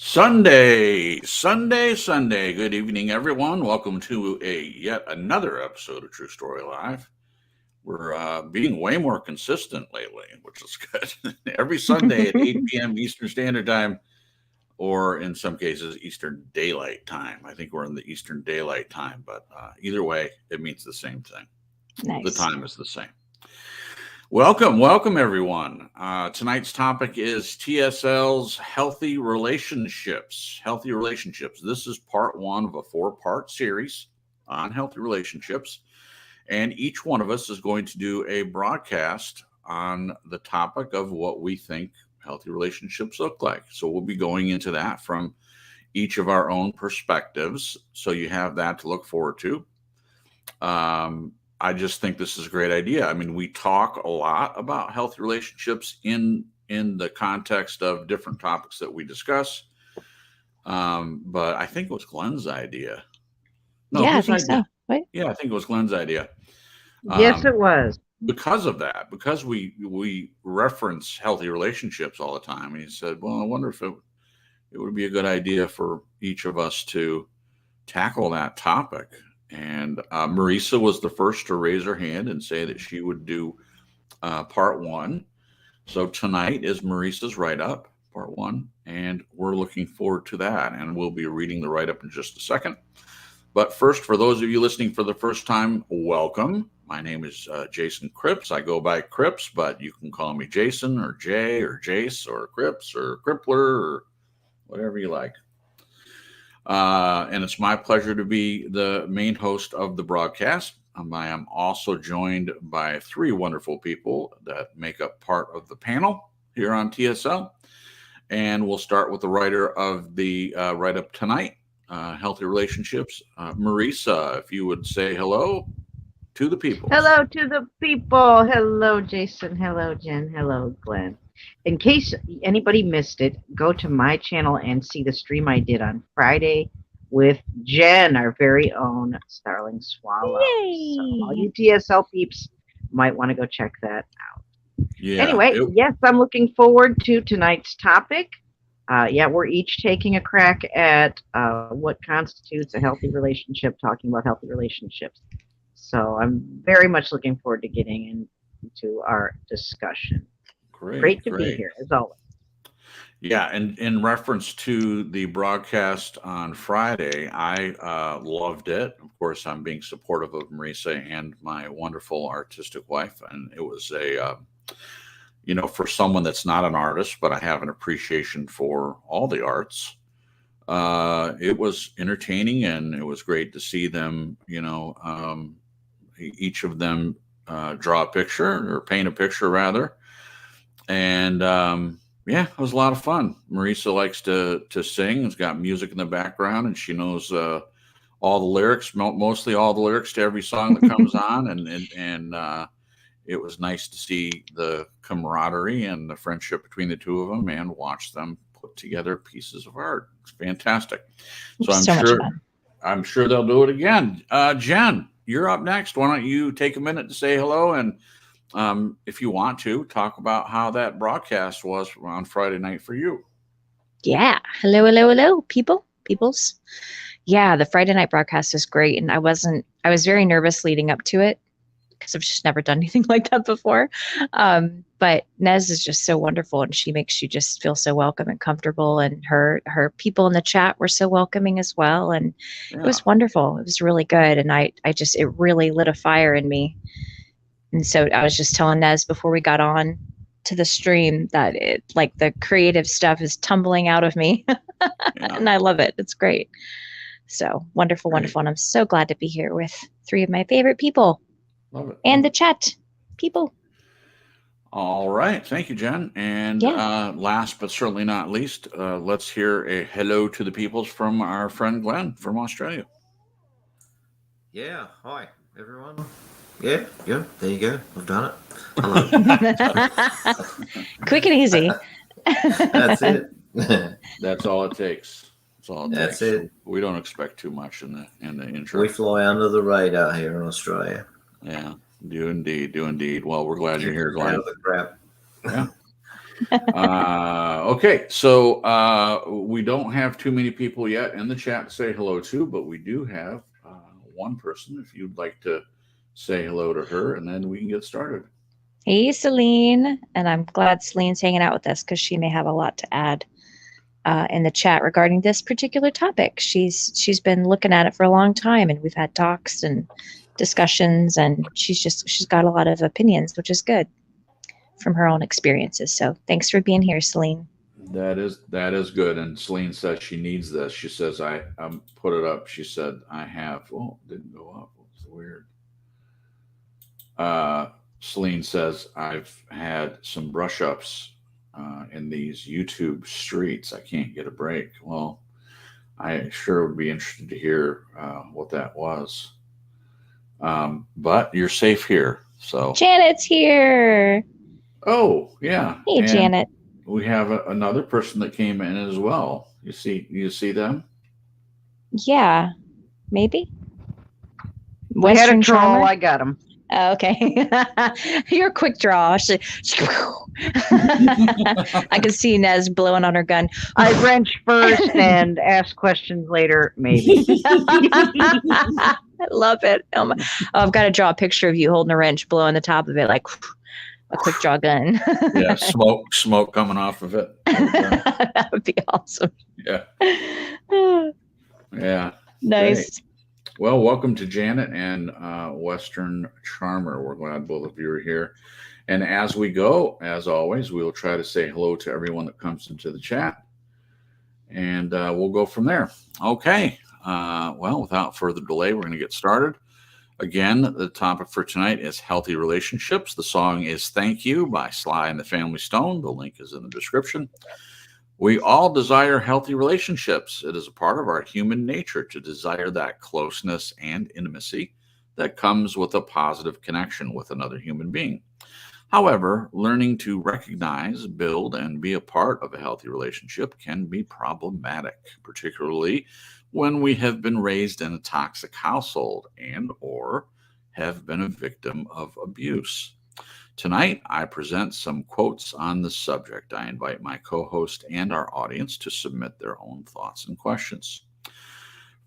Sunday. Good evening, everyone. Welcome to yet another episode of True Story Live. We're being way more consistent lately, which is good. Every Sunday at 8 p.m. Eastern Standard Time, or in some cases, Eastern Daylight Time. I think we're in the Eastern Daylight Time, but either way, it means the same thing. Nice. The time is the same. Welcome, everyone. Tonight's topic is TSL's healthy relationships. Healthy relationships. This is part one of a 4-part series on healthy relationships. And each one of us is going to do a broadcast on the topic of what we think healthy relationships look like. So we'll be going into that from each of our own perspectives. So you have that to look forward to. I just think this is a great idea. I mean, we talk a lot about healthy relationships in the context of different topics that we discuss. But I think it was Glenn's idea. No, yeah, I think so. What? Yeah, I think it was Glenn's idea. Yes, it was. Because of that, because we reference healthy relationships all the time. And he said, well, I wonder if it would be a good idea for each of us to tackle that topic. And Marisa was the first to raise her hand and say that she would do part one. So tonight is Marisa's write-up, part one, and we're looking forward to that. And we'll be reading the write-up in just a second. But first, for those of you listening for the first time, welcome. My name is Jason Cripps. I go by Cripps, but you can call me Jason or Jay or Jace or Cripps or Crippler or whatever you like. And it's my pleasure to be the main host of the broadcast. I am also joined by 3 wonderful people that make up part of the panel here on TSL. And we'll start with the writer of the write-up tonight, Healthy Relationships. Marisa, if you would say hello to the people. Hello to the people. Hello, Jason. Hello, Jen. Hello, Glenn. In case anybody missed it, go to my channel and see the stream I did on Friday with Jen, our very own Starling Swallow. Yay! So all you TSL peeps might want to go check that out. Yeah, anyway, yes, I'm looking forward to tonight's topic. We're each taking a crack at what constitutes a healthy relationship, talking about healthy relationships. So I'm very much looking forward to getting into our discussion. Great to be here, as always. Yeah, and in reference to the broadcast on Friday, I loved it. Of course, I'm being supportive of Marisa and my wonderful artistic wife. And it was for someone that's not an artist, but I have an appreciation for all the arts. It was entertaining, and it was great to see them, each of them draw a picture or paint a picture, rather. And it was a lot of fun. Marisa likes to sing. It's got music in the background, and she knows all the lyrics, mostly all the lyrics to every song that comes on. And it was nice to see the camaraderie and the friendship between the two of them, and watch them put together pieces of art. It's fantastic. So I'm sure they'll do it again. Jen, you're up next. Why don't you take a minute to say hello, and if you want to, talk about how that broadcast was on Friday night for you. Yeah. Hello, peoples. Yeah, the Friday night broadcast is great. And I was very nervous leading up to it because I've just never done anything like that before. But Nez is just so wonderful, and she makes you just feel so welcome and comfortable. And her people in the chat were so welcoming as well. And It was wonderful. It was really good. And it really lit a fire in me. And so I was just telling Nez before we got on to the stream that the creative stuff is tumbling out of me. And I love it. It's great. So wonderful. And I'm so glad to be here with 3 of my favorite people. Love it. And the chat people. All right. Thank you, Jen. And last but certainly not least, let's hear a hello to the peoples from our friend Glenn from Australia. Yeah. Hi, everyone. Yeah, there you go. I've done it. Quick and easy. That's it. That's all it takes. That's it. We don't expect too much in the intro. We fly under the radar here in Australia. Yeah, do indeed. Well, we're glad you're here, Glenn. Out of the crap. Yeah. Okay, so we don't have too many people yet in the chat to say hello to, but we do have one person. If you'd like to say hello to her, and then we can get started. Hey, Celine. And I'm glad Celine's hanging out with us because she may have a lot to add in the chat regarding this particular topic. She's been looking at it for a long time, and we've had talks and discussions, and she's got a lot of opinions, which is good from her own experiences. So thanks for being here, Celine. That is good. And Celine says she needs this. She says I put it up. She said I have. Oh, it didn't go up. It's weird. Celine says I've had some brush ups in these YouTube streets. I can't get a break. Well, I sure would be interested to hear what that was. But you're safe here. So Janet's here. Oh yeah. Hey, And Janet. we have another person that came in as well. You see them? Yeah, maybe. We had a Western troll. Charmer? I got him. Oh, okay. You're a quick draw. I can see Nez blowing on her gun. I wrench first and ask questions later, maybe. I love it. Oh, I've got to draw a picture of you holding a wrench, blowing the top of it like a quick draw gun. Yeah, smoke coming off of it. That would be awesome. Yeah. Yeah. Nice. Great. Well, welcome to Janet and Western Charmer. We're glad both of you are here. And as we go, as always, we will try to say hello to everyone that comes into the chat. And we'll go from there. Okay. Well, without further delay, we're going to get started. Again, the topic for tonight is healthy relationships. The song is Thank You by Sly and the Family Stone. The link is in the description. We all desire healthy relationships. It is a part of our human nature to desire that closeness and intimacy that comes with a positive connection with another human being. However, learning to recognize, build, and be a part of a healthy relationship can be problematic, particularly when we have been raised in a toxic household and or have been a victim of abuse. Tonight, I present some quotes on the subject. I invite my co-host and our audience to submit their own thoughts and questions.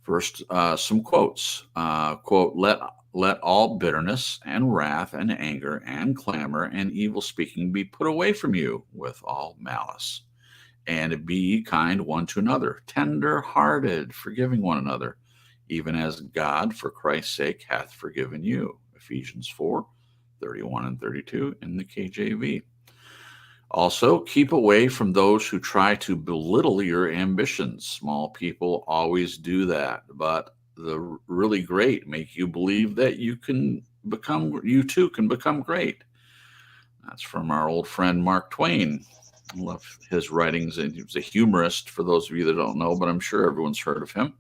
First, some quotes. Quote, let all bitterness and wrath and anger and clamor and evil speaking be put away from you with all malice. And be ye kind one to another, tender-hearted, forgiving one another, even as God, for Christ's sake, hath forgiven you. Ephesians 4:31 and 32 in the KJV. Also, keep away from those who try to belittle your ambitions. Small people always do that, but the really great make you believe that you too can become great. That's from our old friend Mark Twain. I love his writings, and he was a humorist, for those of you that don't know, but I'm sure everyone's heard of him.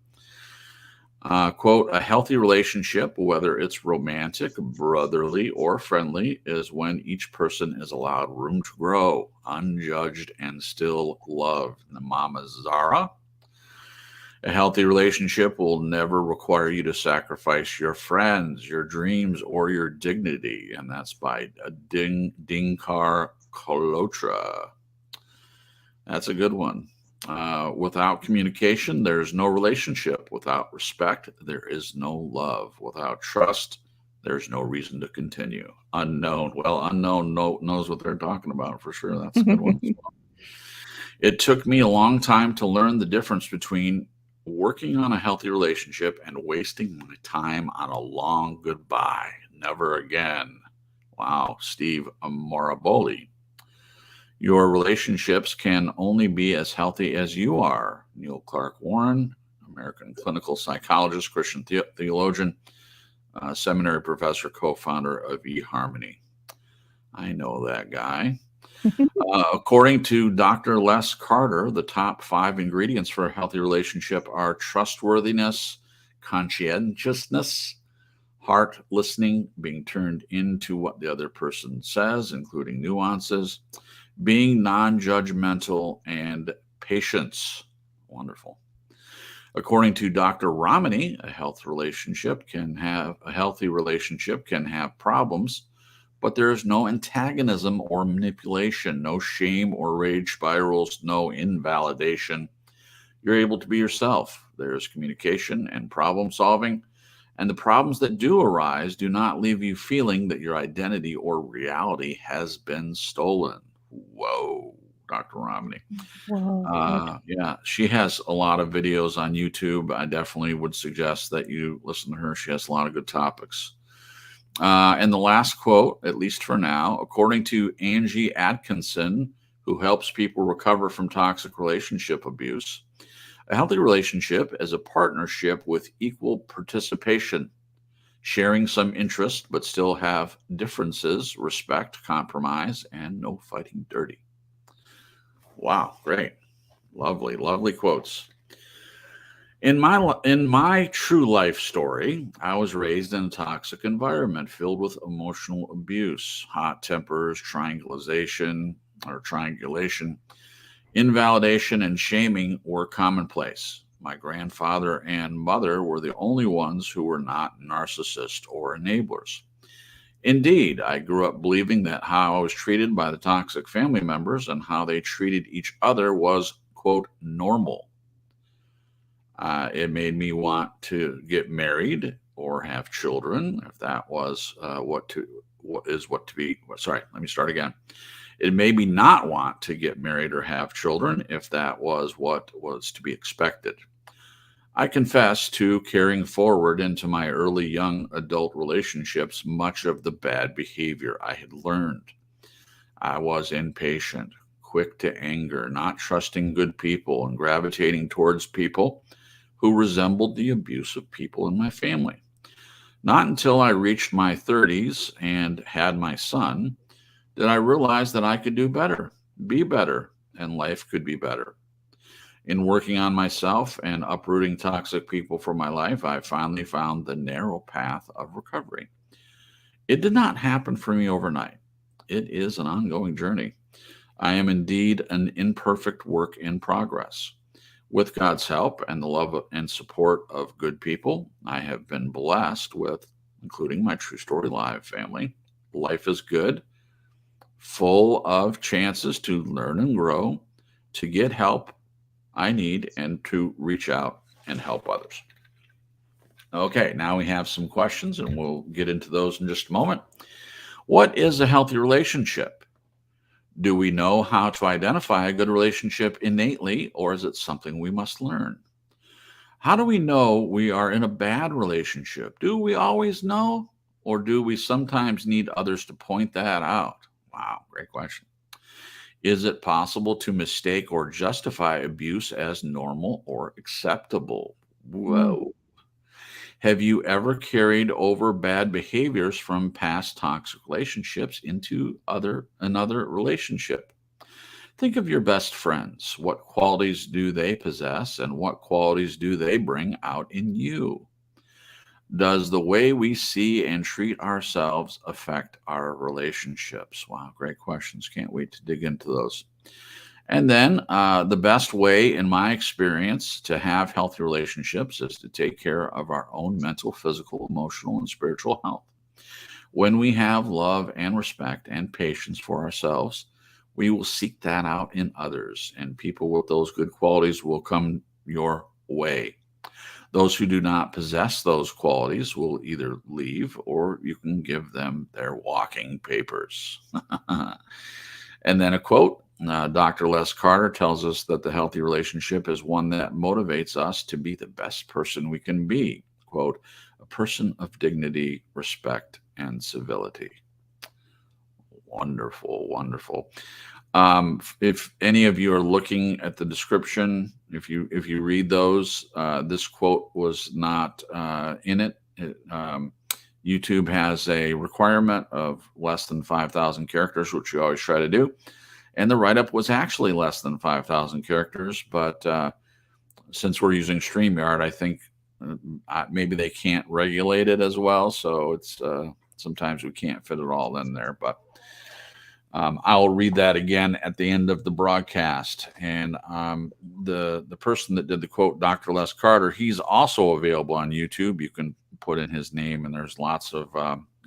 Quote, a healthy relationship, whether it's romantic, brotherly, or friendly, is when each person is allowed room to grow, unjudged, and still loved. The Mama Zara. A healthy relationship will never require you to sacrifice your friends, your dreams, or your dignity. And that's by Dinkar Kolotra. That's a good one. Without communication, there's no relationship. Without respect, there is no love. Without trust, there's no reason to continue. Unknown. Well, unknown knows what they're talking about for sure. That's a good one. It took me a long time to learn the difference between working on a healthy relationship and wasting my time on a long goodbye. Never again. Wow, Steve Moraboli. Your relationships can only be as healthy as you are. Neil Clark Warren, American clinical psychologist, Christian theologian, seminary professor, co-founder of eHarmony. I know that guy. According to Dr. Les Carter, the top 5 ingredients for a healthy relationship are trustworthiness, conscientiousness, heart listening, being turned into what the other person says, including nuances, being non-judgmental, and patience. Wonderful. According to Dr. Romney, a healthy relationship can have problems, but there is no antagonism or manipulation, no shame or rage spirals, no invalidation. You're able to be yourself. There's communication and problem solving, and the problems that do arise do not leave you feeling that your identity or reality has been stolen. Whoa, Dr. Romney. Whoa. Yeah, she has a lot of videos on YouTube. I definitely would suggest that you listen to her. She has a lot of good topics. And the last quote, at least for now, according to Angie Atkinson, who helps people recover from toxic relationship abuse, a healthy relationship is a partnership with equal participation, sharing some interest, but still have differences, respect, compromise, and no fighting dirty. Wow, great. Lovely, lovely quotes. In my true life story, I was raised in a toxic environment filled with emotional abuse, hot tempers, triangulation, invalidation, and shaming were commonplace. My grandfather and mother were the only ones who were not narcissists or enablers. Indeed, I grew up believing that how I was treated by the toxic family members and how they treated each other was, quote, normal. It made me want to get married or have children, if that was It made me not want to get married or have children if that was what was to be expected. I confess to carrying forward into my early young adult relationships much of the bad behavior I had learned. I was impatient, quick to anger, not trusting good people, and gravitating towards people who resembled the abusive people in my family. Not until I reached my 30s and had my son did I realize that I could do better, be better, and life could be better. In working on myself and uprooting toxic people from my life, I finally found the narrow path of recovery. It did not happen for me overnight. It is an ongoing journey. I am indeed an imperfect work in progress. With God's help and the love and support of good people, I have been blessed with, including my True Story Live family. Life is good, full of chances to learn and grow, to get help I need, and to reach out and help others. Okay, now we have some questions, and we'll get into those in just a moment. What is a healthy relationship? Do we know how to identify a good relationship innately, or is it something we must learn? How do we know we are in a bad relationship? Do we always know, or do we sometimes need others to point that out? Wow, great question. Is it possible to mistake or justify abuse as normal or acceptable? Whoa. Have you ever carried over bad behaviors from past toxic relationships into another relationship? Think of your best friends. What qualities do they possess, and what qualities do they bring out in you? Does the way we see and treat ourselves affect our relationships? Wow, great questions. Can't wait to dig into those. And then the best way, in my experience, to have healthy relationships is to take care of our own mental, physical, emotional, and spiritual health. When we have love and respect and patience for ourselves, we will seek that out in others, and people with those good qualities will come your way. Those who do not possess those qualities will either leave, or you can give them their walking papers. And then a quote. Dr. Les Carter tells us that the healthy relationship is one that motivates us to be the best person we can be. Quote, a person of dignity, respect, and civility. Wonderful, wonderful. If any of you are looking at the description, if you read those, this quote was not in it. YouTube has a requirement of less than 5,000 characters, which we always try to do. And the write-up was actually less than 5,000 characters. But since we're using StreamYard, I think maybe they can't regulate it as well. So it's sometimes we can't fit it all in there. But I'll read that again at the end of the broadcast. And the person that did the quote, Dr. Les Carter, he's also available on YouTube. You can put in his name, and there's lots of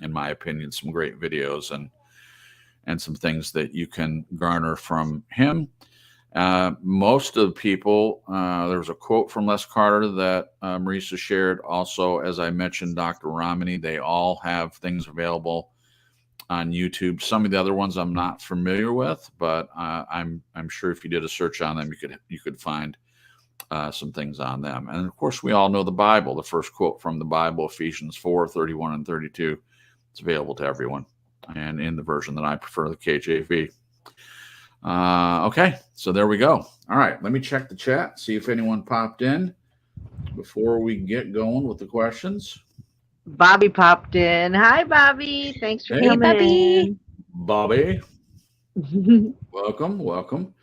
in my opinion, some great videos and some things that you can garner from him. Most of the people, there was a quote from Les Carter that Marisa shared. Also, as I mentioned, Dr. Romney, they all have things available on YouTube. Some of the other ones I'm not familiar with, but I'm sure if you did a search on them, you could find some things on them. And of course, we all know the Bible. The first quote from the Bible, Ephesians 4:31 and 32. It's available to everyone, and in the version that I prefer, the KJV. Okay, so there we go. All right, let me check the chat, see if anyone popped in before we get going with the questions. Bobby popped in. Hi, Bobby. Thanks for Hey, coming Bobby, in. welcome.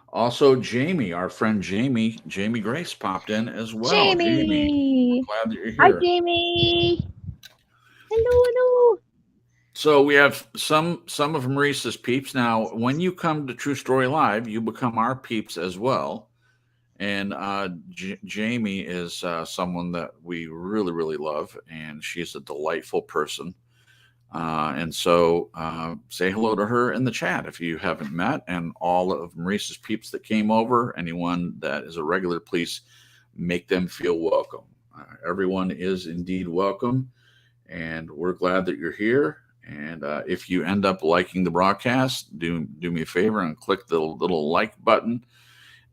Also, Jamie, our friend Jamie Grace popped in as well. Jamie. Glad that you're Hi, here. Jamie. Hello. So we have some of Marisa's peeps. Now, when you come to True Story Live, you become our peeps as well. And Jamie is someone that we really, really love, and she's a delightful person. And so say hello to her in the chat if you haven't met, and all of Marisa's peeps that came over, anyone that is a regular, please make them feel welcome. Everyone is indeed welcome, and we're glad that you're here. And if you end up liking the broadcast, do me a favor and click the little like button.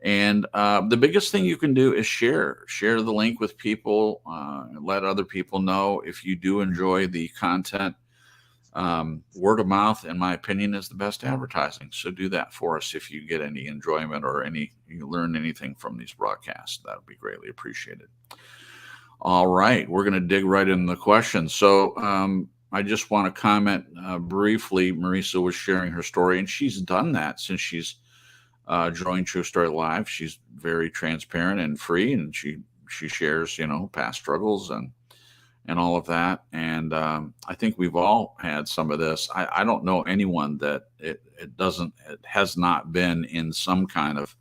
And the biggest thing you can do is share the link with people, let other people know if you do enjoy the content. Word of mouth, in my opinion, is the best advertising. So do that for us if you get any enjoyment or you learn anything from these broadcasts. That would be greatly appreciated. All right, we're going to dig right into the questions. So I just want to comment briefly. Marisa was sharing her story, and she's done that since she's joined True Story Live. She's very transparent and free, and she shares, past struggles and all of that. And I think we've all had some of this. I don't know anyone that it has not been in some kind of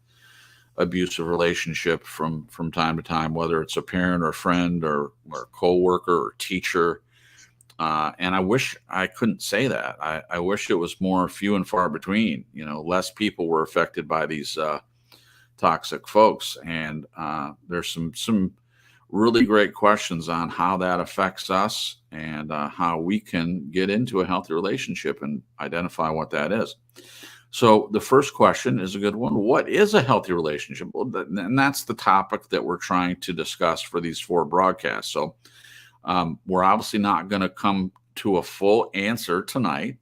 abusive relationship from time to time, whether it's a parent or friend or coworker or teacher. And I wish I couldn't say that. I wish it was more few and far between. Less people were affected by these toxic folks. And there's some really great questions on how that affects us and how we can get into a healthy relationship and identify what that is. So the first question is a good one. What is a healthy relationship? Well, and that's the topic that we're trying to discuss for these 4 broadcasts. So we're obviously not going to come to a full answer tonight.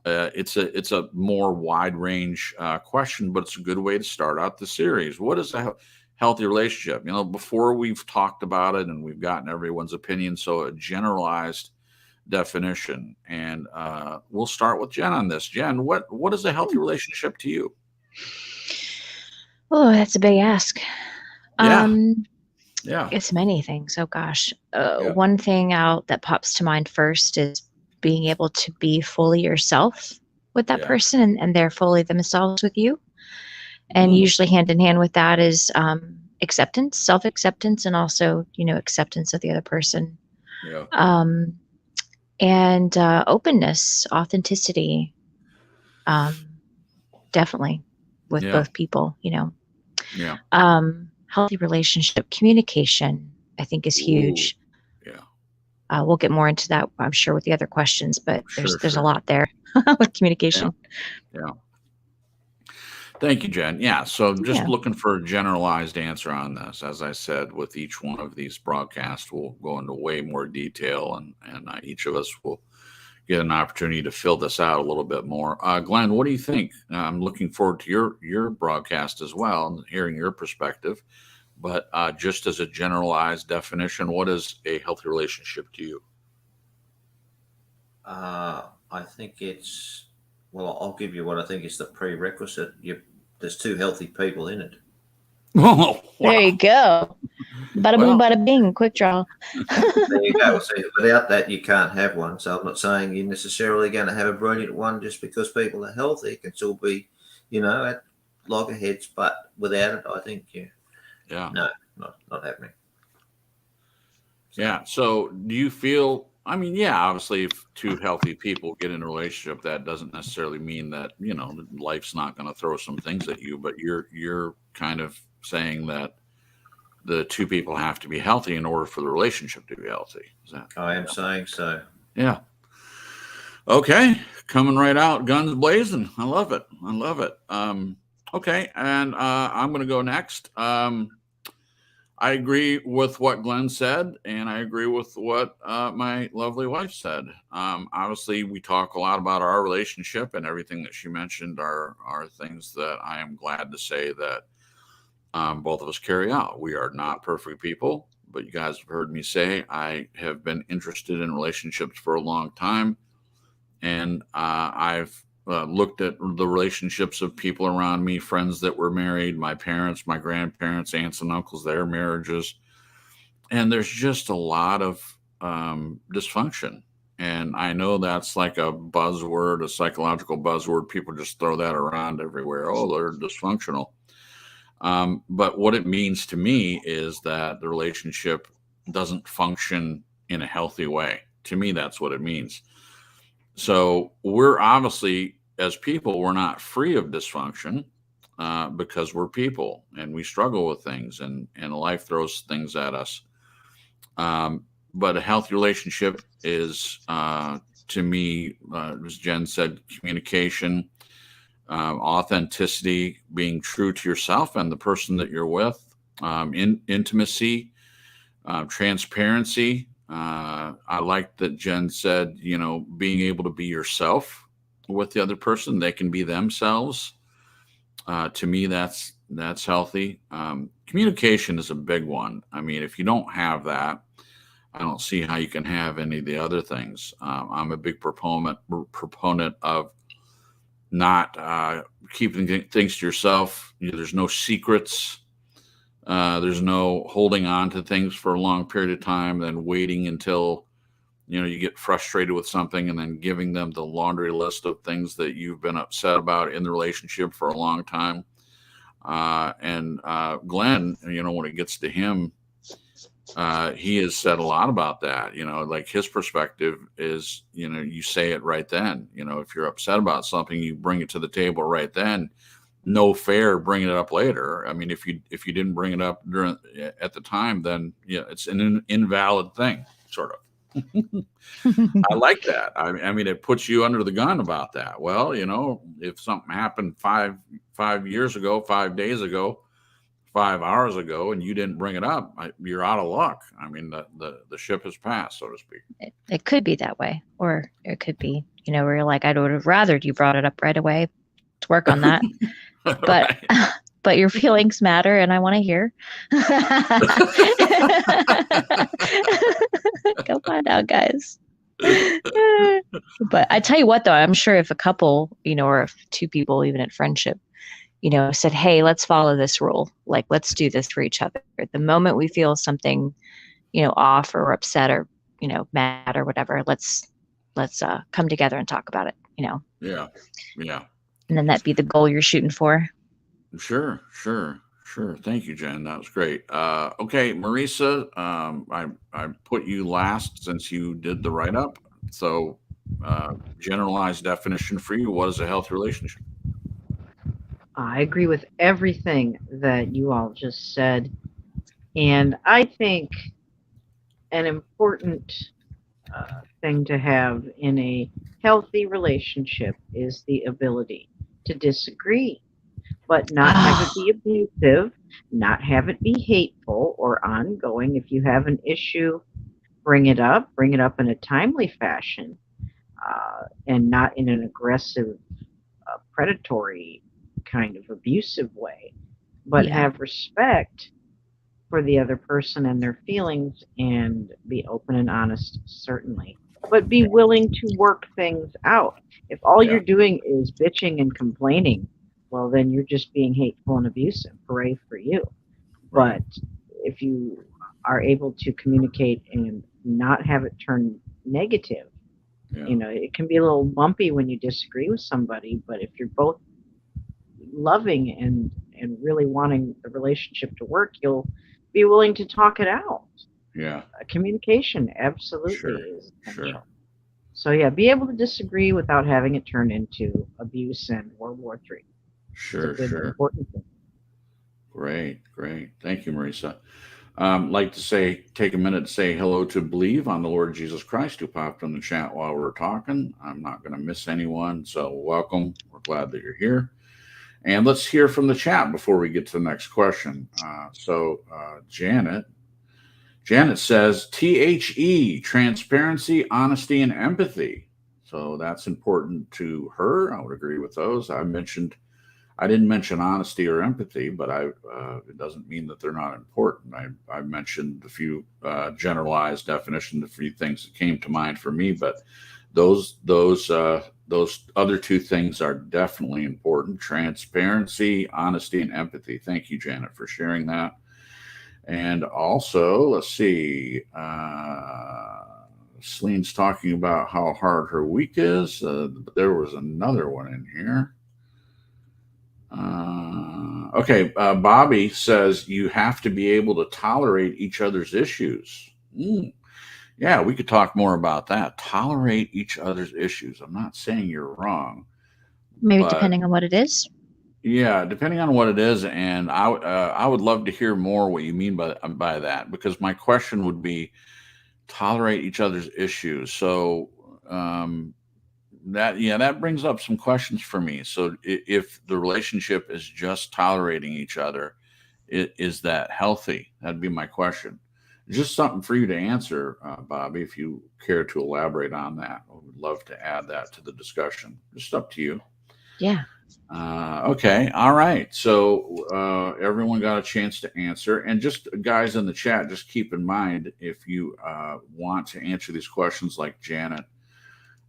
It's a more wide range question, but it's a good way to start out the series. What is a healthy relationship? Before we've talked about it and we've gotten everyone's opinion, so a generalized definition. And we'll start with Jen on this. Jen, what is a healthy relationship to you? Oh, that's a big ask. Yeah. It's many things. Oh gosh. One thing that pops to mind first is being able to be fully yourself with that person and they're fully themselves with you. And usually hand in hand with that is acceptance, self-acceptance, and also, acceptance of the other person. Yeah. And openness, authenticity, definitely with both people, Yeah. Healthy relationship, communication, I think is huge. Ooh, yeah. We'll get more into that, I'm sure, with the other questions, but there's a lot there with communication. Yeah. Thank you, Jen. Yeah. So just looking for a generalized answer on this. As I said, with each one of these broadcasts, we'll go into way more detail and each of us will get an opportunity to fill this out a little bit more. Glenn, what do you think? I'm looking forward to your broadcast as well and hearing your perspective. But just as a generalized definition, what is a healthy relationship to you? I think I'll give you what I think is the prerequisite. There's 2 healthy people in it. Oh, wow. There you go. Bada boom, bada bing, quick draw. There you go. See, without that, you can't have one. So I'm not saying you're necessarily going to have a brilliant one just because people are healthy. It can still be, at loggerheads, but without it, I think, no, not happening. Yeah. So do you feel I mean, yeah, obviously, if two healthy people get in a relationship, that doesn't necessarily mean that, life's not going to throw some things at you. But you're kind of saying that the two people have to be healthy in order for the relationship to be healthy. Is that? I am saying so. Yeah. Okay, coming right out, guns blazing. I love it. I love it. Okay, and I'm going to go next. I agree with what Glenn said, and I agree with what my lovely wife said. Obviously, we talk a lot about our relationship, and everything that she mentioned are things that I am glad to say that both of us carry out. We are not perfect people, but you guys have heard me say I have been interested in relationships for a long time, and I've looked at the relationships of people around me, friends that were married, my parents, my grandparents, aunts and uncles, their marriages. And there's just a lot of dysfunction. And I know that's like a buzzword, a psychological buzzword. People just throw that around everywhere. Oh, they're dysfunctional. But what it means to me is that the relationship doesn't function in a healthy way. To me, that's what it means. So we're obviously, as people, we're not free of dysfunction because we're people and we struggle with things, and life throws things at us. But a healthy relationship is, to me, as Jen said, communication, authenticity, being true to yourself and the person that you're with, intimacy, transparency. I like that Jen said, being able to be yourself with the other person. They can be themselves. To me, that's healthy. Communication is a big one. I mean, if you don't have that, I don't see how you can have any of the other things. I'm a big proponent of not keeping things to yourself. There's no secrets. There's no holding on to things for a long period of time, then waiting until, you get frustrated with something and then giving them the laundry list of things that you've been upset about in the relationship for a long time. And Glenn, when it gets to him, he has said a lot about that. Like his perspective is, you say it right then. If you're upset about something, you bring it to the table right then. No fair bringing it up later. I mean, if you didn't bring it up at the time, then it's an invalid thing, sort of. I like that. I mean, it puts you under the gun about that. Well, if something happened 5 years ago, 5 days ago, 5 hours ago, and you didn't bring it up, you're out of luck. I mean, the ship has passed, so to speak. It could be that way, or it could be, where you're like, I would have rathered you brought it up right away to work on that. But Right. but your feelings matter, and I want to hear. Go find out, guys. But I tell you what, though, I'm sure if a couple, or if two people, even at friendship, said, hey, let's follow this rule. Like, let's do this for each other. The moment we feel something, off or upset or, mad or whatever, let's come together and talk about it, Yeah. And then that'd be the goal you're shooting for. Sure. Thank you, Jen. That was great. Okay, Marisa, I put you last since you did the write-up. So, generalized definition for you, what is a healthy relationship? I agree with everything that you all just said. And I think an important thing to have in a healthy relationship is the ability to disagree, but not have it be abusive, not have it be hateful or ongoing. If you have an issue, bring it up in a timely fashion, and not in an aggressive, predatory kind of abusive way, but have respect for the other person and their feelings, and be open and honest, certainly, but be willing to work things out. If all you're doing is bitching and complaining, well, then you're just being hateful and abusive. Hooray for you. Right. But if you are able to communicate and not have it turn negative, it can be a little bumpy when you disagree with somebody, but if you're both loving and really wanting the relationship to work, you'll be willing to talk it out. Yeah. Communication absolutely Sure. is essential. Sure. So yeah, be able to disagree without having it turn into abuse and World War III. It's a Sure. good, Sure. important thing. Great. Great. Thank you, Marisa. Like to take a minute to say hello to Believe on the Lord Jesus Christ, who popped in the chat while we were talking. I'm not going to miss anyone, so welcome. We're glad that you're here. And let's hear from the chat before we get to the next question. Janet says THE, transparency, honesty, and empathy. So that's important to her. I would agree with those. I didn't mention honesty or empathy, but it doesn't mean that they're not important. I mentioned a few generalized definitions, a few things that came to mind for me, but those other two things are definitely important: transparency, honesty, and empathy. Thank you, Janet, for sharing that. And also, let's see. Celine's talking about how hard her week is. There was another one in here. Bobby says you have to be able to tolerate each other's issues. Yeah, we could talk more about that. Tolerate each other's issues. I'm not saying you're wrong. Maybe but, depending on what it is. Yeah, depending on what it is, and I would love to hear more what you mean by that, because my question would be tolerate each other's issues. So that brings up some questions for me. So if the relationship is just tolerating each other, is that healthy? That'd be my question. Just something for you to answer, Bobby, if you care to elaborate on that. I would love to add that to the discussion. Just up to you. Yeah. Okay. All right. So everyone got a chance to answer. And just guys in the chat, just keep in mind, if you want to answer these questions like Janet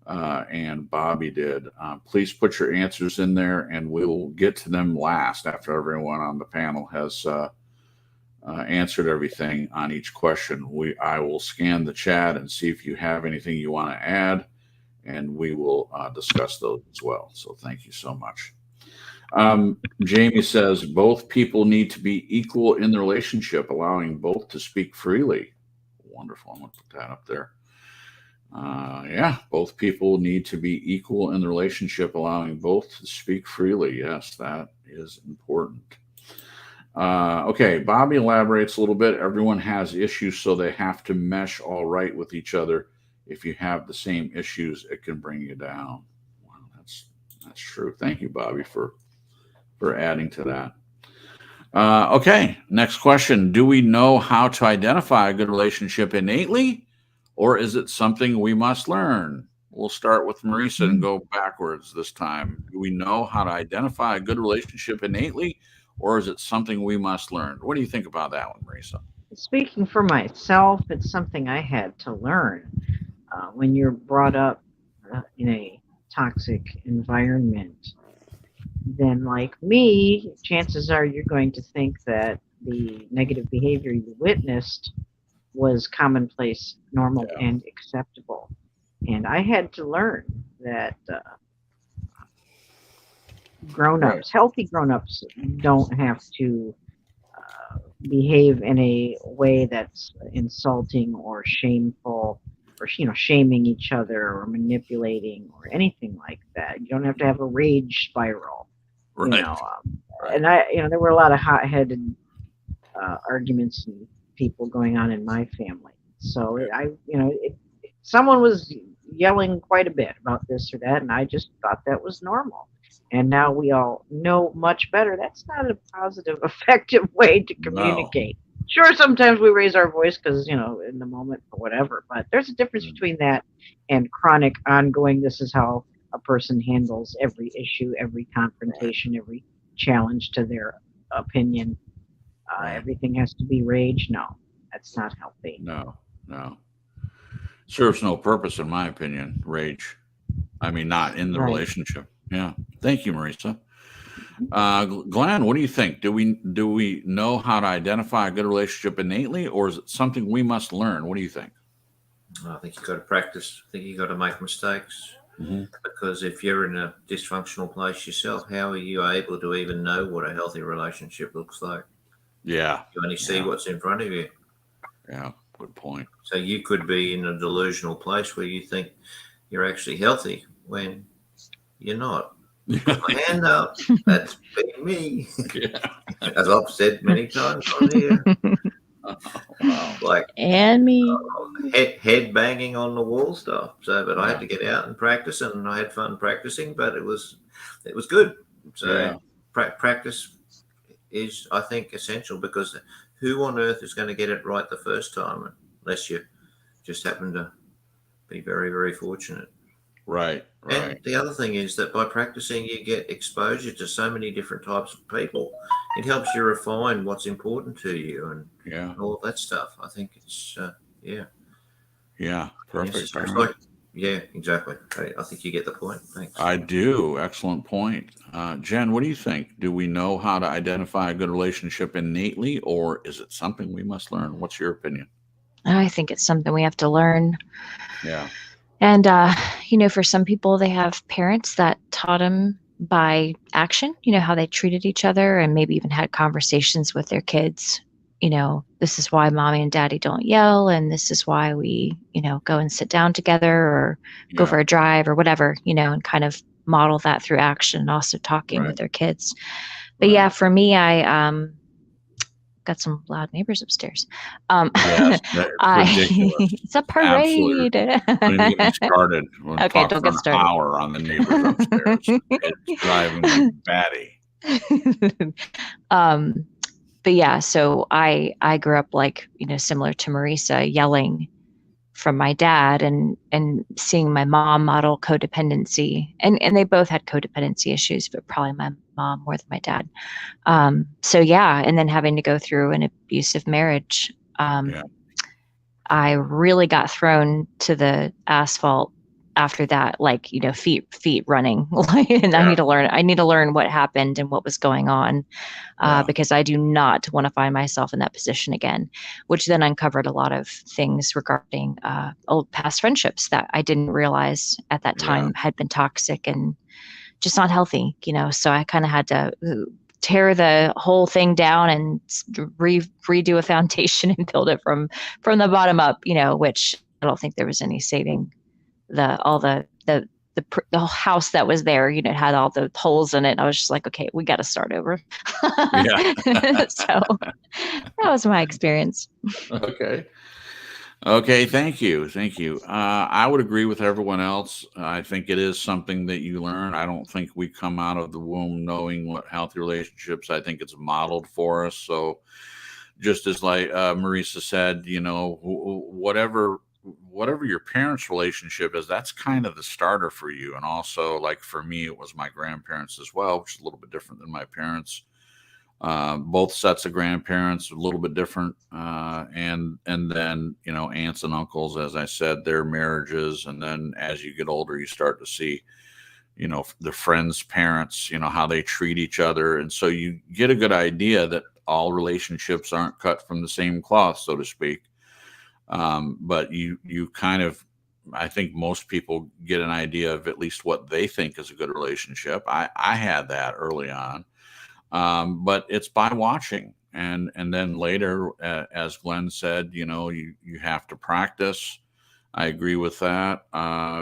and Bobby did, please put your answers in there, and we'll get to them last after everyone on the panel has answered everything on each question. I will scan the chat and see if you have anything you want to add, and we will discuss those as well. So thank you so much. Jamie says both people need to be equal in the relationship, allowing both to speak freely. Wonderful. I'm going to put that up there. Both people need to be equal in the relationship, allowing both to speak freely. Yes, that is important. Bobby elaborates a little bit. Everyone has issues, so they have to mesh all right with each other. If you have the same issues, it can bring you down. Wow, that's true. Thank you, Bobby, for adding to that. Next question. Do we know how to identify a good relationship innately, or is it something we must learn? We'll start with Marisa and go backwards this time. Do we know how to identify a good relationship innately, or is it something we must learn? What do you think about that one, Marisa? Speaking for myself, it's something I had to learn. When you're brought up in a toxic environment, then like me, chances are you're going to think that the negative behavior you witnessed was commonplace, normal, and acceptable. And I had to learn that grown-ups, healthy grown-ups, don't have to behave in a way that's insulting or shameful, or shaming each other or manipulating or anything like that. You don't have to have a rage spiral. Right. And there were a lot of hot-headed arguments and people going on in my family. So someone was yelling quite a bit about this or that, and I just thought that was normal. And now we all know much better. That's not a positive, effective way to communicate. No. Sure, sometimes we raise our voice because, in the moment or whatever, but there's a difference between that and chronic, ongoing, this is how a person handles every issue, every confrontation, every challenge to their opinion. Everything has to be rage. No, that's not healthy. No. Serves no purpose, in my opinion, rage. I mean, not in the relationship. Yeah. Thank you, Marisa. Glenn, what do you think? Do we know how to identify a good relationship innately, or is it something we must learn? What do you think? I think you've got to practice. I think you've got to make mistakes. Mm-hmm. Because if you're in a dysfunctional place yourself, how are you able to even know what a healthy relationship looks like? Yeah. You only see what's in front of you. Yeah. Good point. So you could be in a delusional place where you think you're actually healthy when you're not. Put my hand up. That's been me. Yeah. As I've said many times on here. Wow. Like And me. head banging on the wall stuff. So, but I had to get out and practice, and I had fun practicing. But it was good. So practice is, I think, essential, because who on earth is going to get it right the first time unless you just happen to be very, very fortunate. Right. And the other thing is that by practicing, you get exposure to so many different types of people. It helps you refine what's important to you and all of that stuff. I think it's, Yeah. Perfect. It's like, yeah, exactly. I think you get the point. Thanks. I do. Excellent point. Jen, what do you think? Do we know how to identify a good relationship innately, or is it something we must learn? What's your opinion? I think it's something we have to learn. Yeah. And, for some people, they have parents that taught them by action, how they treated each other, and maybe even had conversations with their kids. This is why mommy and daddy don't yell, and this is why we, go and sit down together or go for a drive or whatever, and kind of model that through action, and also talking with their kids. But yeah, for me, I got some loud neighbors upstairs. Yes, ridiculous. It's a parade. Don't even get me started. We'll Okay, talk don't for get started. an hour on the neighbors upstairs. It's driving me batty. But yeah, so I grew up like, similar to Marisa, yelling from my dad and seeing my mom model codependency, and they both had codependency issues, but probably my mom more than my dad. So yeah, and then having to go through an abusive marriage, I really got thrown to the asphalt after that, like, feet running. And I need to learn what happened and what was going on, because I do not want to find myself in that position again, which then uncovered a lot of things regarding old past friendships that I didn't realize at that time had been toxic and just not healthy, so I kind of had to tear the whole thing down and redo a foundation and build it from the bottom up, which I don't think there was any saving the whole house that was there, it had all the holes in it. I was just like, okay, we got to start over. So that was my experience. Okay. Thank you. I would agree with everyone else. I think it is something that you learn. I don't think we come out of the womb knowing what healthy relationships. I think it's modeled for us. So just as like Marisa said, whatever your parents' relationship is, that's kind of the starter for you. And also, like for me, it was my grandparents as well, which is a little bit different than my parents. Both sets of grandparents, a little bit different. And then, aunts and uncles, as I said, their marriages. And then as you get older, you start to see, the friends' parents, how they treat each other. And so you get a good idea that all relationships aren't cut from the same cloth, so to speak. But you kind of, I think most people get an idea of at least what they think is a good relationship. I had that early on. But it's by watching. And then later, as Glenn said, you have to practice. I agree with that.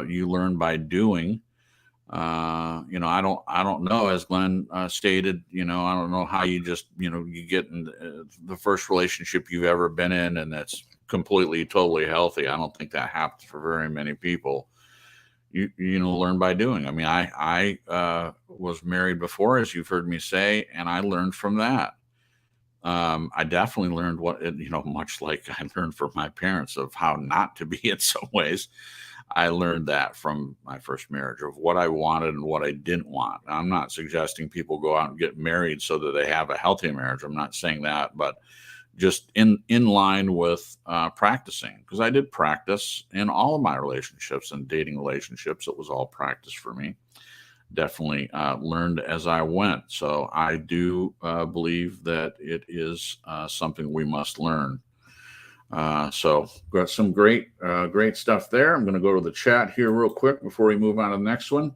You learn by doing. I don't know, as Glenn stated, I don't know how you just, you get in the first relationship you've ever been in, and that's completely, totally healthy. I don't think that happens for very many people. You learn by doing. I mean, I was married before, as you've heard me say, and I learned from that. I definitely learned much like I learned from my parents of how not to be in some ways. I learned that from my first marriage of what I wanted and what I didn't want. I'm not suggesting people go out and get married so that they have a healthy marriage. I'm not saying that, but just in line with practicing, because I did practice in all of my relationships and dating relationships. It was all practice for me. Definitely learned as I went. So I do believe that it is something we must learn. So got some great stuff there. I'm going to go to the chat here real quick before we move on to the next one.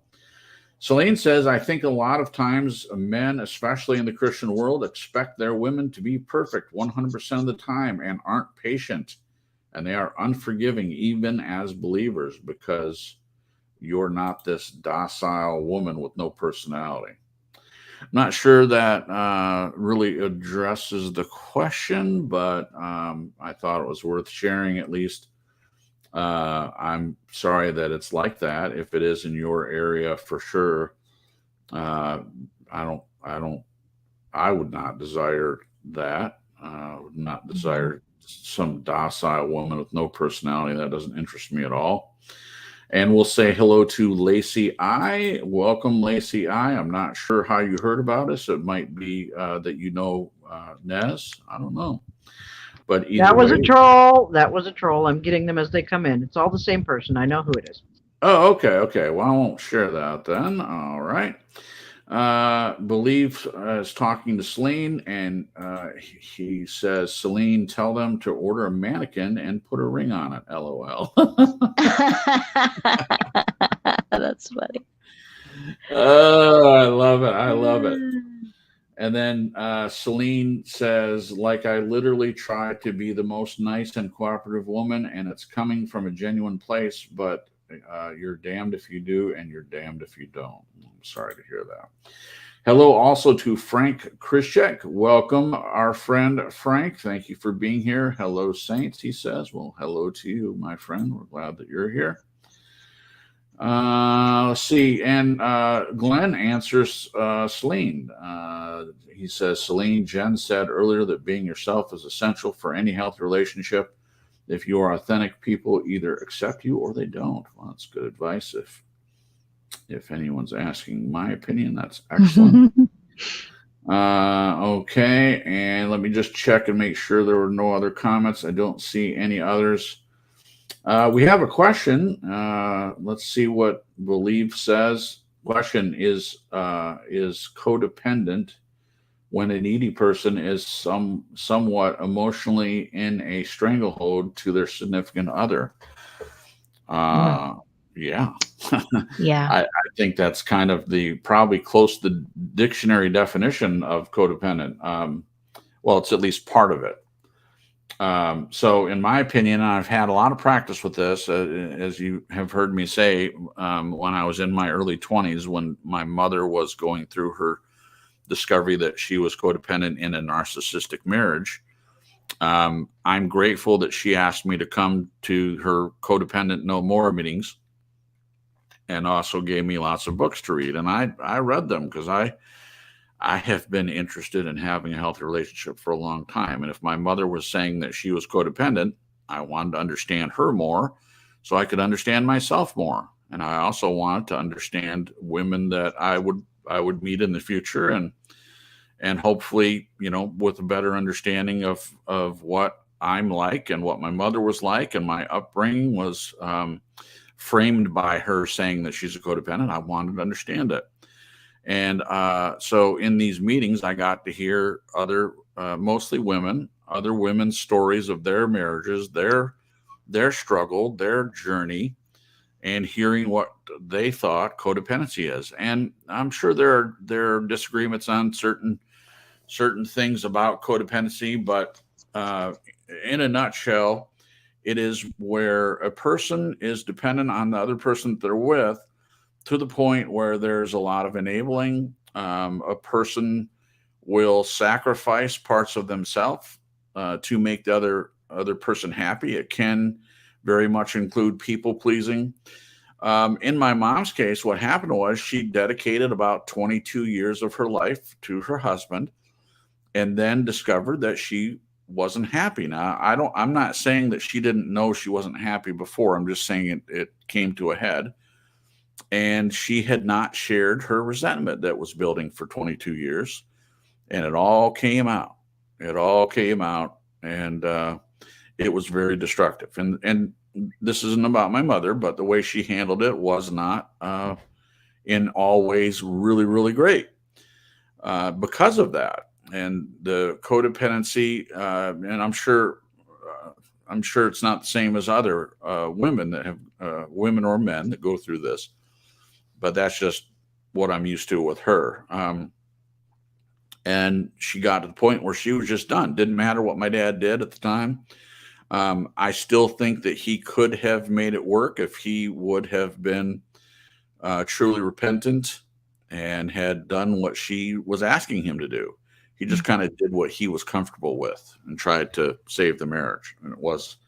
Celine says, I think a lot of times men, especially in the Christian world, expect their women to be perfect 100% of the time and aren't patient and they are unforgiving even as believers because you're not this docile woman with no personality. I'm not sure that really addresses the question, but I thought it was worth sharing at least. I'm sorry that it's like that. If it is in your area, for sure, I would not desire that. Would not desire some docile woman with no personality. That doesn't interest me at all. And we'll say hello to Lacey I. Welcome, Lacey I. I'm not sure how you heard about us. It might be that you know Nez. I don't know. But either That was way, a troll. That was a troll. I'm getting them as they come in. It's all the same person. I know who it is. Oh, okay. Well, I won't share that then. All right. Believe is talking to Celine, and he says, Celine, tell them to order a mannequin and put a ring on it. LOL. That's funny. Oh, I love it. I love it. And then Celine says, like, I literally try to be the most nice and cooperative woman, and it's coming from a genuine place, but you're damned if you do, and you're damned if you don't. I'm sorry to hear that. Hello also to Frank Krzyzek. Welcome, our friend Frank. Thank you for being here. Hello, Saints, he says. Well, hello to you, my friend. We're glad that you're here. Let's see. And Glenn answers Celine. He says, Celine, Jen said earlier that being yourself is essential for any healthy relationship. If you are authentic, people either accept you or they don't. Well, that's good advice. If anyone's asking my opinion, that's excellent. Okay. And let me just check and make sure there were no other comments. I don't see any others. We have a question. Let's see what Believe says. Question is codependent when a needy person is somewhat emotionally in a stranglehold to their significant other. Yeah. Yeah. I think that's kind of probably close to the dictionary definition of codependent. Well, it's at least part of it. So in my opinion, I've had a lot of practice with this, as you have heard me say, when I was in my early 20s, when my mother was going through her discovery that she was codependent in a narcissistic marriage. I'm grateful that she asked me to come to her Codependent No More meetings, and also gave me lots of books to read. And I read them because I have been interested in having a healthy relationship for a long time. And if my mother was saying that she was codependent, I wanted to understand her more so I could understand myself more. And I also wanted to understand women that I would meet in the future, and hopefully, with a better understanding of what I'm like and what my mother was like, and my upbringing was framed by her saying that she's a codependent. I wanted to understand it. And so in these meetings, I got to hear mostly other women's stories of their marriages, their struggle, their journey, and hearing what they thought codependency is. And I'm sure there are disagreements on certain things about codependency, but in a nutshell, it is where a person is dependent on the other person that they're with, to the point where there's a lot of enabling. A person will sacrifice parts of themselves to make the other person happy. It can very much include people pleasing. In my mom's case, what happened was she dedicated about 22 years of her life to her husband, and then discovered that she wasn't happy. Now, I'm not saying that she didn't know she wasn't happy before. I'm just saying it came to a head. And she had not shared her resentment that was building for 22 years. And it all came out. And it was very destructive. And this isn't about my mother, but the way she handled it was not in all ways really, really great because of that. And the codependency, and I'm sure it's not the same as other women that have women or men that go through this, but that's just what I'm used to with her. And she got to the point where she was just done. Didn't matter what my dad did at the time. I still think that he could have made it work if he would have been truly repentant and had done what she was asking him to do. He just kind of did what he was comfortable with and tried to save the marriage, and it was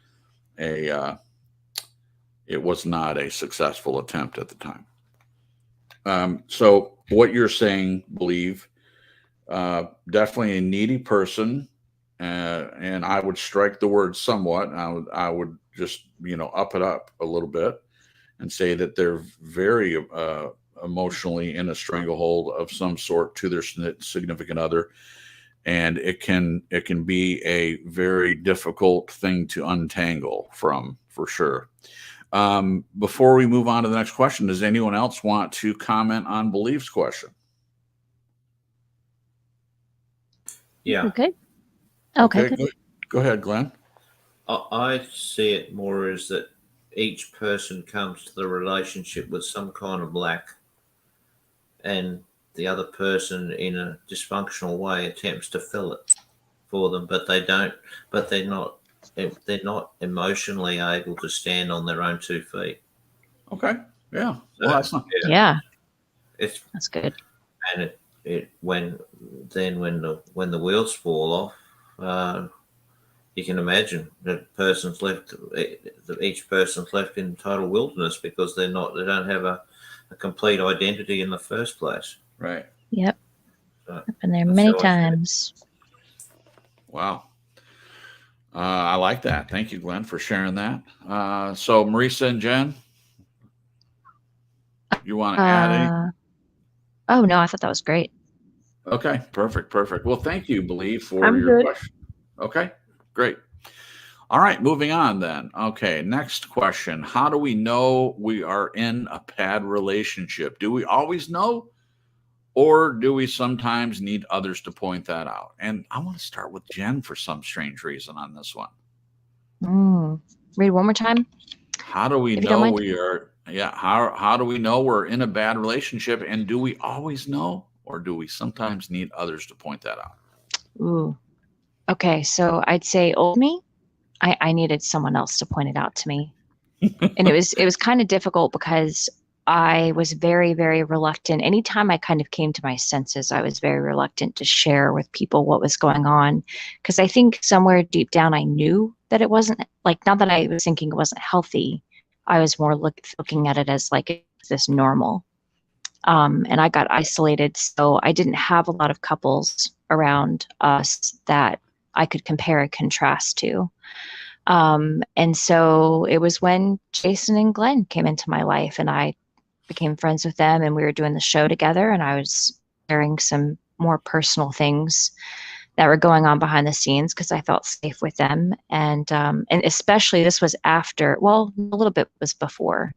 not a successful attempt at the time. So what you're saying, believe, definitely a needy person, and I would strike the word somewhat. I would just up it up a little bit and say that they're very emotionally in a stranglehold of some sort to their significant other, and it can be a very difficult thing to untangle from, for sure. Before we move on to the next question, does anyone else want to comment on Belief's question? Yeah. Okay. Okay. Good. Go ahead, Glenn. I see it more as that each person comes to the relationship with some kind of lack, and the other person in a dysfunctional way attempts to fill it for them, but they're not emotionally able to stand on their own 2 feet. Okay. Yeah. Well, that's not. Yeah. That's good. And when the wheels fall off, you can imagine that each person's left in total wilderness because they don't have a complete identity in the first place. Right. Yep. So, I've been there many times. Wow. I like that. Thank you, Glenn, for sharing that. So Marisa and Jen, you want to add anything? Oh no, I thought that was great. Okay, perfect. Well, thank you, Believe, for I'm your good. question. Okay, great. All right, moving on then. Okay, next question. How do we know we are in a bad relationship? Do we always know, or do we sometimes need others to point that out? And I want to start with Jen for some strange reason on this one. Read one more time. How do we know we are? Yeah. How do we know we're in a bad relationship? And do we always know, or do we sometimes need others to point that out? Ooh. Okay. So I'd say old me, I needed someone else to point it out to me. And it was kind of difficult because I was very, very reluctant. Anytime I kind of came to my senses, I was very reluctant to share with people what was going on. Because I think somewhere deep down, I knew that it wasn't not that I was thinking it wasn't healthy. I was more looking at it as is this normal? And I got isolated. So I didn't have a lot of couples around us that I could compare and contrast to. And so it was when Jason and Glenn came into my life and I became friends with them, and we were doing the show together, and I was sharing some more personal things that were going on behind the scenes because I felt safe with them. And especially this was after, well, a little bit was before.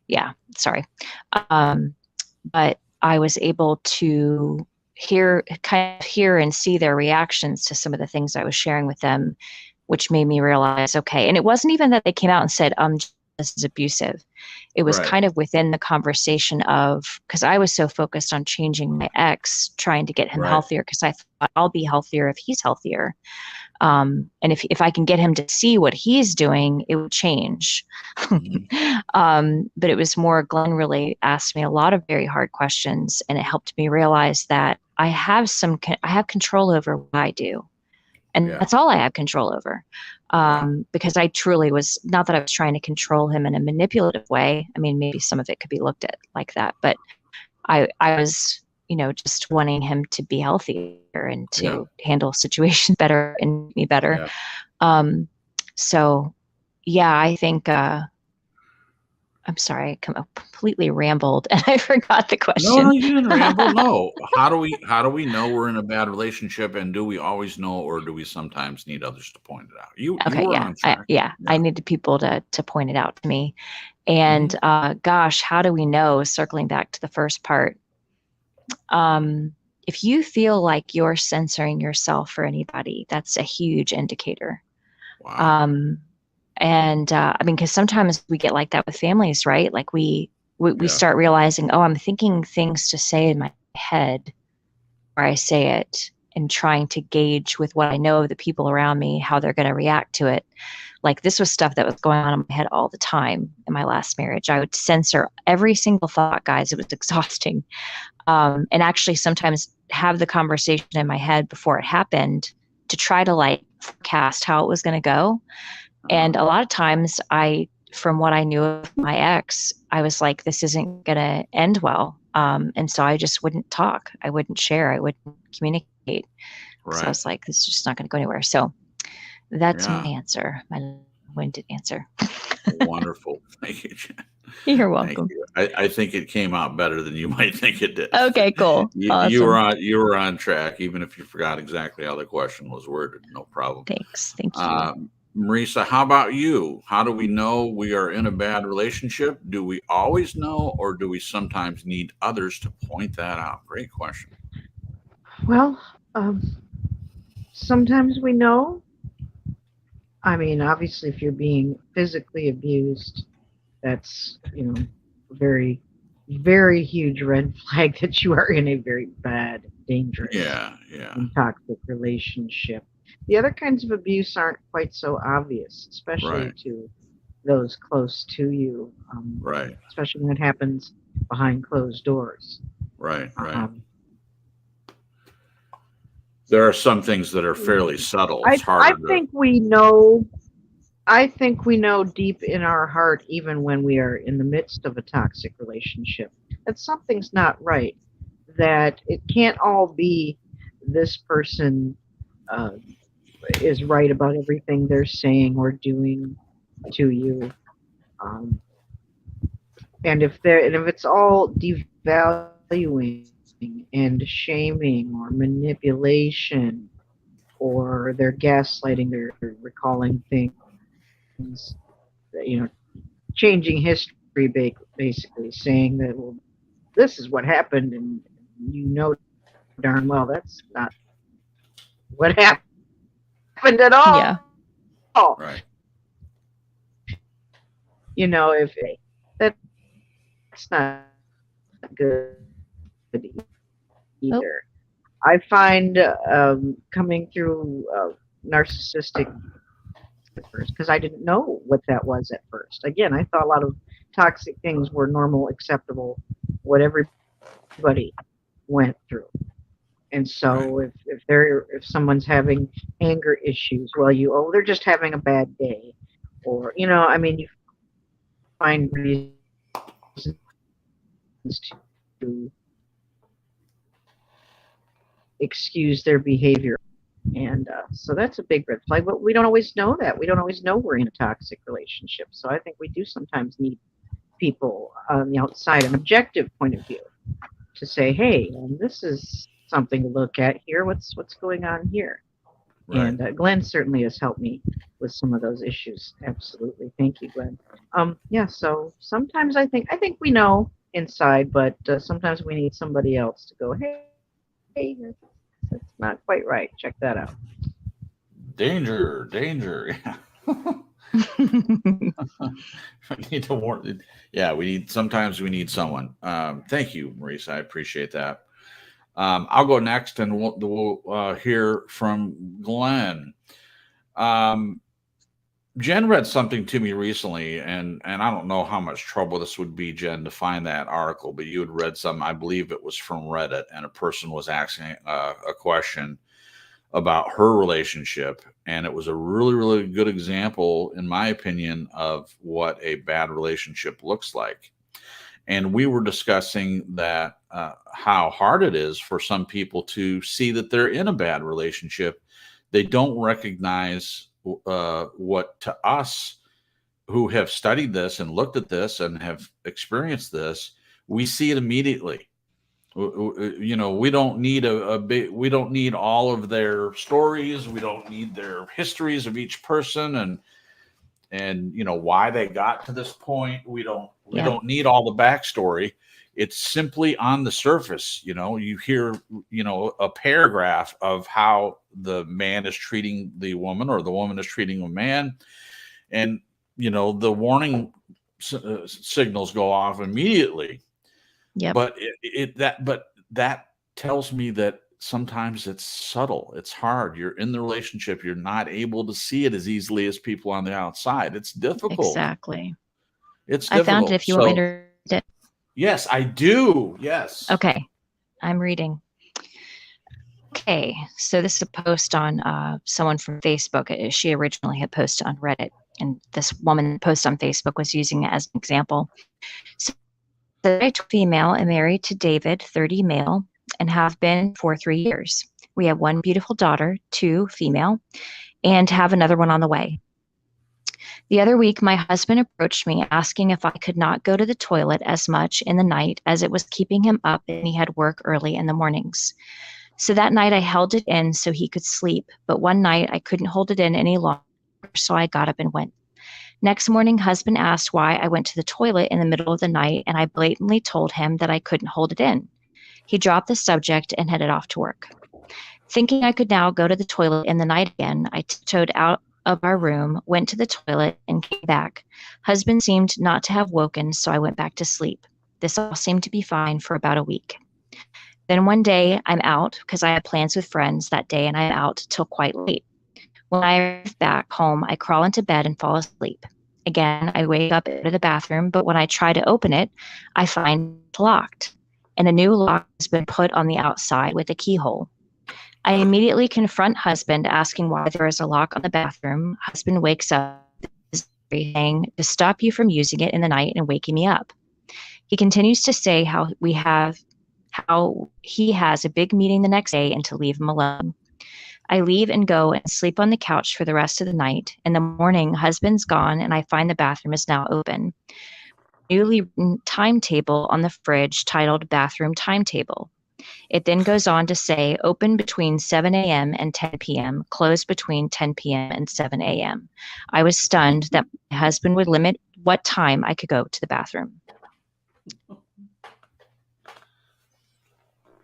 Yeah, sorry. But I was able to hear and see their reactions to some of the things I was sharing with them, which made me realize, okay. And it wasn't even that they came out and said, this is abusive. It was kind of within the conversation of, because I was so focused on changing my ex, trying to get him healthier, because I thought I'll be healthier if he's healthier. And if I can get him to see what he's doing, it would change. But it was more, Glenn really asked me a lot of very hard questions, and it helped me realize that I have control over what I do. And that's all I have control over. Because I truly was, not that I was trying to control him in a manipulative way. I mean, maybe some of it could be looked at like that, but I was, just wanting him to be healthier and to handle situations better and me better. So yeah, I think, I'm sorry, I completely rambled and I forgot the question. No, you didn't ramble. No. How do we know we're in a bad relationship, and do we always know, or do we sometimes need others to point it out? You were on track. I needed people to point it out to me. And gosh, how do we know? Circling back to the first part, if you feel like you're censoring yourself for anybody, that's a huge indicator. Wow. And I mean, because sometimes we get like that with families, right? Like we start realizing, oh, I'm thinking things to say in my head, or I say it, and trying to gauge with what I know of the people around me, how they're going to react to it. Like this was stuff that was going on in my head all the time in my last marriage. I would censor every single thought, guys. It was exhausting. And actually sometimes have the conversation in my head before it happened to try to like forecast how it was going to go. And a lot of times from what I knew of my ex, I was like, this isn't going to end well. And so I just wouldn't talk. I wouldn't share. I wouldn't communicate. Right. So I was like, this is just not going to go anywhere. So that's my answer, my winded answer. Wonderful. Thank you, Jen. You're welcome. Thank you. I think it came out better than you might think it did. Okay, cool. Awesome. You were on track, even if you forgot exactly how the question was worded. No problem. Thanks. Thank you. Marisa, how about you? How do we know we are in a bad relationship? Do we always know, or do we sometimes need others to point that out? Great question. Well, sometimes we know. I mean, obviously, if you're being physically abused, that's, very, very huge red flag that you are in a very bad, dangerous, and toxic relationship. The other kinds of abuse aren't quite so obvious, especially to those close to you. Especially when it happens behind closed doors. Right. There are some things that are fairly subtle. It's I think we know deep in our heart, even when we are in the midst of a toxic relationship, that something's not right. That it can't all be this person is right about everything they're saying or doing to you. And if it's all devaluing and shaming or manipulation, or they're gaslighting, they're recalling things, changing history, basically saying that, well, this is what happened, and darn well that's not what happened at all. Yeah. Right. If that's not good either. I find coming through narcissistic at first, because I didn't know what that was at first. Again, I thought a lot of toxic things were normal, acceptable, what everybody went through. And so if someone's having anger issues, well, they're just having a bad day, or you find reasons to excuse their behavior. And so that's a big red flag, but we don't always know that. We don't always know we're in a toxic relationship. So I think we do sometimes need people on the outside, an objective point of view, to say, hey, this is something to look at here. What's going on here? Right. And Glenn certainly has helped me with some of those issues. Absolutely. Thank you, Glenn. So sometimes I think we know inside, but sometimes we need somebody else to go, hey, that's not quite right. Check that out. Danger. I need to warn. Yeah, sometimes we need someone. Thank you, Marisa. I appreciate that. I'll go next, and we'll hear from Glenn. Jen read something to me recently, and I don't know how much trouble this would be, Jen, to find that article, but you had read some, I believe it was from Reddit, and a person was asking a question about her relationship, and it was a really, really good example, in my opinion, of what a bad relationship looks like. And we were discussing that how hard it is for some people to see that they're in a bad relationship. They don't recognize what, to us who have studied this and looked at this and have experienced this, we see it immediately. We don't need we don't need all of their stories. We don't need their histories of each person and why they got to this point. We don't need all the backstory. It's simply on the surface. You hear a paragraph of how the man is treating the woman, or the woman is treating the man, and the warning signals go off immediately. Yeah. But that tells me that sometimes it's subtle. It's hard. You're in the relationship. You're not able to see it as easily as people on the outside. It's difficult. Exactly. It's I found it difficult. if you want me So, to read it. yes, I do. Yes. Okay, I'm reading. Okay, so this is a post on someone from Facebook. She originally had posted on Reddit, and this woman posted on Facebook was using it as an example. So, I'm female and married to David, 30 male, and have been for 3 years. We have one beautiful daughter, 2 female, and have another one on the way. The other week, my husband approached me asking if I could not go to the toilet as much in the night as it was keeping him up and he had work early in the mornings. So that night I held it in so he could sleep, but one night I couldn't hold it in any longer, so I got up and went. Next morning, husband asked why I went to the toilet in the middle of the night, and I blatantly told him that I couldn't hold it in. He dropped the subject and headed off to work. Thinking I could now go to the toilet in the night again, I tiptoed out of our room, went to the toilet, and came back. Husband seemed not to have woken, so I went back to sleep. This all seemed to be fine for about a week. Then one day, I'm out because I had plans with friends that day, and I'm out till quite late. When I arrive back home, I crawl into bed and fall asleep. Again, I wake up to the bathroom, but when I try to open it, I find it's locked, and a new lock has been put on the outside with a keyhole. I immediately confront husband, asking why there is a lock on the bathroom. Husband wakes up, saying to stop you from using it in the night and waking me up. He continues to say how he has a big meeting the next day and to leave him alone. I leave and go and sleep on the couch for the rest of the night. In the morning, husband's gone, and I find the bathroom is now open. Newly written timetable on the fridge titled Bathroom Timetable. It then goes on to say open between 7 a.m. and 10 p.m., closed between 10 p.m. and 7 a.m. I was stunned that my husband would limit what time I could go to the bathroom.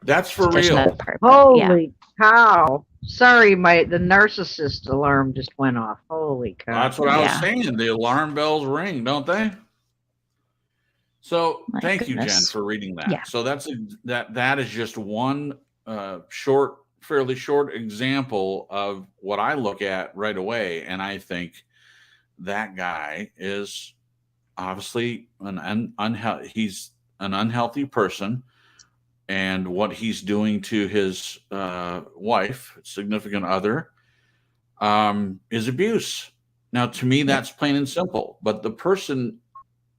That's for There's real. another part, but yeah. Holy cow. Sorry, the narcissist alarm just went off. Holy cow. That's what I was Yeah. saying. The alarm bells ring, don't they? So My thank you, Jen, goodness. for reading that. Yeah. So that is just one fairly short example of what I look at right away, and I think that guy is obviously he's an unhealthy person, and what he's doing to his wife, significant other, is abuse. Now, to me, that's plain and simple. But the person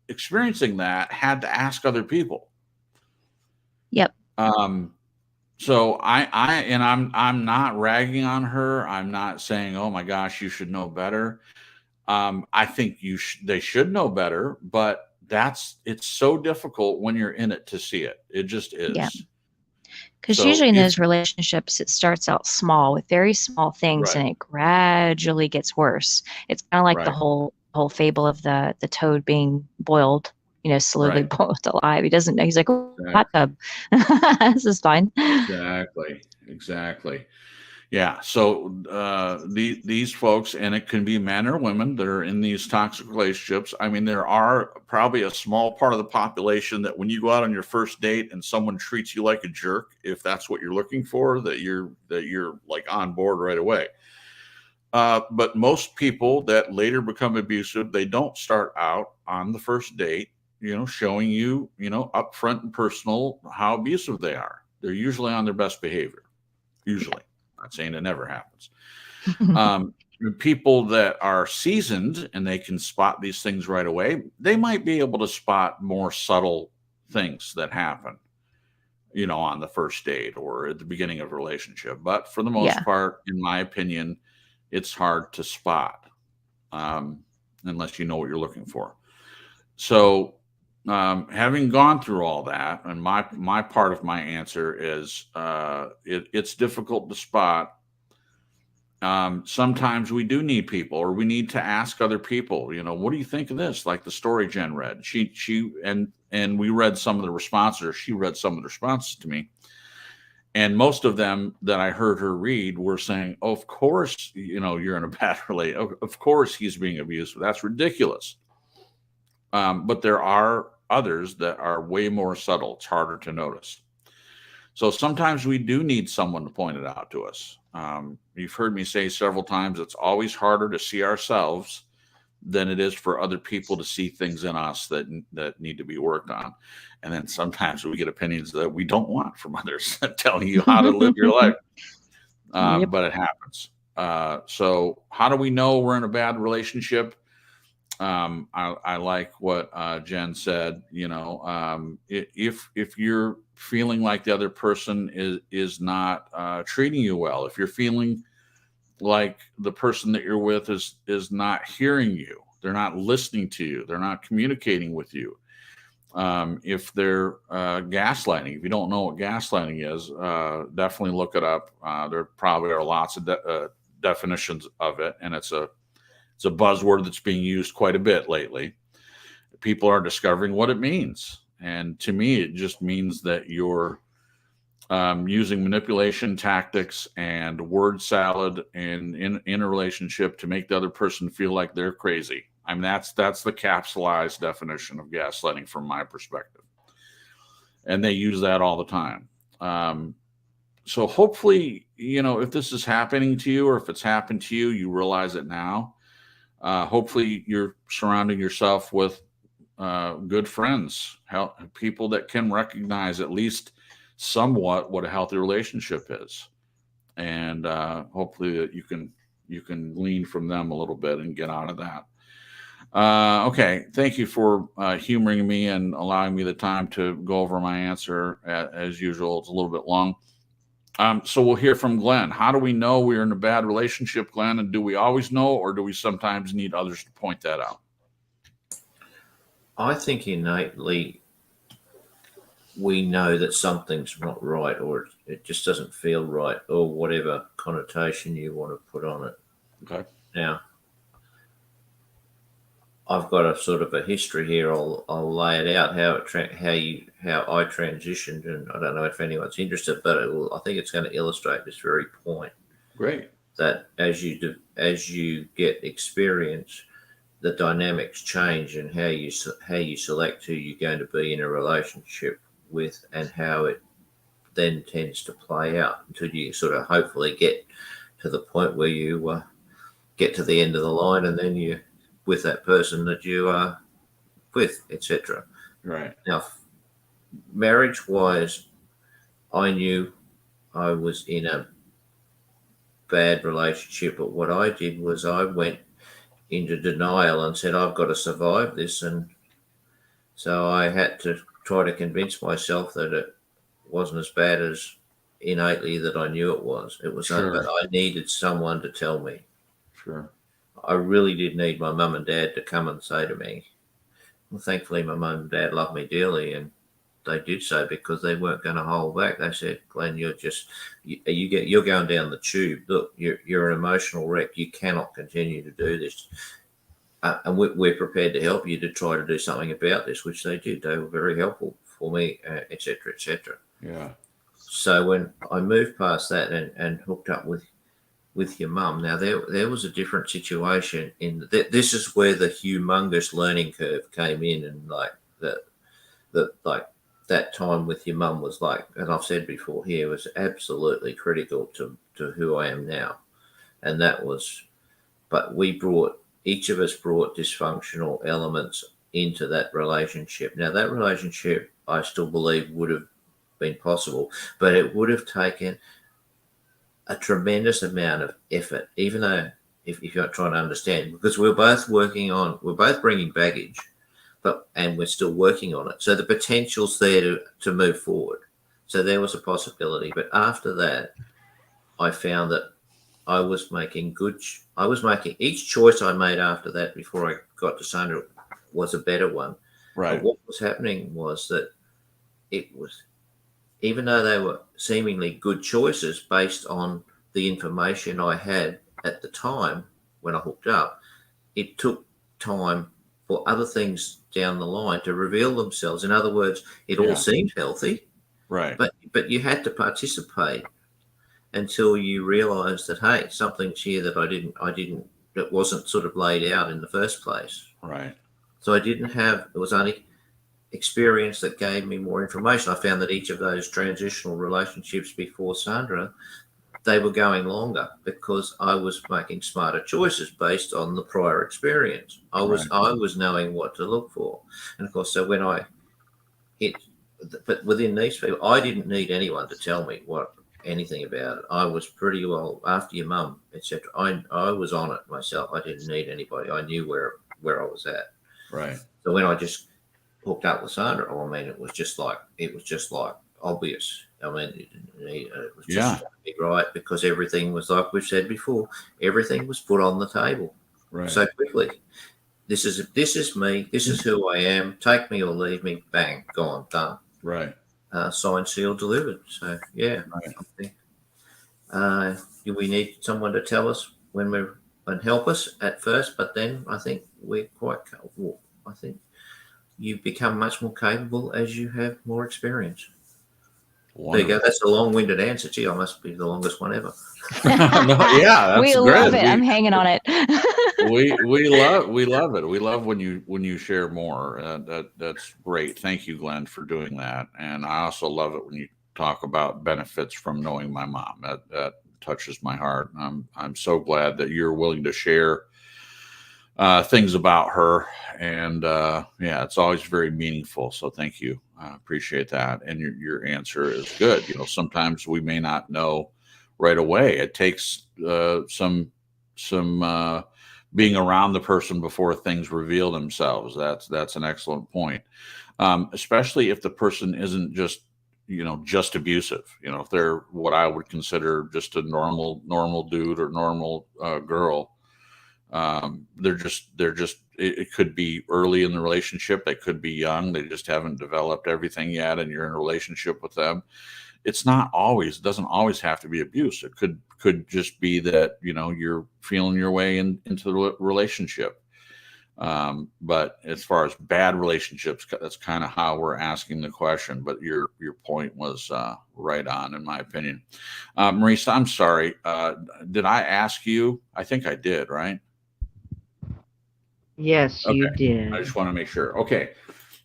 experiencing that had to ask other people. Yep. So I'm not ragging on her. I'm not saying, oh my gosh, you should know better. I think they should know better, but it's so difficult when you're in it to see it. It just is. Yeah. Because So usually in those relationships, it starts out small with very small things, Right. and it gradually gets worse. It's kind of like the Right. whole fable of the toad being boiled, slowly Right. boiled alive. He doesn't know. He's like, oh, hot tub. This is fine. Exactly. Yeah. So these folks, and it can be men or women that are in these toxic relationships. I mean, there are probably a small part of the population that when you go out on your first date and someone treats you like a jerk, if that's what you're looking for, that you're like on board right away. But most people that later become abusive, they don't start out on the first date, showing you, upfront and personal how abusive they are. They're usually on their best behavior. Usually. Not saying it never happens. People that are seasoned and they can spot these things right away, they might be able to spot more subtle things that happen, on the first date or at the beginning of a relationship. But for the most part, in my opinion, it's hard to spot unless you know what you're looking for. So having gone through all that, and my part of my answer is it's difficult to spot. Sometimes we do need people, or we need to ask other people, what do you think of this? Like the story Jen read, and we read some of the responses, or she read some of the responses to me. And most of them that I heard her read were saying, oh, of course, you're in a bad relationship. Of course he's being abusive. That's ridiculous. But there are others that are way more subtle. It's harder to notice. So sometimes we do need someone to point it out to us. You've heard me say several times, it's always harder to see ourselves than it is for other people to see things in us that need to be worked on. And then sometimes we get opinions that we don't want from others telling you how to live your life. Yep. But it happens. So how do we know we're in a bad relationship? I like what Jen said. If you're feeling like the other person is not treating you well, if you're feeling like the person that you're with is not hearing you, they're not listening to you, they're not communicating with you. If they're gaslighting, if you don't know what gaslighting is, definitely look it up. There probably are lots of definitions of it, and it's a buzzword that's being used quite a bit lately. People are discovering what it means, and to me, it just means that you're using manipulation tactics and word salad in a relationship to make the other person feel like they're crazy. I mean, that's the capsulized definition of gaslighting from my perspective. And they use that all the time. So hopefully, if this is happening to you, or if it's happened to you, you realize it now. Hopefully you're surrounding yourself with good friends, people that can recognize at least somewhat what a healthy relationship is. And hopefully that you can glean from them a little bit and get out of that. Okay. Thank you for humoring me and allowing me the time to go over my answer. As usual, it's a little bit long. So we'll hear from Glenn. How do we know we're in a bad relationship, Glenn? And do we always know, or do we sometimes need others to point that out? I think innately we know that something's not right, or it just doesn't feel right, or whatever connotation you want to put on it. Okay. Now, I've got a sort of a history here. I'll lay it out how I transitioned, and I don't know if anyone's interested, but I think it's going to illustrate this very point. Great. That as you get experience, the dynamics change, and how you select who you're going to be in a relationship with, and how it then tends to play out until you sort of hopefully get to the point where you get to the end of the line, and then you with that person that you are with, etc. Right. Now, marriage-wise, I knew I was in a bad relationship, but what I did was I went into denial and said, I've got to survive this. And so I had to try to convince myself that it wasn't as bad as innately that I knew it was. It was, Sure. but I needed someone to tell me. Sure. I really did need my mum and dad to come and say to me. Well, thankfully, my mum and dad loved me dearly, and they did so because they weren't going to hold back. They said, Glenn, you're going down the tube. Look, you're an emotional wreck. You cannot continue to do this. And we're prepared to help you to try to do something about this, which they did. They were very helpful for me, et cetera, et cetera. Yeah. So when I moved past that and hooked up with your mum, now there was a different situation. This is where the humongous learning curve came in, and like that time with your mum was like, and I've said before here, was absolutely critical to who I am now. And that was, but each of us brought dysfunctional elements into that relationship. Now that relationship, I still believe would have been possible, but it would have taken a tremendous amount of effort, even though if you're trying to understand, because we're both bringing baggage, and we're still working on it. So the potential's there to move forward. So there was a possibility. But after that, I found that I was making each choice I made after that before I got to Sandra was a better one. Right. But what was happening was that it was, even though they were seemingly good choices based on the information I had at the time when I hooked up, it took time for other things down the line to reveal themselves. In other words, it all seemed healthy, right? But you had to participate until you realised that, hey, something's here that that wasn't sort of laid out in the first place. Right. So it was only experience that gave me more information. I found that each of those transitional relationships before Sandra, they were going longer because I was making smarter choices based on the prior experience. I was knowing what to look for. And of course, so when I hit, but within these people, I didn't need anyone to tell me anything about it. I was pretty well, after your mum, etc. I was on it myself. I didn't need anybody. I knew where I was at. Right. So when I just hooked up with Sandra, I mean, it was just like obvious. I mean, it was just right, because everything was, like we've said before, everything was put on the table so quickly. This is me. This is who I am. Take me or leave me. Bang, gone, done. Right. Signed, sealed, delivered. So yeah, I think we need someone to tell us and help us at first, but then I think we're quite capable. I think you become much more capable as you have more experience. Wonderful. There you go. That's a long-winded answer. Gee, I must be the longest one ever. That's we great. Love it. I'm hanging on it. we love it. We love when you share more. That's great. Thank you, Glenn, for doing that. And I also love it when you talk about benefits from knowing my mom. That touches my heart. I'm so glad that you're willing to share things about her, and it's always very meaningful. So thank you. I appreciate that. And your answer is good. Sometimes we may not know right away. It takes some being around the person before things reveal themselves. That's an excellent point. Especially if the person isn't just abusive. If they're what I would consider just a normal dude or normal girl. It could be early in the relationship. They could be young. They just haven't developed everything yet, and you're in a relationship with them. It doesn't always have to be abuse. It could just be that, you're feeling your way into the relationship. But as far as bad relationships, that's kind of how we're asking the question. But your point was right on, in my opinion. Marisa, I'm sorry. Did I ask you? I think I did, right? Yes, you did. I just want to make sure. Okay.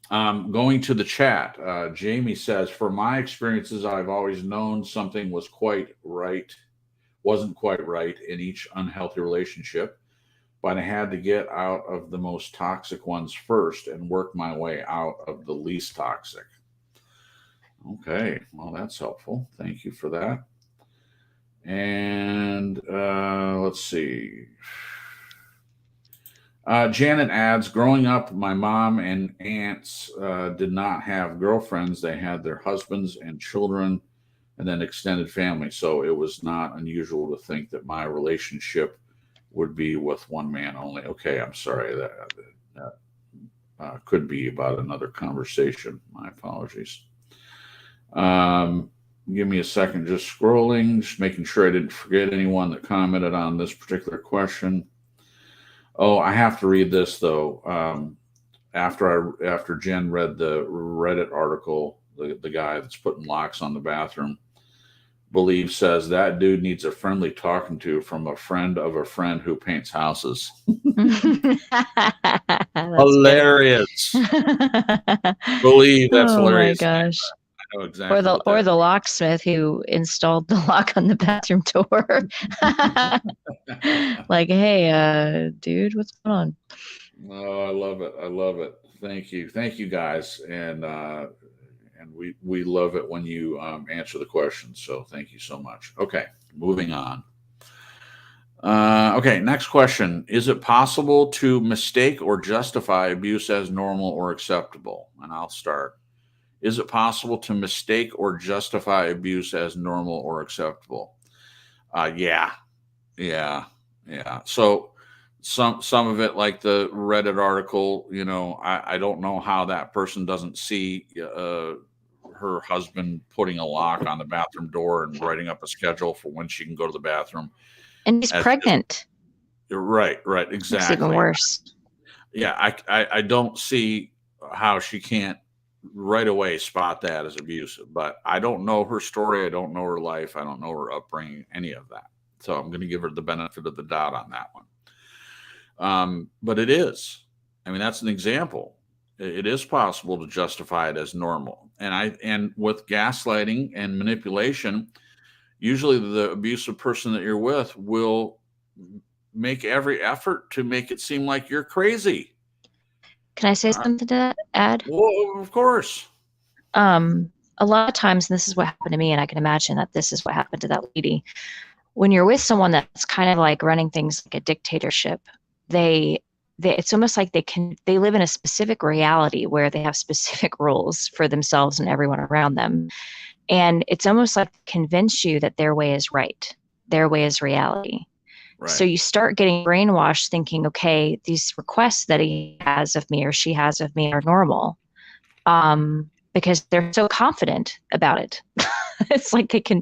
Going to the chat, Jamie says, for my experiences, I've always known something wasn't quite right in each unhealthy relationship, but I had to get out of the most toxic ones first and work my way out of the least toxic. Okay. Well, that's helpful. Thank you for that. And let's see. Janet adds, growing up, my mom and aunts did not have girlfriends. They had their husbands and children and then extended family. So it was not unusual to think that my relationship would be with one man only. Okay, I'm sorry. That could be about another conversation. My apologies. Give me a second, just scrolling, just making sure I didn't forget anyone that commented on this particular question. Oh, I have to read this though. After Jen read the Reddit article, the guy that's putting locks on the bathroom, says that dude needs a friendly talking to from a friend of a friend who paints houses. Hilarious. That's hilarious. Oh my gosh. I know exactly. Or the locksmith who installed the lock on the bathroom door. Like, hey, dude, what's going on? Oh, I love it. Thank you guys, and we love it when you answer the questions. So thank you so much. Okay, moving on. Okay, next question. Is it possible to mistake or justify abuse as normal or acceptable? And I'll start. Is it possible to mistake or justify abuse as normal or acceptable? Yeah. So some of it, like the Reddit article, I don't know how that person doesn't see her husband putting a lock on the bathroom door and writing up a schedule for when she can go to the bathroom. And she's pregnant. Right, exactly. It's even worse. Yeah, I don't see how she can't right away spot that as abusive, but I don't know her story. I don't know her life. I don't know her upbringing, any of that. So I'm going to give her the benefit of the doubt on that one. But it is. I mean, that's an example. It is possible to justify it as normal. And with gaslighting and manipulation, usually the abusive person that you're with will make every effort to make it seem like you're crazy. Can I say something to that, Ad? Well, of course. A lot of times, and this is what happened to me, and I can imagine that this is what happened to that lady. When you're with someone that's kind of like running things like a dictatorship, it's almost like they live in a specific reality where they have specific rules for themselves and everyone around them. And it's almost like convince you that their way is right. Their way is reality. Right. So you start getting brainwashed thinking, okay, these requests that he has of me or she has of me are normal. Because they're so confident about it. It's like they can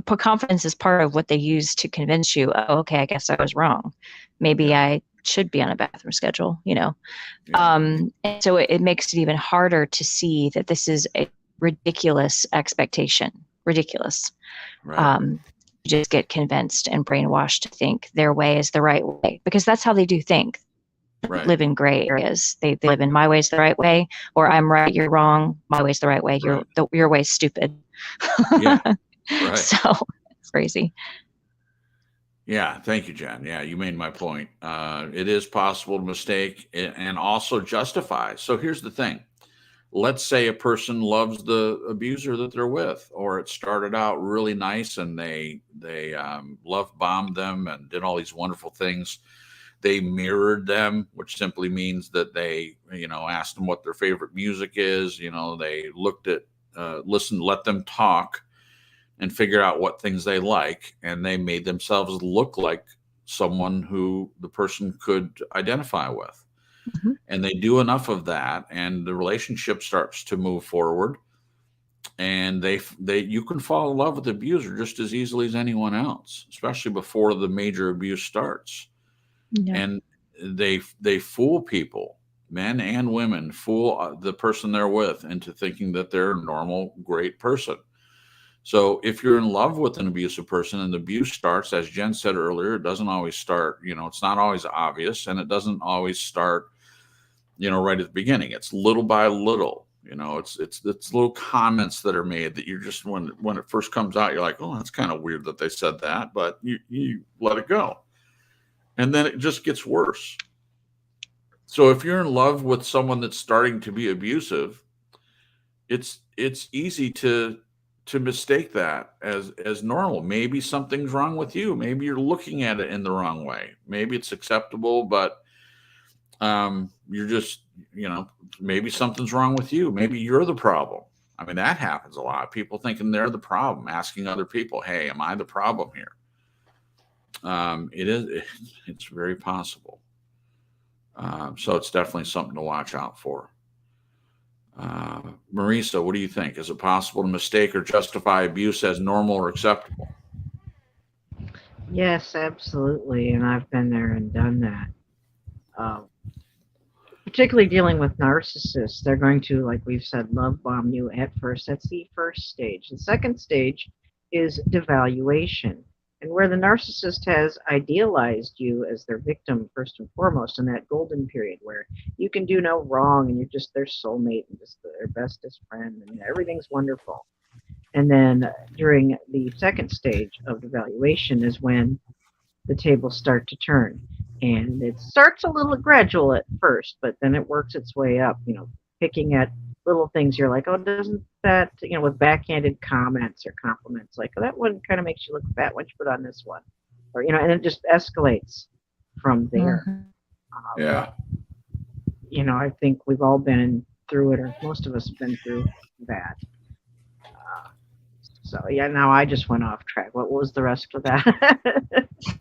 put confidence as part of what they use to convince you, oh, okay, I guess I was wrong. Maybe I should be on a bathroom schedule, you know? Yeah. And so it makes it even harder to see that this is a ridiculous expectation. Ridiculous. Right. You just get convinced and brainwashed to think their way is the right way, because that's how they do think. Right. Live in gray areas. They live in my way's the right way, or I'm right, you're wrong. My way's the right way. Your way's stupid. Yeah. Right. So it's crazy. Yeah. Thank you, Jen. Yeah, you made my point. It is possible to mistake and also justify. So here's the thing. Let's say a person loves the abuser that they're with, or it started out really nice and they love bombed them and did all these wonderful things. They mirrored them, which simply means that they, asked them what their favorite music is. They looked at, listened, let them talk and figure out what things they like. And they made themselves look like someone who the person could identify with. Mm-hmm. And they do enough of that, and the relationship starts to move forward. And you can fall in love with the abuser just as easily as anyone else, especially before the major abuse starts. Yeah. And they fool people, men and women, fool the person they're with into thinking that they're a normal, great person. So if you're in love with an abusive person and the abuse starts, as Jen said earlier, it doesn't always start, it's not always obvious, and it doesn't always start, right at the beginning. It's little by little, it's little comments that are made that you're just, when it first comes out, you're like, oh, that's kind of weird that they said that, but you let it go. And then it just gets worse. So if you're in love with someone that's starting to be abusive, it's easy to mistake that as normal. Maybe something's wrong with you. Maybe you're looking at it in the wrong way. Maybe it's acceptable, but you're just, maybe something's wrong with you. Maybe you're the problem. I mean, that happens a lot. People thinking they're the problem, asking other people, hey, am I the problem here? It's very possible. So it's definitely something to watch out for. Marisa, what do you think? Is it possible to mistake or justify abuse as normal or acceptable? Yes, absolutely. And I've been there and done that. Particularly dealing with narcissists, they're going to, like we've said, love bomb you at first. That's the first stage. The second stage is devaluation. And where the narcissist has idealized you as their victim first and foremost in that golden period where you can do no wrong and you're just their soulmate and just their bestest friend and everything's wonderful. And then during the second stage of devaluation is when the tables start to turn. And it starts a little gradual at first, but then it works its way up, picking at little things. You're like, oh, doesn't that, with backhanded comments or compliments, like, oh, that one kind of makes you look fat. Why don't you put on this one? Or, and it just escalates from there. Mm-hmm. Yeah. I think we've all been through it, or most of us have been through that. So, yeah, now I just went off track. What was the rest of that?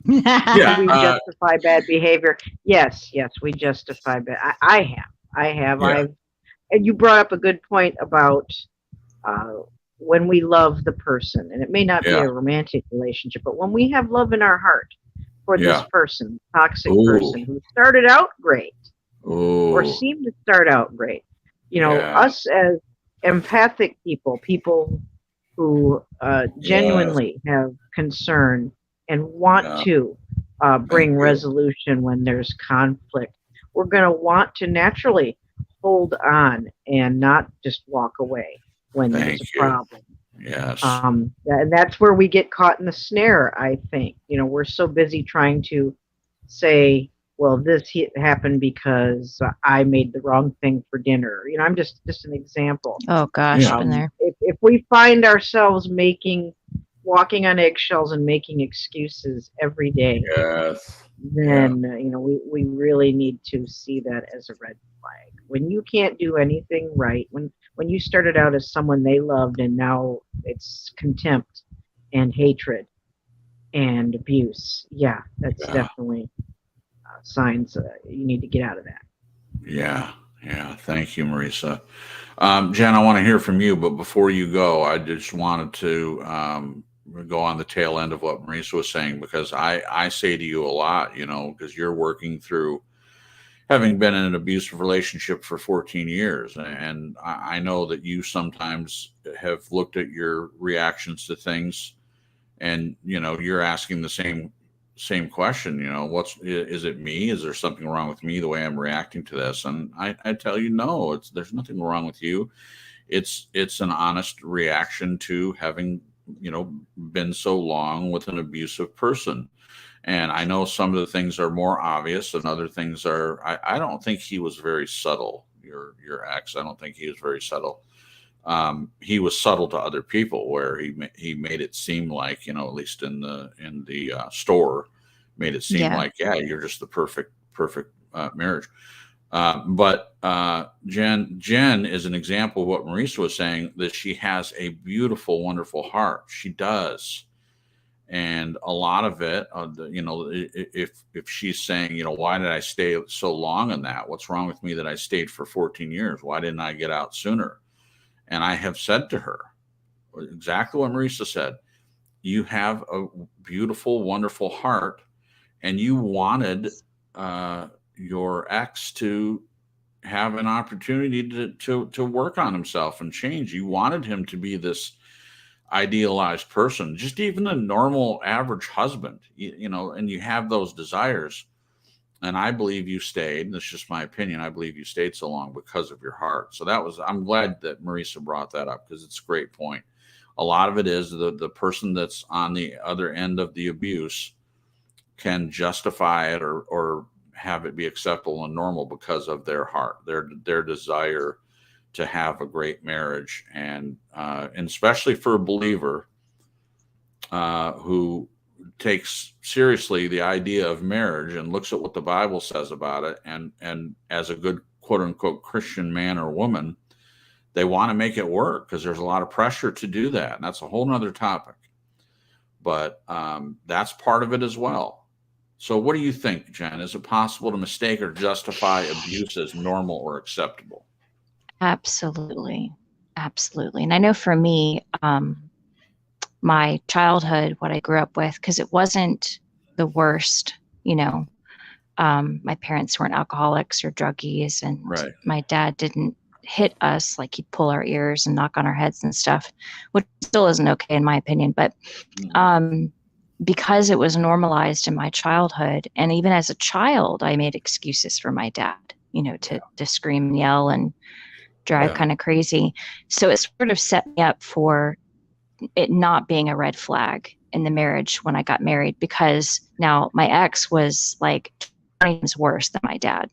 Yeah, we justify bad behavior. Yes, we justify bad. I have. Yeah. And you brought up a good point about when we love the person, and it may not be a romantic relationship, but when we have love in our heart for this person, toxic person who started out great or seemed to start out great, us as empathic people who genuinely have concern and want to bring resolution when there's conflict, we're going to want to naturally hold on and not just walk away when Thank there's a you. problem. Yes. And that's where we get caught in the snare, I think. We're so busy trying to say, well, this happened because I made the wrong thing for dinner. I'm just an example. Oh gosh, Yeah. been there. If we find ourselves walking on eggshells and making excuses every day, Yes. then we really need to see that as a red flag. When you can't do anything right, when you started out as someone they loved and now it's contempt and hatred and abuse, that's Yeah. definitely signs you need to get out of that. Yeah. Yeah. Thank you, Marisa. Jen, I want to hear from you, but before you go, I just wanted to go on the tail end of what Marisa was saying, because I say to you a lot, because you're working through having been in an abusive relationship for 14 years. And I know that you sometimes have looked at your reactions to things and, you're asking the same question, is it me? Is there something wrong with me, the way I'm reacting to this? And I tell you, no, there's nothing wrong with you. It's an honest reaction to having, been so long with an abusive person. And I know some of the things are more obvious and other things are, I don't think he was very subtle. Your ex, I don't think he was very subtle. He was subtle to other people, where he made it seem like, at least in the store, made it seem like, yeah, you're just the perfect marriage. But Jen is an example of what Marisa was saying, that she has a beautiful, wonderful heart. She does. And a lot of it, if she's saying, why did I stay so long in that? What's wrong with me that I stayed for 14 years? Why didn't I get out sooner? And I have said to her exactly what Marisa said. You have a beautiful, wonderful heart, and you wanted your ex to have an opportunity to work on himself and change. You wanted him to be this idealized person, just even a normal, average husband, and you have those desires. And I believe you stayed, and this is just my opinion, I believe you stayed so long because of your heart. So I'm glad that Marisa brought that up, because it's a great point. A lot of it is the person that's on the other end of the abuse can justify it or have it be acceptable and normal because of their heart, their desire to have a great marriage. And especially for a believer who takes seriously the idea of marriage and looks at what the Bible says about it, and as a good quote unquote Christian man or woman, they want to make it work, because there's a lot of pressure to do that. And that's a whole nother topic. But that's part of it as well. So what do you think, Jen? Is it possible to mistake or justify abuse as normal or acceptable? Absolutely. Absolutely. And I know for me, my childhood, what I grew up with, because it wasn't the worst, my parents weren't alcoholics or druggies, and Right. my dad didn't hit us, like he'd pull our ears and knock on our heads and stuff, which still isn't okay in my opinion. But because it was normalized in my childhood, and even as a child, I made excuses for my dad, to scream and yell and drive kind of crazy. So it sort of set me up for it not being a red flag in the marriage when I got married, because now my ex was like 20 times worse than my dad.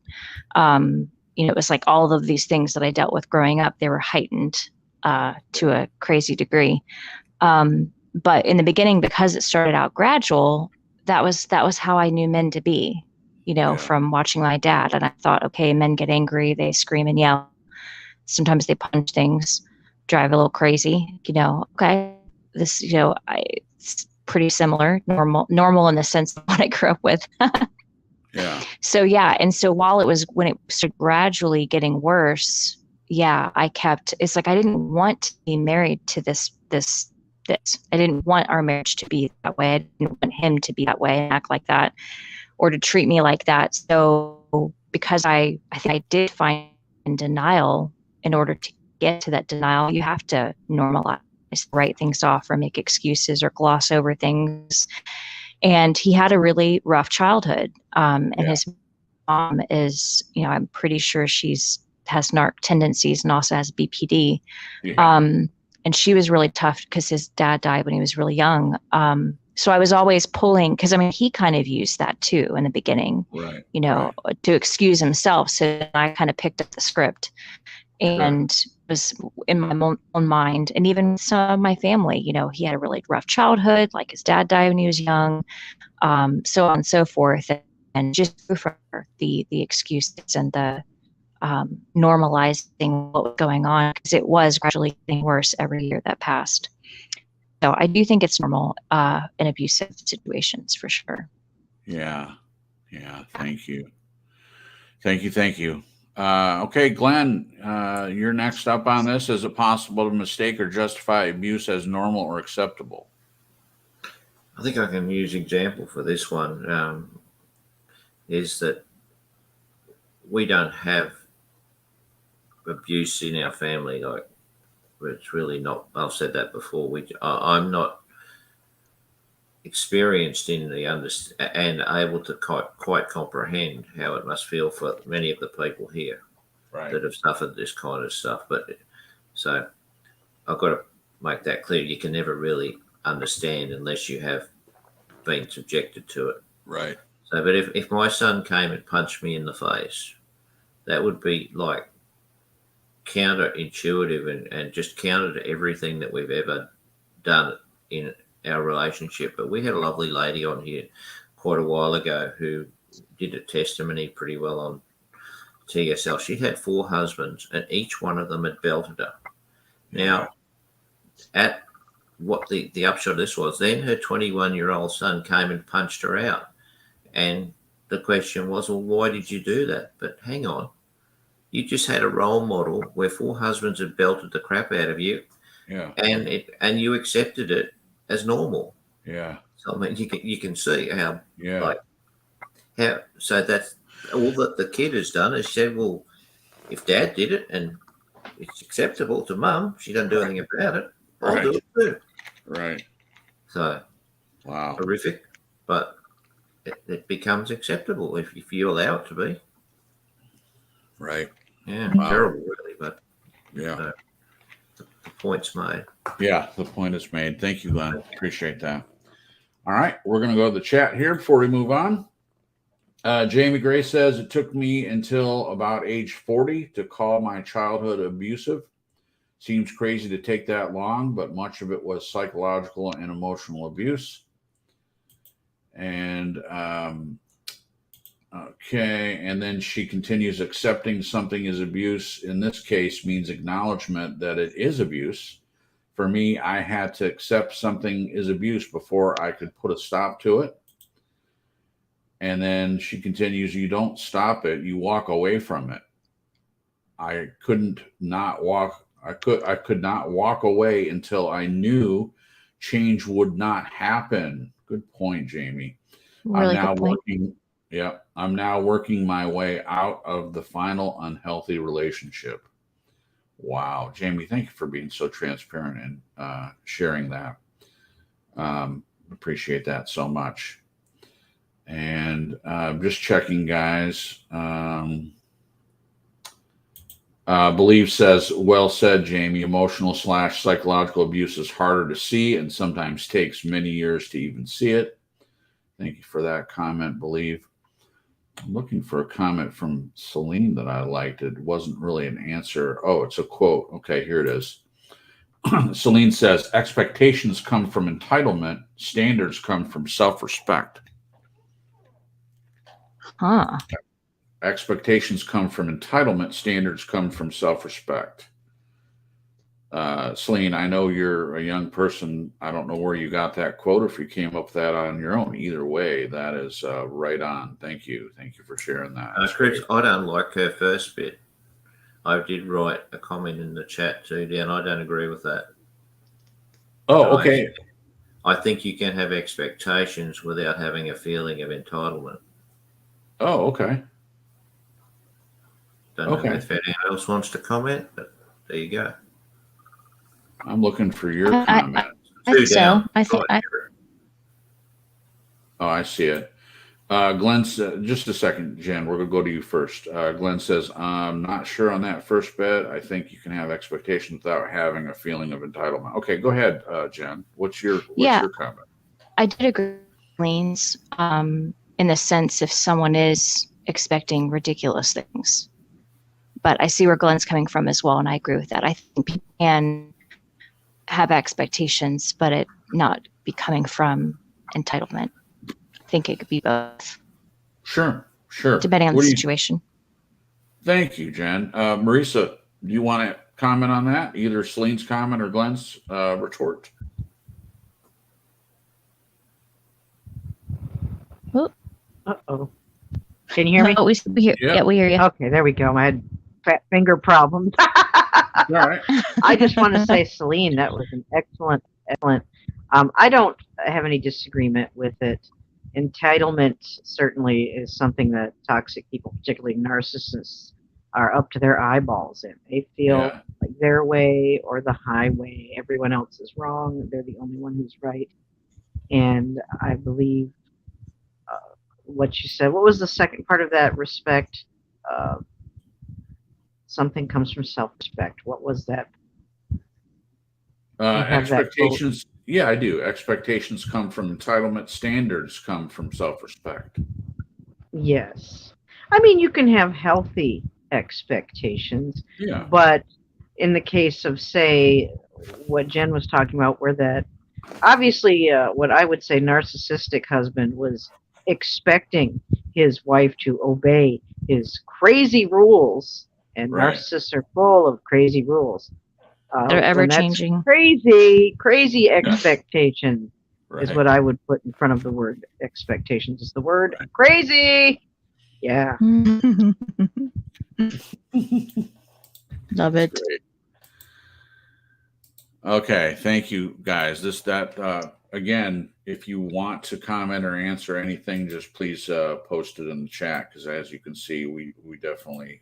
It was like all of these things that I dealt with growing up, they were heightened to a crazy degree. But in the beginning, because it started out gradual, that was how I knew men to be, from watching my dad. And I thought, okay, men get angry, they scream and yell. Sometimes they punch things, drive a little crazy, okay, this, it's pretty similar, normal in the sense of what I grew up with. Yeah. So, and so when it started gradually getting worse, it's like, I didn't want to be married to this. I didn't want our marriage to be that way. I didn't want him to be that way and act like that, or to treat me like that. So because I think I did find denial, in order to get to that denial, you have to normalize, write things off, or make excuses, or gloss over things. And he had a really rough childhood. And his mom is, I'm pretty sure she's has narc tendencies and also has BPD. Yeah. And she was really tough because his dad died when he was really young. So I was always pulling, because I mean, he kind of used that too in the beginning, Right. you know, to excuse himself. So I kind of picked up the script and was in my own mind. And even some of my family, you know, he had a really rough childhood, like his dad died when he was young, so on and so forth. And just for the excuses and the normalizing what was going on, because it was gradually getting worse every year that passed. So I do think it's normal in abusive situations for sure. Yeah. Thank you. Okay, Glenn, you're next up on this. Is it possible to mistake or justify abuse as normal or acceptable? I think I can use example for this one. Is that we don't have abuse in our family. Like, it's really not. I've said that before. I'm not experienced in the and able to quite comprehend how it must feel for many of the people here that have suffered this kind of stuff. But so I've got to make that clear. You can never really understand unless you have been subjected to it. Right. So, but if my son came and punched me in the face, that would be like counterintuitive and just counter to everything that we've ever done in our relationship. But we had a lovely lady on here quite a while ago who did a testimony pretty well on TSL. She'd had 4 husbands and each one of them had belted her. Now, at what the upshot of this was, then her 21-year-old son came and punched her out. And the question was, well, why did you do that? But hang on. You just had a role model where 4 husbands had belted the crap out of you. Yeah. And you accepted it as normal. Yeah. So I mean, you can see how so that's all that the kid has done is said, well, if Dad did it and it's acceptable to Mum, she doesn't do anything about it, I'll do it too. Right. So wow, horrific, but it becomes acceptable if you allow it to be. Right. Yeah. Wow. Terrible, really, but yeah. The point's made. Yeah, the point is made. Thank you, Glenn. Appreciate that. All right, we're going to go to the chat here before we move on. Jamie Gray says, it took me until about age 40 to call my childhood abusive. Seems crazy to take that long, but much of it was psychological and emotional abuse. And okay, and then she continues, accepting something is abuse in this case means acknowledgement that it is abuse. For me, I had to accept something is abuse before I could put a stop to it. And then she continues, you don't stop it, you walk away from it. I could not walk away until I knew change would not happen. Good point, Jamie. Really I'm now good point. I'm now working my way out of the final unhealthy relationship. Wow, Jamie, thank you for being so transparent and sharing that. Appreciate that so much. And just checking, guys. Believe says, well said, Jamie. Emotional / psychological abuse is harder to see and sometimes takes many years to even see it. Thank you for that comment, Believe. I'm looking for a comment from Celine that I liked. It wasn't really an answer. Oh, it's a quote. Okay, here it is. Celine says, expectations come from entitlement. Standards come from self-respect. Huh. Expectations come from entitlement. Standards come from self-respect. Celine, I know you're a young person. I don't know where you got that quote, if you came up with that on your own. Either way, that is right on. Thank you. Thank you for sharing that. Chris, I don't like her first bit. I did write a comment in the chat too, Dan. I don't agree with that. Oh, okay. I think you can have expectations without having a feeling of entitlement. Oh, okay. Don't know if anyone else wants to comment, but there you go. I'm looking for your comment. I think so. Oh, I see it. Glenn said, just a second, Jen. We're going to go to you first. Glenn says, I'm not sure on that first bit. I think you can have expectations without having a feeling of entitlement. Okay, go ahead, Jen. What's your comment? I did agree with Leans, in the sense if someone is expecting ridiculous things. But I see where Glenn's coming from as well, and I agree with that. I think people can have expectations, but it not be coming from entitlement. I think it could be both. Sure. Depending on the situation. Thank you, Jen. Marisa, do you want to comment on that? Either Celine's comment or Glenn's retort. Uh-oh. Can you hear me? Oh, we hear. Yeah, we hear you. Okay, there we go. I had fat finger problems. All right. I just want to say, Celine, that was an excellent. I don't have any disagreement with it. Entitlement certainly is something that toxic people, particularly narcissists, are up to their eyeballs in. They feel like their way or the highway. Everyone else is wrong. They're the only one who's right. And I believe what you said. What was the second part of that? Respect. Something comes from self-respect. What was that? Expectations. Yeah, I do. Expectations come from entitlement. Standards come from self-respect. Yes. I mean, you can have healthy expectations. Yeah. But in the case of, say, what Jen was talking about, where that obviously what I would say narcissistic husband was expecting his wife to obey his crazy rules, and narcissists are full of crazy rules. They're ever changing. Crazy expectation is what I would put in front of the word expectations. Is the word crazy? Yeah. Love it. Great. Okay, thank you, guys. Again, if you want to comment or answer anything, just please post it in the chat, because as you can see, we definitely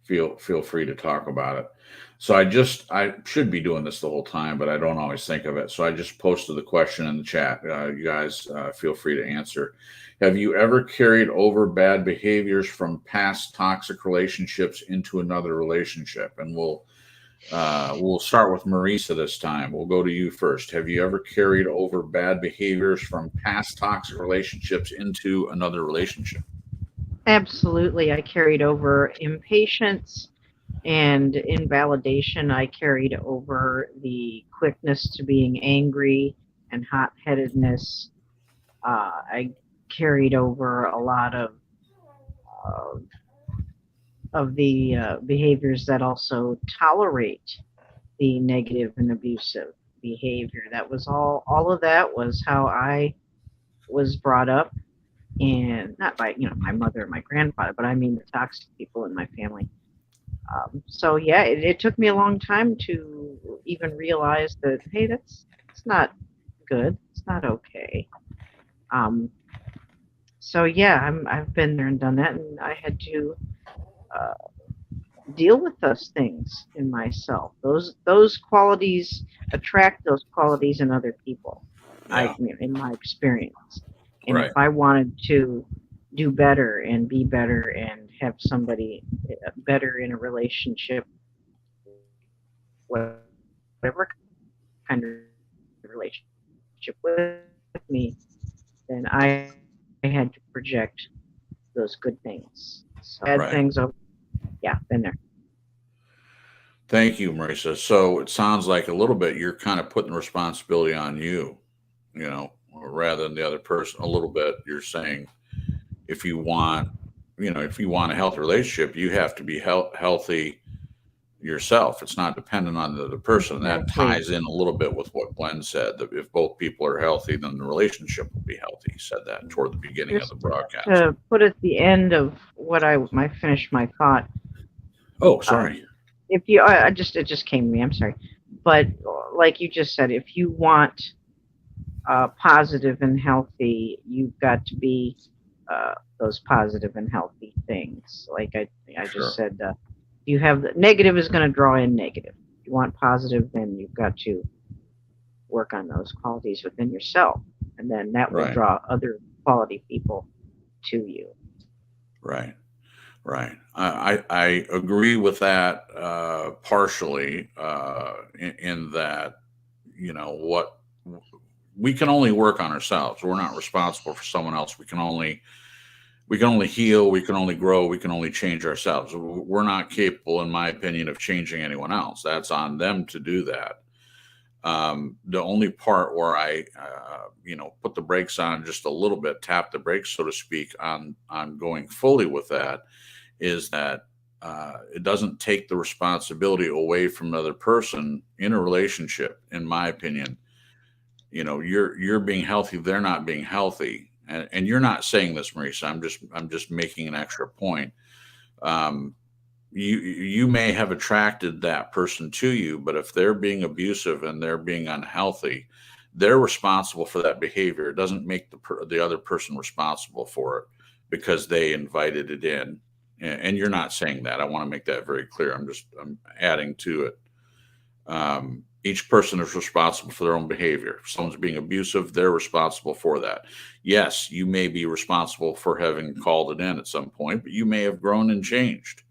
feel free to talk about it. So I should be doing this the whole time, but I don't always think of it. So I just posted the question in the chat. You guys feel free to answer. Have you ever carried over bad behaviors from past toxic relationships into another relationship? And we'll start with Marisa this time. We'll go to you first. Have you ever carried over bad behaviors from past toxic relationships into another relationship? Absolutely. I carried over impatience and invalidation. I carried over the quickness to being angry and hot-headedness. I carried over a lot of the behaviors that also tolerate the negative and abusive behavior. That was all of that was how I was brought up, and not by my mother and my grandfather, but I mean the toxic people in my family. So yeah, it took me a long time to even realize that, hey, it's not good. It's not okay. So yeah, I've been there and done that, and I had to deal with those things in myself. Those qualities attract those qualities in other people. Yeah. In my experience, and Right. if I wanted to do better and be better and have somebody better in a relationship, whatever kind of relationship with me, then I had to project those good things. So bad things, been there. Thank you, Marisa. So it sounds like a little bit you're kind of putting the responsibility on you, rather than the other person. A little bit, you're saying if you want a healthy relationship, you have to be healthy yourself. It's not dependent on the other person. That ties in a little bit with what Glenn said, that if both people are healthy, then the relationship will be healthy. He said that toward the beginning of the broadcast. To put at the end of what I finished my thought. Oh, sorry. If you, it just came to me. I'm sorry, but like you just said, if you want positive and healthy, you've got to be those positive and healthy things. Like I just said, you have the negative is going to draw in negative. If you want positive, then you've got to work on those qualities within yourself, and then that will draw other quality people to you. Right. Right. I agree with that partially in that, what we can only work on ourselves. We're not responsible for someone else. We can only heal. We can only grow. We can only change ourselves. We're not capable, in my opinion, of changing anyone else. That's on them to do that. The only part where I, put the brakes on just a little bit, tap the brakes, so to speak, on going fully with that, is that it doesn't take the responsibility away from another person in a relationship. In my opinion, you're being healthy, they're not being healthy, and you're not saying this, Marisa. I'm just making an extra point. You may have attracted that person to you, but if they're being abusive and they're being unhealthy, they're responsible for that behavior. It doesn't make the other person responsible for it because they invited it in. And you're not saying that. I want to make that very clear. I'm adding to it. Each person is responsible for their own behavior. If someone's being abusive, they're responsible for that. Yes, you may be responsible for having called it in at some point, but you may have grown and changed.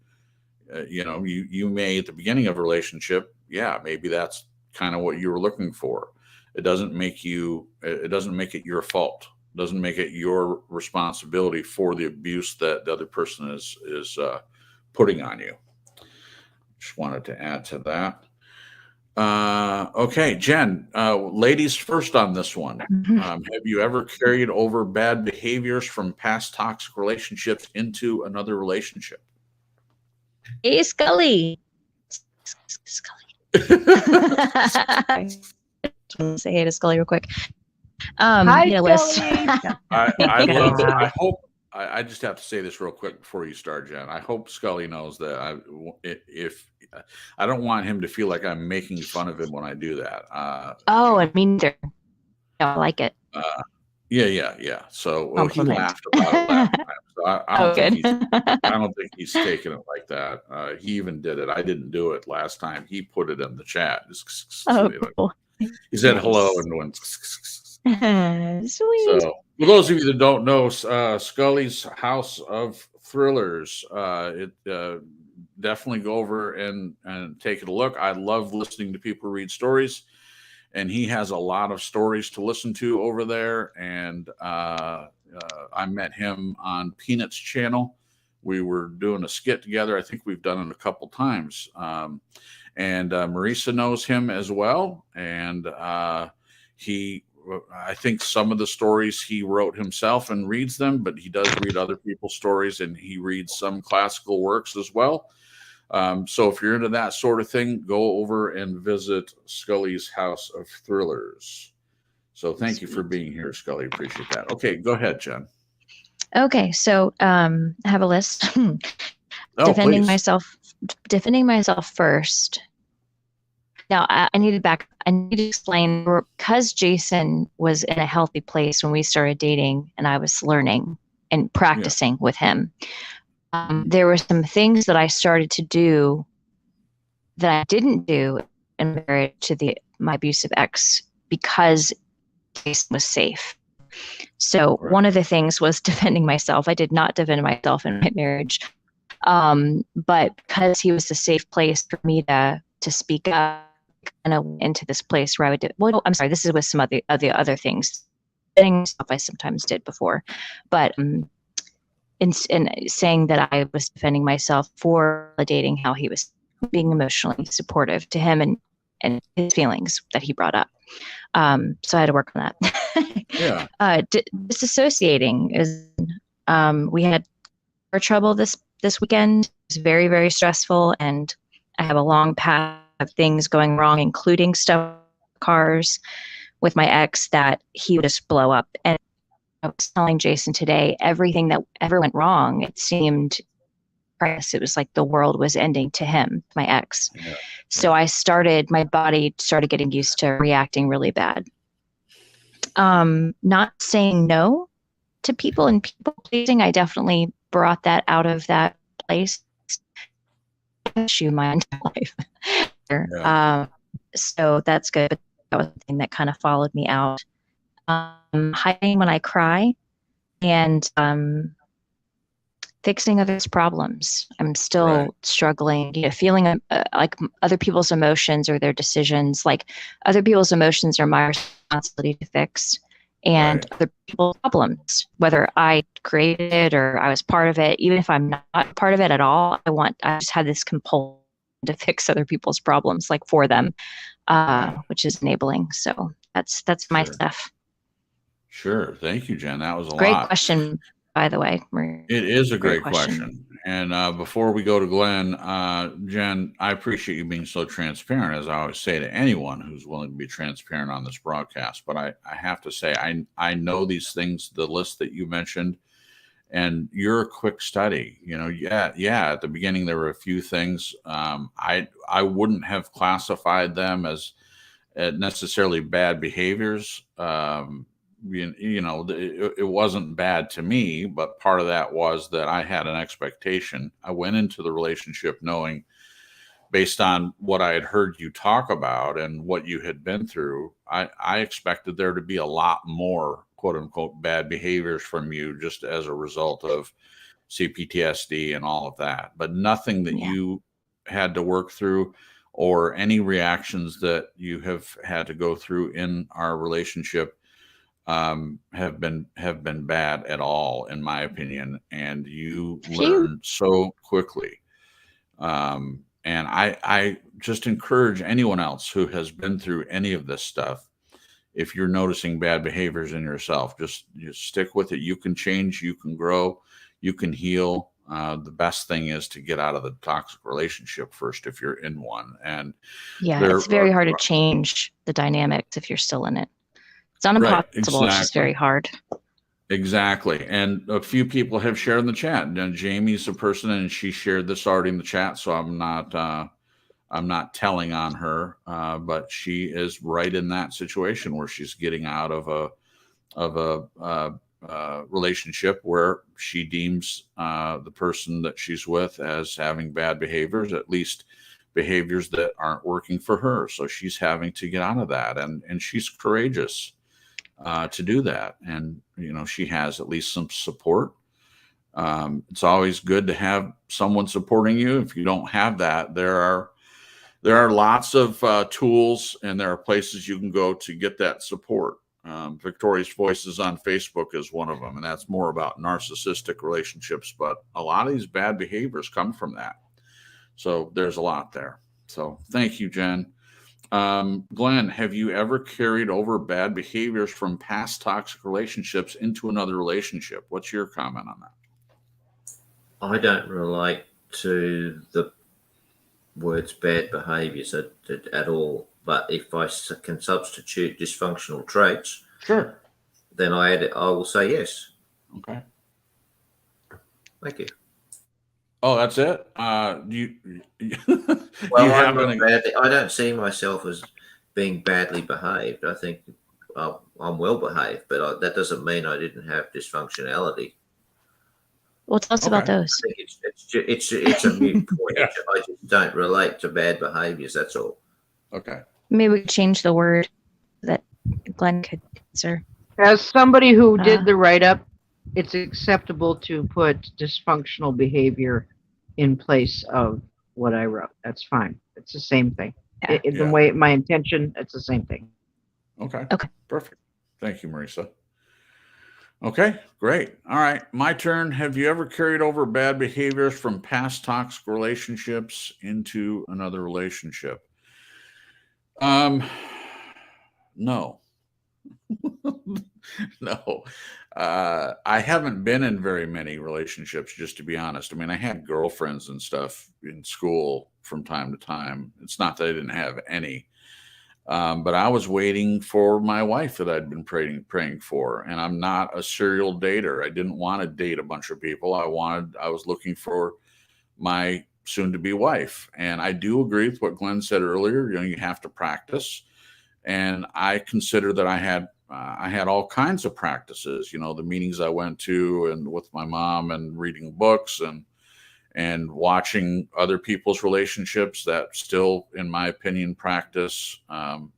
You may at the beginning of a relationship, maybe that's kind of what you were looking for. It doesn't make it your fault. It doesn't make it your responsibility for the abuse that the other person is putting on you. Just wanted to add to that. Okay, Jen, ladies first on this one. Have you ever carried over bad behaviors from past toxic relationships into another relationship? Hey, Scully. Say hey to Scully real quick. Hi, list. Scully. I love it. I hope. I just have to say this real quick before you start, Jen. I hope Scully knows that if I don't want him to feel like I'm making fun of him when I do that. I mean, I don't like it. Yeah. So he Compliment. laughed about it last time. So I don't think he's taking it like that. He even did it. I didn't do it last time. He put it in the chat. Cool. He said hello and went. Sweet. So, for those of you that don't know, Scully's House of Thrillers, definitely go over and take a look. I love listening to people read stories, and he has a lot of stories to listen to over there. And I met him on Peanut's channel. We were doing a skit together. I think we've done it a couple times. And Marisa knows him as well. And I think some of the stories he wrote himself and reads them, but he does read other people's stories, and he reads some classical works as well. So if you're into that sort of thing, go over and visit Scully's House of Thrillers. So thank you for being here, Scully. Appreciate that. Okay, go ahead, Jen. Okay, so I have a list. Defending myself first. Now, I need to explain, because Jason was in a healthy place when we started dating and I was learning and practicing with him. There were some things that I started to do that I didn't do in marriage to my abusive ex because Jason was safe. So one of the things was defending myself. I did not defend myself in my marriage. But because he was a safe place for me to speak up, kind of into this place where I would do, this is with some of the other things. Stuff I sometimes did before, but in saying that I was defending myself for validating how he was being emotionally supportive to him and his feelings that he brought up. So I had to work on that. Disassociating is, we had our trouble this weekend. It was very, very stressful, and I have a long path of things going wrong, including stuff, cars with my ex, that he would just blow up. And I was telling Jason today, everything that ever went wrong, it seemed, it was like the world was ending to him, my ex. Yeah. So my body started getting used to reacting really bad. Not saying no to people and people pleasing. I definitely brought that out of that place. Issue my entire life. Yeah. So that's good. But that was the thing that kind of followed me out. Hiding when I cry. and fixing others' problems. I'm still Right. struggling, feeling like other people's emotions or their decisions, like other people's emotions are my responsibility to fix, and Right. other people's problems, whether I created it or I was part of it, even if I'm not part of it at all, I just had this compulsion to fix other people's problems, like for them, Right. which is enabling. So that's my Sure. stuff. Sure. Thank you, Jen. That was a Great lot. question, by the way, Maria. It is a Great great question. And before we go to Glenn, Jen, I appreciate you being so transparent, as I always say to anyone who's willing to be transparent on this broadcast. But I have to say, I know these things, the list that you mentioned, and you're a quick study. Yeah. At the beginning, there were a few things. I wouldn't have classified them as necessarily bad behaviors. It wasn't bad to me, but part of that was that I had an expectation. I went into the relationship knowing, based on what I had heard you talk about and what you had been through, I expected there to be a lot more quote unquote bad behaviors from you just as a result of CPTSD and all of that, but nothing that you had to work through or any reactions that you have had to go through in our relationship have been bad at all, in my opinion. And you learn so quickly. And I just encourage anyone else who has been through any of this stuff, if you're noticing bad behaviors in yourself, just stick with it. You can change, you can grow, you can heal. The best thing is to get out of the toxic relationship first if you're in one. And it's very hard to change the dynamics if you're still in it. It's not impossible. Right, exactly. It's just very hard. Exactly. And a few people have shared in the chat. And Jamie's a person, and she shared this already in the chat, so I'm not telling on her, but she is right in that situation where she's getting out of a relationship where she deems the person that she's with as having bad behaviors, at least behaviors that aren't working for her. So she's having to get out of that, and she's courageous to do that. And she has at least some support. It's always good to have someone supporting you. If you don't have that, there are lots of tools, and there are places you can go to get that support. Victorious Voices on Facebook is one of them, and that's more about narcissistic relationships. But a lot of these bad behaviors come from that. So there's a lot there. So thank you, Jen. Glenn, have you ever carried over bad behaviors from past toxic relationships into another relationship? What's your comment on that? I don't relate to the words bad behaviors at all. But if I can substitute dysfunctional traits, sure, then I will say yes. Okay. Thank you. Oh, that's it? Well, I don't see myself as being badly behaved. I think I'm well behaved, but that doesn't mean I didn't have dysfunctionality. Well, tell us about those. I think it's a moot point. Yeah. I just don't relate to bad behaviors. That's all. Okay. Maybe we could change the word that Glenn could answer. As somebody who did the write-up, it's acceptable to put dysfunctional behavior in place of what I wrote. That's fine. It's the same thing. Yeah. The way my intention, it's the same thing. Okay. Okay. Perfect. Thank you, Marisa. Okay, great. All right, my turn. Have you ever carried over bad behaviors from past toxic relationships into another relationship? No. No. I haven't been in very many relationships, just to be honest. I mean, I had girlfriends and stuff in school from time to time. It's not that I didn't have any. But I was waiting for my wife that I'd been praying for, and I'm not a serial dater. I didn't want to date a bunch of people. I was looking for my soon-to-be wife. And I do agree with what Glenn said earlier. You have to practice. And I consider that I had all kinds of practices, the meetings I went to and with my mom and reading books and watching other people's relationships that still, in my opinion, practice.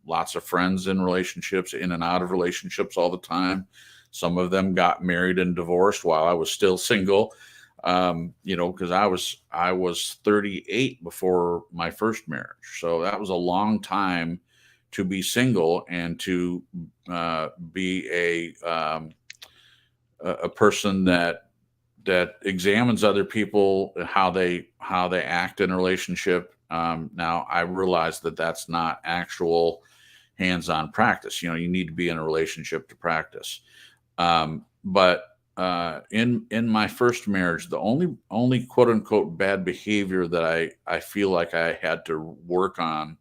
Lots of friends in relationships, in and out of relationships all the time. Some of them got married and divorced while I was still single. Because I was 38 before my first marriage. So that was a long time to be single and to be a person that examines other people, how they act in a relationship. Now I realize that that's not actual hands-on practice. You need to be in a relationship to practice. But in my first marriage, the only quote unquote bad behavior that I feel like I had to work on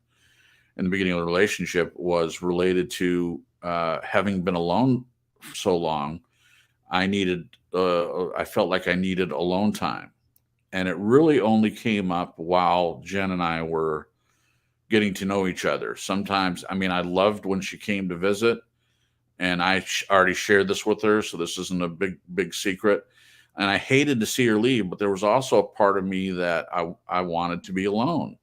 in the beginning of the relationship was related to having been alone for so long. I felt like I needed alone time. And it really only came up while Jen and I were getting to know each other. Sometimes, I loved when she came to visit, and I already shared this with her, so this isn't a big secret. And I hated to see her leave, but there was also a part of me that I wanted to be alone.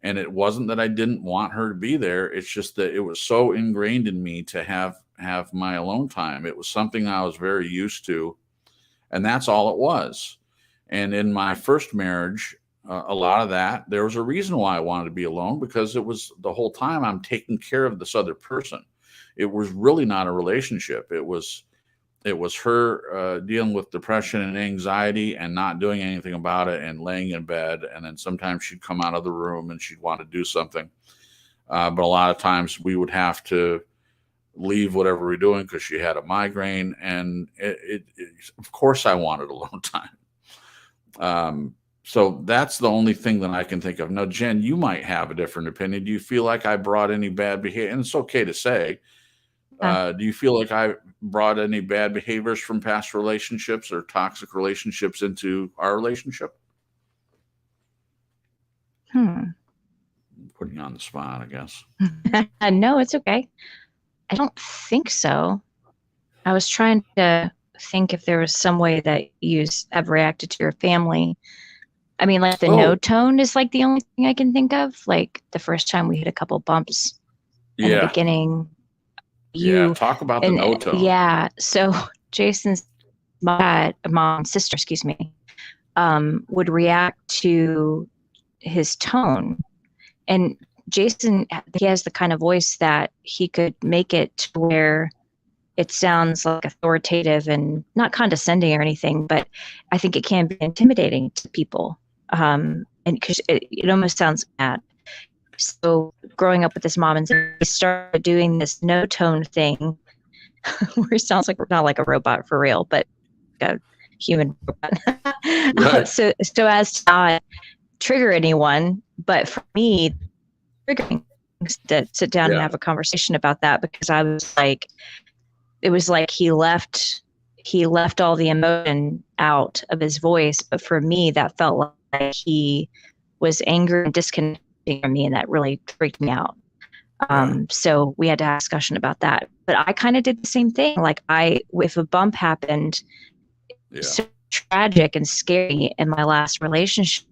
And it wasn't that I didn't want her to be there. It's just that it was so ingrained in me to have my alone time. It was something I was very used to, and that's all it was. And in my first marriage, a lot of that, there was a reason why I wanted to be alone, because it was the whole time I'm taking care of this other person. It was really not a relationship. It was her dealing with depression and anxiety and not doing anything about it and laying in bed. And then sometimes she'd come out of the room and she'd want to do something. But a lot of times we would have to leave whatever we're doing because she had a migraine. And of course I wanted alone time. So that's the only thing that I can think of. Now, Jen, you might have a different opinion. Do you feel like I brought any bad behavior? And it's okay to say. Do you feel like I brought any bad behaviors from past relationships or toxic relationships into our relationship? Putting you on the spot, I guess. No, it's okay. I don't think so. I was trying to think if there was some way that you have reacted to your family. Like the no tone is like the only thing I can think of. Like the first time we hit a couple bumps in the beginning. Talk about the no tone. Yeah. So Jason's sister, excuse me, would react to his tone. And Jason, he has the kind of voice that he could make it to where it sounds like authoritative and not condescending or anything, but I think it can be intimidating to people. And because it almost sounds bad. So growing up with this mom and dad, he started doing this no tone thing where he sounds like, not like a robot for real, but a human robot. Right. So as to not trigger anyone, but for me, triggering to sit down and have a conversation about that, because I was like, it was like he left all the emotion out of his voice. But for me, that felt like he was angry and disconnected from me, and that really freaked me out. So we had to have a discussion about that. But I kind of did the same thing. Like if a bump happened, so tragic and scary in my last relationship,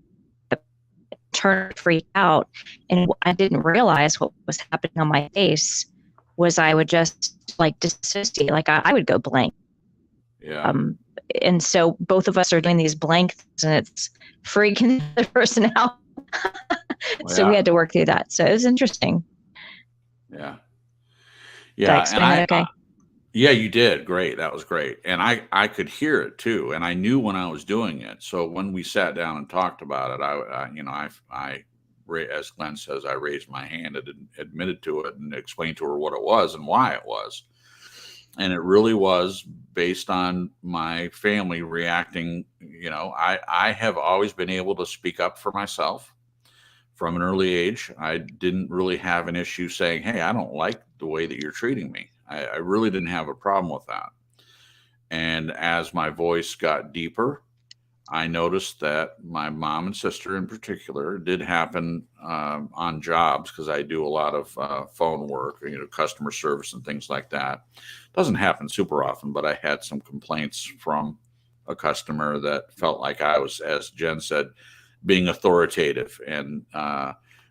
turned freaked out, and I didn't realize what was happening on my face was I would just like dissociate, like I would go blank. And so both of us are doing these blank things, and it's freaking the person out. So we had to work through that. So it was interesting. Yeah. Did I explain it okay? Yeah, you did. Great. That was great. And I could hear it too. And I knew when I was doing it. So when we sat down and talked about it, I as Glenn says, I raised my hand and admitted to it and explained to her what it was and why it was. And it really was based on my family reacting. I have always been able to speak up for myself from an early age. I didn't really have an issue saying, hey, I don't like the way that you're treating me. I really didn't have a problem with that. And as my voice got deeper, I noticed that my mom and sister in particular did happen on jobs, because I do a lot of phone work, customer service and things like that. Doesn't happen super often, but I had some complaints from a customer that felt like I was, as Jen said, being authoritative. And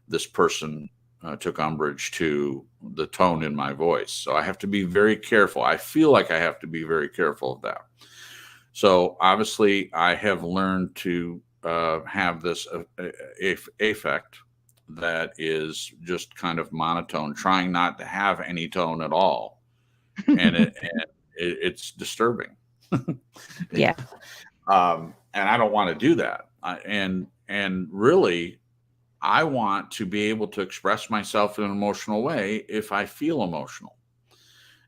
this person took umbrage to the tone in my voice. So I have to be very careful. I feel like I have to be very careful of that. So obviously I have learned to have this affect that is just kind of monotone, trying not to have any tone at all. And it's disturbing. Yeah. And I don't want to do that. And really, I want to be able to express myself in an emotional way if I feel emotional.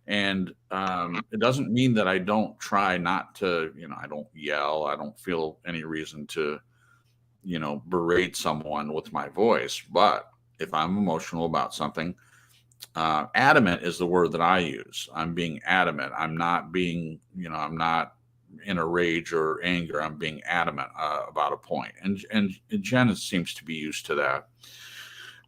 And it doesn't mean that I don't try not to, I don't yell. I don't feel any reason to, berate someone with my voice. But if I'm emotional about something, adamant is the word that I use. I'm being adamant. I'm not being, I'm not in a rage or anger. I'm being adamant about a point. And Jen seems to be used to that.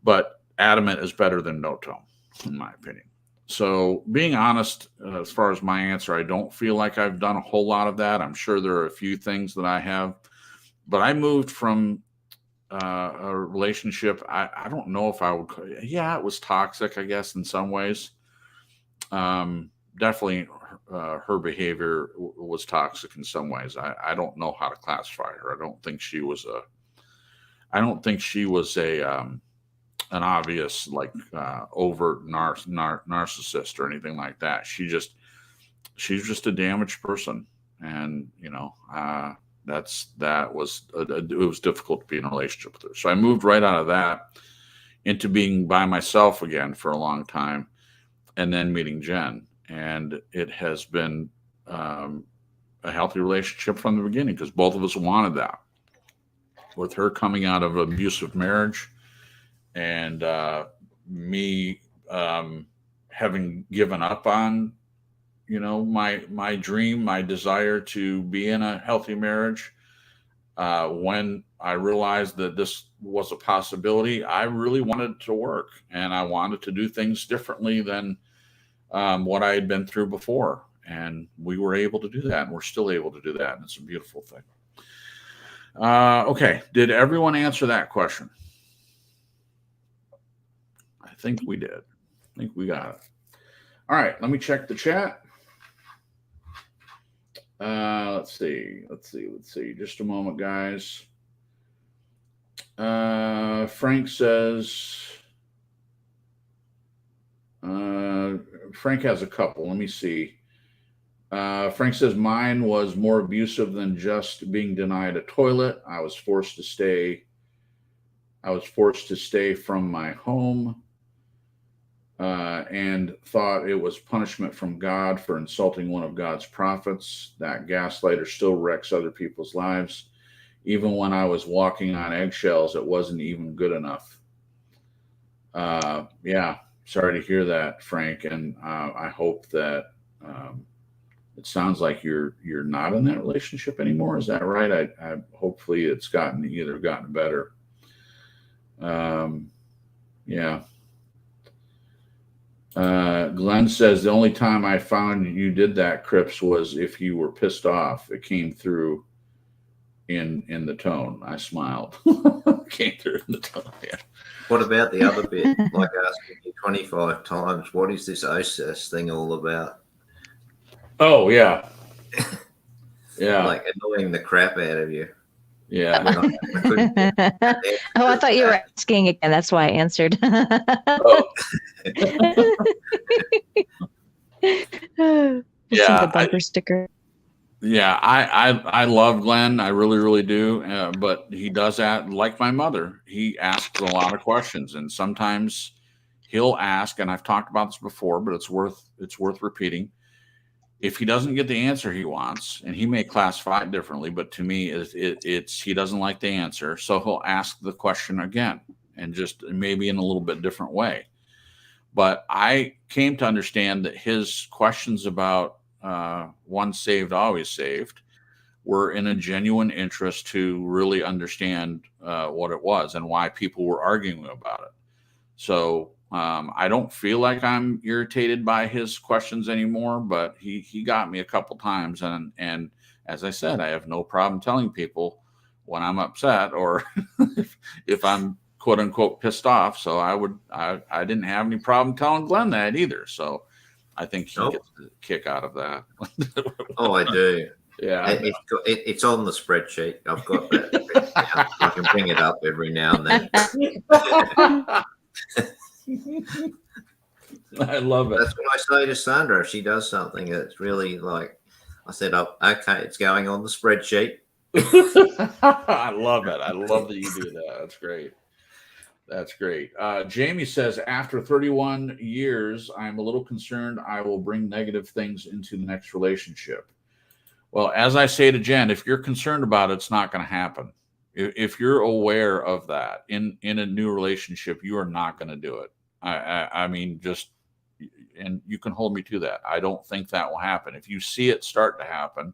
But adamant is better than no tone, in my opinion. So being honest, as far as my answer, I don't feel like I've done a whole lot of that. I'm sure there are a few things that I have. But I moved from a relationship. I don't know if I would. Yeah, it was toxic, I guess, in some ways. Definitely, her behavior was toxic in some ways. I don't know how to classify her. I don't think she was an obvious overt narcissist or anything like that. She's just a damaged person, and it was difficult to be in a relationship with her. So I moved right out of that into being by myself again for a long time, and then meeting Jen. And it has been a healthy relationship from the beginning because both of us wanted that. With her coming out of an abusive marriage and me having given up on my dream, my desire to be in a healthy marriage, when I realized that this was a possibility, I really wanted it to work, and I wanted to do things differently than what I had been through before. And we were able to do that, and we're still able to do that, and it's a beautiful thing. Okay, did everyone answer that question? I think we did. I think we got it. All right, let me check the chat. Let's see. Just a moment, guys. Frank says, Frank has a couple. Let me see. Frank says, mine was more abusive than just being denied a toilet. I was forced to stay from my home. And thought it was punishment from God for insulting one of God's prophets. That gaslighter still wrecks other people's lives. Even when I was walking on eggshells, it wasn't even good enough. Yeah, sorry to hear that, Frank. And I hope that it sounds like you're not in that relationship anymore. Is that right? I hopefully it's gotten better. Yeah. Glenn says the only time I found you did that, Cripps, was if you were pissed off. It came through in the tone. I smiled. Came through in the tone. Yeah. What about the other bit? Like asking you 25 times, what is this OSAS thing all about? Oh yeah. Yeah. Like annoying the crap out of you. Yeah. I thought you were asking again. That's why I answered. Oh. Yeah, the bumper sticker. Yeah, I love Glenn. I really, really do. But he does act like my mother. He asks a lot of questions, and sometimes he'll ask. And I've talked about this before, but it's worth repeating. If he doesn't get the answer he wants, and he may classify it differently, but to me, it's he doesn't like the answer, so he'll ask the question again, and just maybe in a little bit different way. But I came to understand that his questions about once saved, always saved were in a genuine interest to really understand what it was and why people were arguing about it. So I don't feel like I'm irritated by his questions anymore, but he got me a couple times. And as I said, I have no problem telling people when I'm upset or if I'm quote unquote pissed off. So I didn't have any problem telling Glenn that either. So I think he Nope. gets a kick out of that. Oh, I do. Yeah. It's on the spreadsheet. I've got that. I can bring it up every now and then. I love it. That's what I say to Sandra. If she does something that's really like, I said, oh, okay, it's going on the spreadsheet. I love it. I love that you do that. That's great. That's great. Jamie says, after 31 years, I'm a little concerned I will bring negative things into the next relationship. Well, as I say to Jen, if you're concerned about it, it's not going to happen. If you're aware of that in a new relationship, you are not going to do it. I mean, just, and you can hold me to that. I don't think that will happen. If you see it start to happen,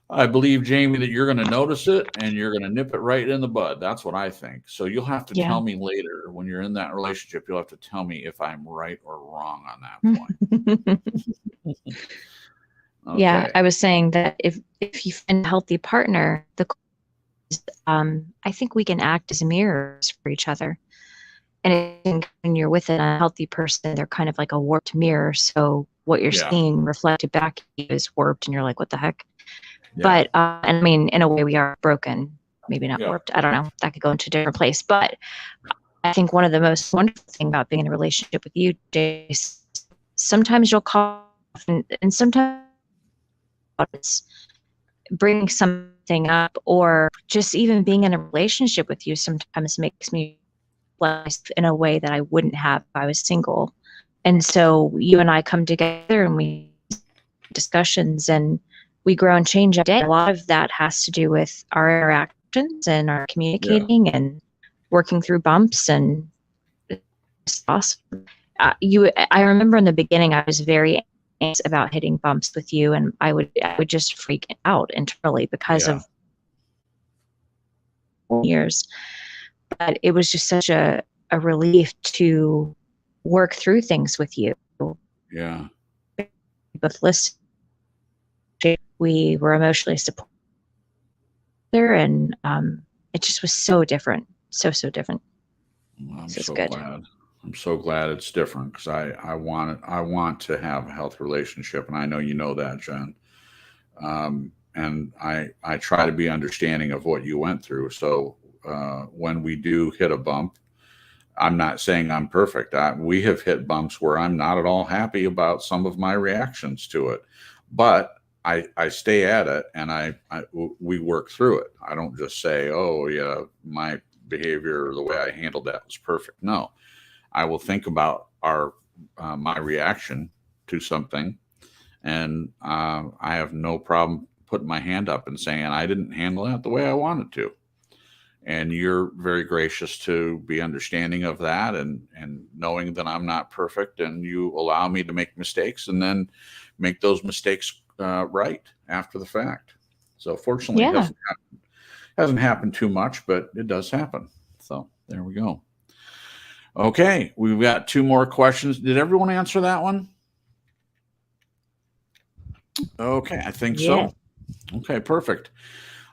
I believe, Jamie, that you're going to notice it and you're going to nip it right in the bud. That's what I think. So you'll have to tell me later when you're in that relationship. You'll have to tell me if I'm right or wrong on that point. Okay. Yeah, I was saying that if you find a healthy partner, I think we can act as mirrors for each other. And when you're with a healthy person, they're kind of like a warped mirror. So what you're seeing reflected back is warped, and you're like, what the heck? Yeah. But, and I mean, in a way we are broken, maybe not warped. I don't know. That could go into a different place. But I think one of the most wonderful things about being in a relationship with you, Jace, sometimes you'll call and sometimes it's bringing something up, or just even being in a relationship with you sometimes makes me in a way that I wouldn't have if I was single. And so you and I come together and we discussions and we grow and change every day. A lot of that has to do with our interactions and our communicating and working through bumps, and it's awesome. I remember in the beginning I was very anxious about hitting bumps with you, and I would just freak out internally because of years. But it was just such a relief to work through things with you. Yeah. Both listened. We were emotionally supported there, and it just was so different. So different. Well, I'm so glad. I'm so glad it's different, because I want to have a healthy relationship, and I know you know that, Jen. And I try to be understanding of what you went through. So when we do hit a bump, I'm not saying I'm perfect. We have hit bumps where I'm not at all happy about some of my reactions to it, but I stay at it, and we work through it. I don't just say, oh yeah, my behavior or the way I handled that was perfect. No, I will think about my reaction to something, and I have no problem putting my hand up and saying I didn't handle that the way I wanted to. And you're very gracious to be understanding of that, and knowing that I'm not perfect, and you allow me to make mistakes and then make those mistakes right after the fact. So fortunately, it hasn't happened too much, but it does happen. So there we go. Okay, we've got 2 more questions. Did everyone answer that one? Okay, I think so. Okay, perfect.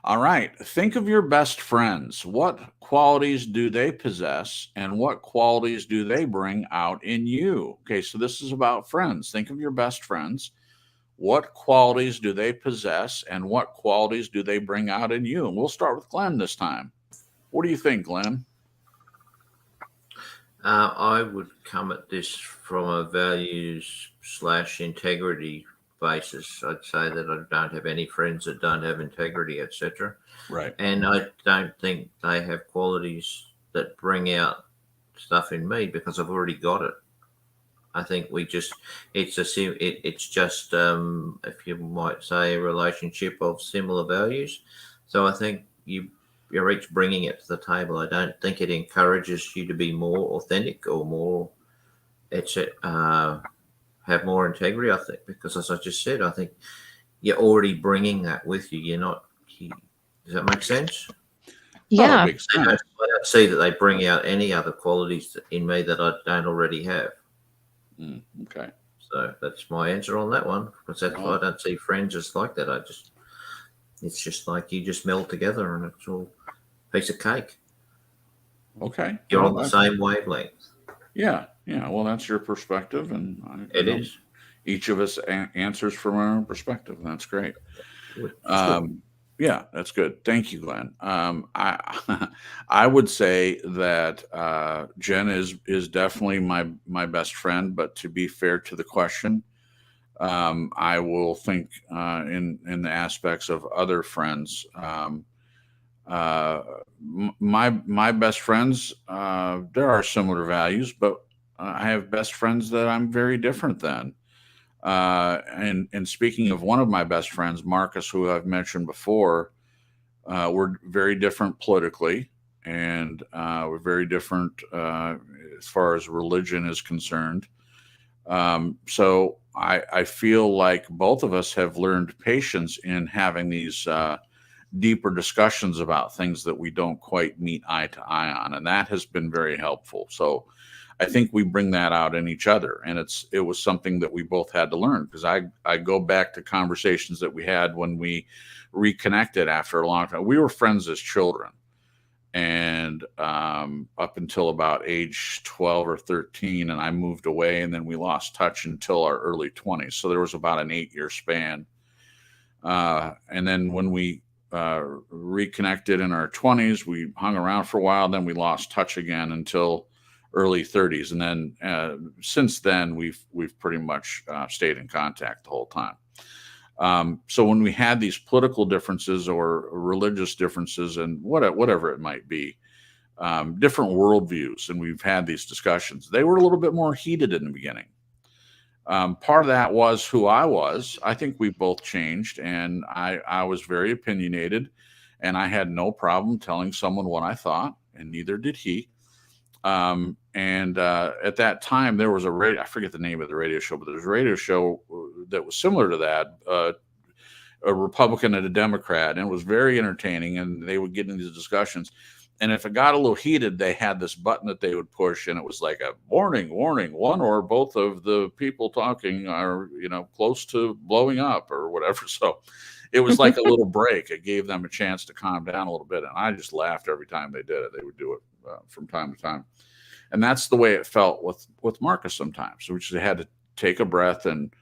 All right. Think of your best friends. What qualities do they possess, and what qualities do they bring out in you? Okay, so this is about friends. Think of your best friends. What qualities do they possess, and what qualities do they bring out in you? And we'll start with Glenn this time. What do you think, Glenn? I would come at this from a values/integrity basis. I'd say that I don't have any friends that don't have integrity, etc. Right. And I don't think they have qualities that bring out stuff in me, because I've already got it. I think it's just if you might say, a relationship of similar values. So I think you're each bringing it to the table. I don't think it encourages you to be more authentic or more, have more integrity. I think, because as I just said, I think you're already bringing that with you. You're not. Does that make sense? Yeah. I don't see that they bring out any other qualities in me that I don't already have. Okay. So that's my answer on that one. Because I don't see friends just like that. It's just like you just meld together, and it's all a piece of cake. Okay. You're Well, on the same wavelength. Yeah. Well, that's your perspective, and It is. each of us answers from our own perspective. And that's great. Which is good. Yeah, that's good. Thank you, Glenn. I I would say that Jen is definitely my best friend. But to be fair to the question, I will think in the aspects of other friends. My best friends, there are similar values, but I have best friends that I'm very different than. And speaking of one of my best friends, Marcus, who I've mentioned before, we're very different politically, and we're very different as far as religion is concerned. So I feel like both of us have learned patience in having these deeper discussions about things that we don't quite meet eye to eye on, and that has been very helpful. So I think we bring that out in each other, and it was something that we both had to learn, because I go back to conversations that we had when we reconnected after a long time. We were friends as children, and up until about age 12 or 13, and I moved away, and then we lost touch until our early 20s. So there was about an 8-year span. And then when we reconnected in our 20s, we hung around for a while, then we lost touch again until early 30s, and then since then we've pretty much stayed in contact the whole time. So when we had these political differences or religious differences, and whatever it might be, different worldviews, and we've had these discussions, they were a little bit more heated in the beginning. Part of that was who I was. I think we both changed, and I was very opinionated, and I had no problem telling someone what I thought, and neither did he. And at that time, there was I forget the name of the radio show, but there was a radio show that was similar to that, a Republican and a Democrat, and it was very entertaining, and they would get into these discussions. And if it got a little heated, they had this button that they would push, and it was like a warning, one or both of the people talking are, close to blowing up or whatever. So it was like a little break. It gave them a chance to calm down a little bit. And I just laughed every time they did it. They would do it from time to time. And that's the way it felt with Marcus sometimes. We just had to take a breath and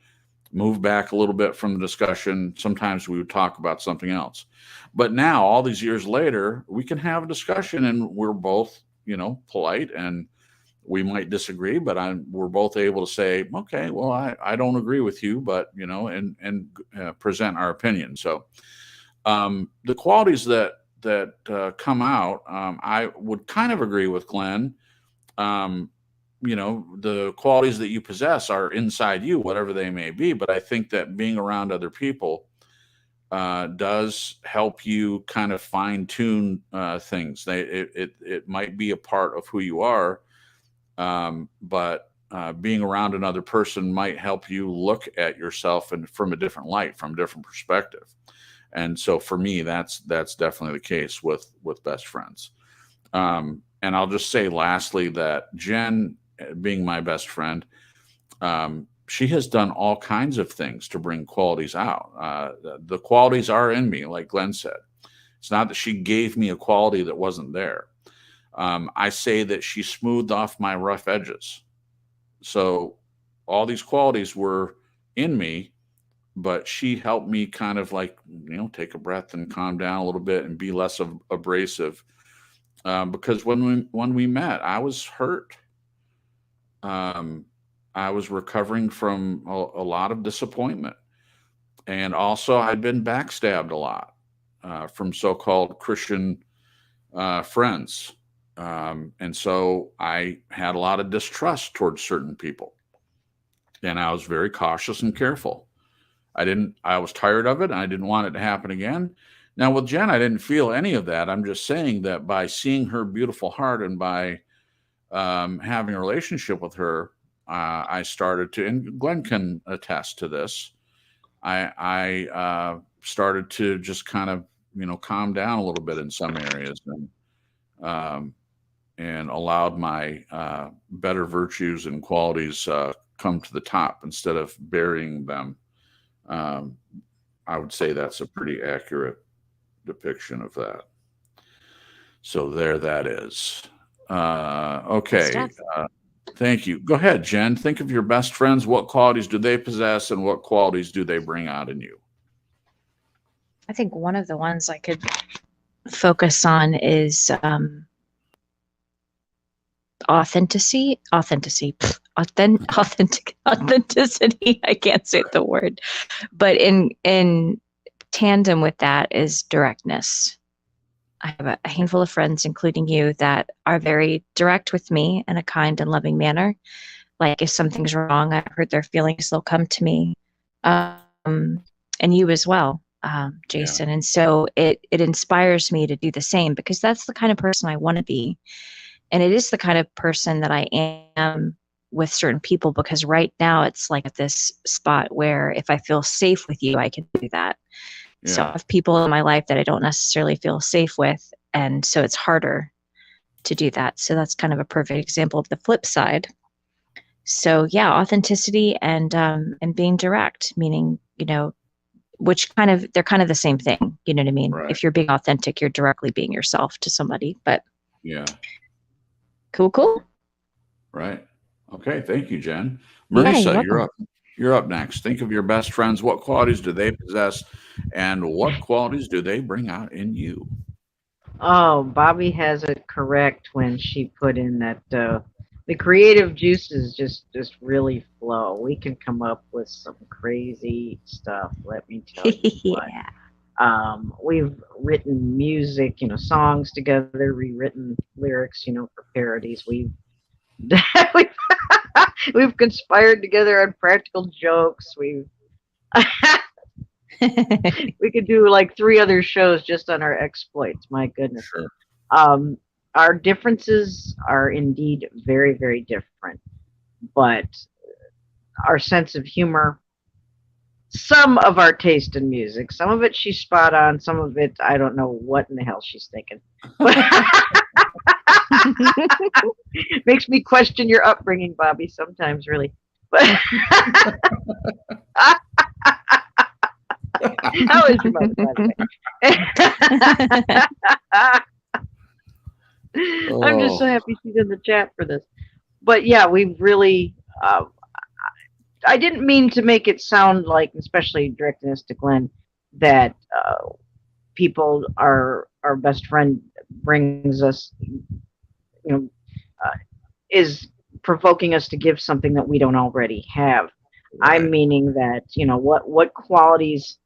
move back a little bit from the discussion. Sometimes we would talk about something else. But now, all these years later, we can have a discussion, and we're both, polite, and we might disagree, but we're both able to say, okay, well, I don't agree with you, but, and present our opinion. So the qualities that come out, I would kind of agree with Glenn. The qualities that you possess are inside you, whatever they may be. But I think that being around other people does help you kind of fine tune things. It might be a part of who you are, but being around another person might help you look at yourself from a different light, from a different perspective. And so for me, that's definitely the case with best friends. And I'll just say lastly that Jen, being my best friend, she has done all kinds of things to bring qualities out. The qualities are in me, like Glenn said. It's not that she gave me a quality that wasn't there. I say that she smoothed off my rough edges. So all these qualities were in me, but she helped me kind of take a breath and calm down a little bit and be less abrasive. Because when we met, I was hurt. I was recovering from a lot of disappointment. And also I'd been backstabbed a lot from so-called Christian friends. And so I had a lot of distrust towards certain people. And I was very cautious and careful. I was tired of it, and I didn't want it to happen again. Now with Jen, I didn't feel any of that. I'm just saying that by seeing her beautiful heart and by having a relationship with her, I started to, and Glenn can attest to this, I started to just kind of, calm down a little bit in some areas, and allowed my better virtues and qualities come to the top instead of burying them. I would say that's a pretty accurate depiction of that. So there that is. Okay. Stuff. Thank you. Go ahead, Jen. Think of your best friends. What qualities do they possess, and what qualities do they bring out in you? I think one of the ones I could focus on is authenticity. Authenticity. I can't say the word, but in tandem with that is directness. I have a handful of friends, including you, that are very direct with me in a kind and loving manner. Like if something's wrong, I hurt their feelings, they'll come to me, and you as well, Jason. And so it inspires me to do the same, because that's the kind of person I want to be. And it is the kind of person that I am with certain people, because right now it's like at this spot where if I feel safe with you, I can do that. Yeah. So I have people in my life that I don't necessarily feel safe with. And so it's harder to do that. So that's kind of a perfect example of the flip side. So yeah, authenticity and being direct, meaning, which they're kind of the same thing. You know what I mean? Right. If you're being authentic, you're directly being yourself to somebody, but Yeah. Cool. Right. Okay. Thank you, Jen. Yeah, Marisa, you're welcome. you're up next. Think of your best friends. What qualities do they possess, and what qualities do they bring out in you? Oh, Bobby has it correct when she put in that the creative juices just really flow. We can come up with some crazy stuff. Let me tell you what. Yeah. We've written music, songs together, rewritten lyrics, for parodies. We've we've, we've conspired together on practical jokes. We could do like 3 other shows just on our exploits. My goodness. Sure. Our differences are indeed very, very different, but our sense of humor, some of our taste in music, some of it she's spot on, some of it I don't know what in the hell she's thinking. Makes me question your upbringing, Bobby, sometimes, really. But how is your mother, by the way? I'm just so happy she's in the chat for this. But yeah, we really. I didn't mean to make it sound like, especially directing this to Glenn, that people our best friend brings us, is provoking us to give something that we don't already have. Right. I'm meaning that what qualities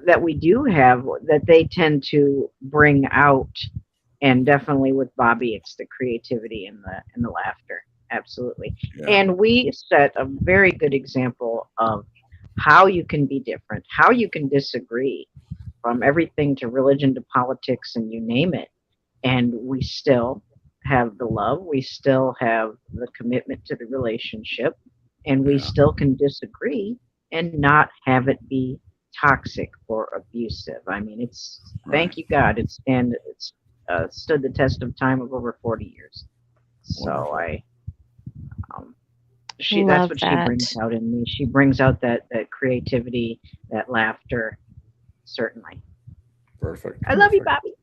that we do have that they tend to bring out, and definitely with Bobby, it's the creativity and the laughter. Absolutely. Yeah. And we set a very good example of how you can be different, how you can disagree, from everything to religion to politics and you name it. And we still have the love, we still have the commitment to the relationship, and we still can disagree and not have it be toxic or abusive. I mean, it's thank you God, it's stood the test of time of over 40 years. So Wonderful. that's what she brings out in me. She brings out that creativity, that laughter, certainly. Perfect. I love you, Bobby.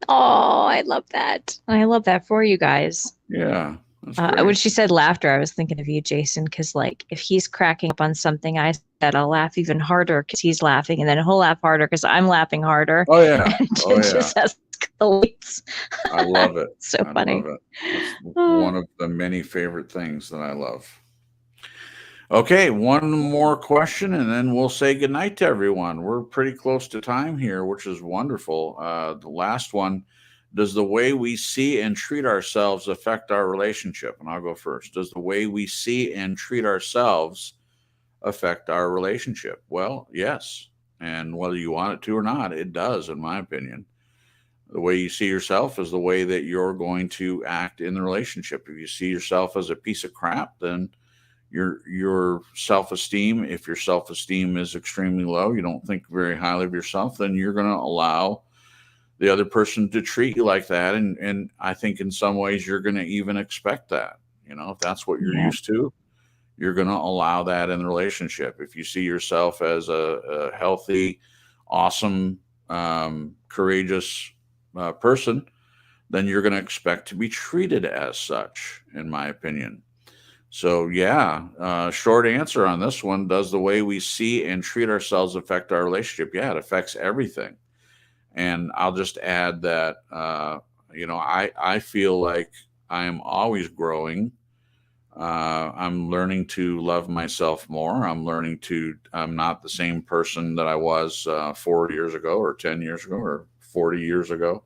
Oh, I love that. I love that for you guys. Yeah. That's great. When she said laughter, I was thinking of you, Jason, because like if he's cracking up on something I said, I'll laugh even harder because he's laughing, and then he'll laugh harder because I'm laughing harder. Oh yeah. And it just escalates. I love it. So funny. I love it. It's one of the many favorite things that I love. Okay, one more question, and then we'll say goodnight to everyone. We're pretty close to time here, which is wonderful. The last one, does the way we see and treat ourselves affect our relationship? And I'll go first. Does the way we see and treat ourselves affect our relationship? Well, yes. And whether you want it to or not, it does, in my opinion. The way you see yourself is the way that you're going to act in the relationship. If you see yourself as a piece of crap, then your self-esteem, if your self-esteem is extremely low, you don't think very highly of yourself, then you're going to allow the other person to treat you like that. And I think in some ways you're going to even expect that. If that's what you're used to, you're going to allow that in the relationship. If you see yourself as a healthy, awesome, courageous person, then you're going to expect to be treated as such, in my opinion. So yeah, short answer on this one: does the way we see and treat ourselves affect our relationship? Yeah, it affects everything. And I'll just add that I feel like I am always growing. I'm learning to love myself more. I'm not the same person that I was 4 years ago, or 10 years ago, or 40 years ago.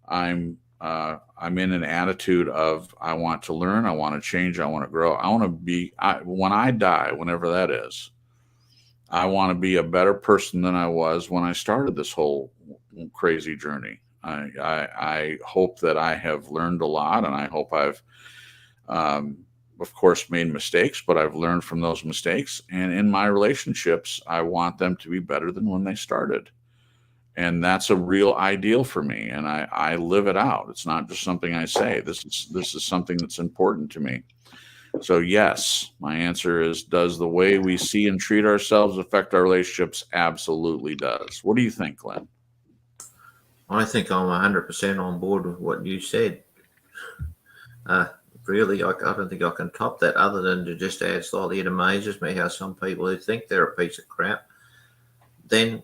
I'm in an attitude of, I want to learn, I want to change, I want to grow. I want to be, when I die, whenever that is, I want to be a better person than I was when I started this whole crazy journey. I hope that I have learned a lot, and I hope I've, of course, made mistakes, but I've learned from those mistakes. And in my relationships, I want them to be better than when they started. And that's a real ideal for me. And I live it out. It's not just something I say. This is something that's important to me. So yes, my answer is, does the way we see and treat ourselves affect our relationships? Absolutely does. What do you think, Glenn? I think I'm 100% on board with what you said. Really, I don't think I can top that, other than to just add slightly. It amazes me how some people who think they're a piece of crap, then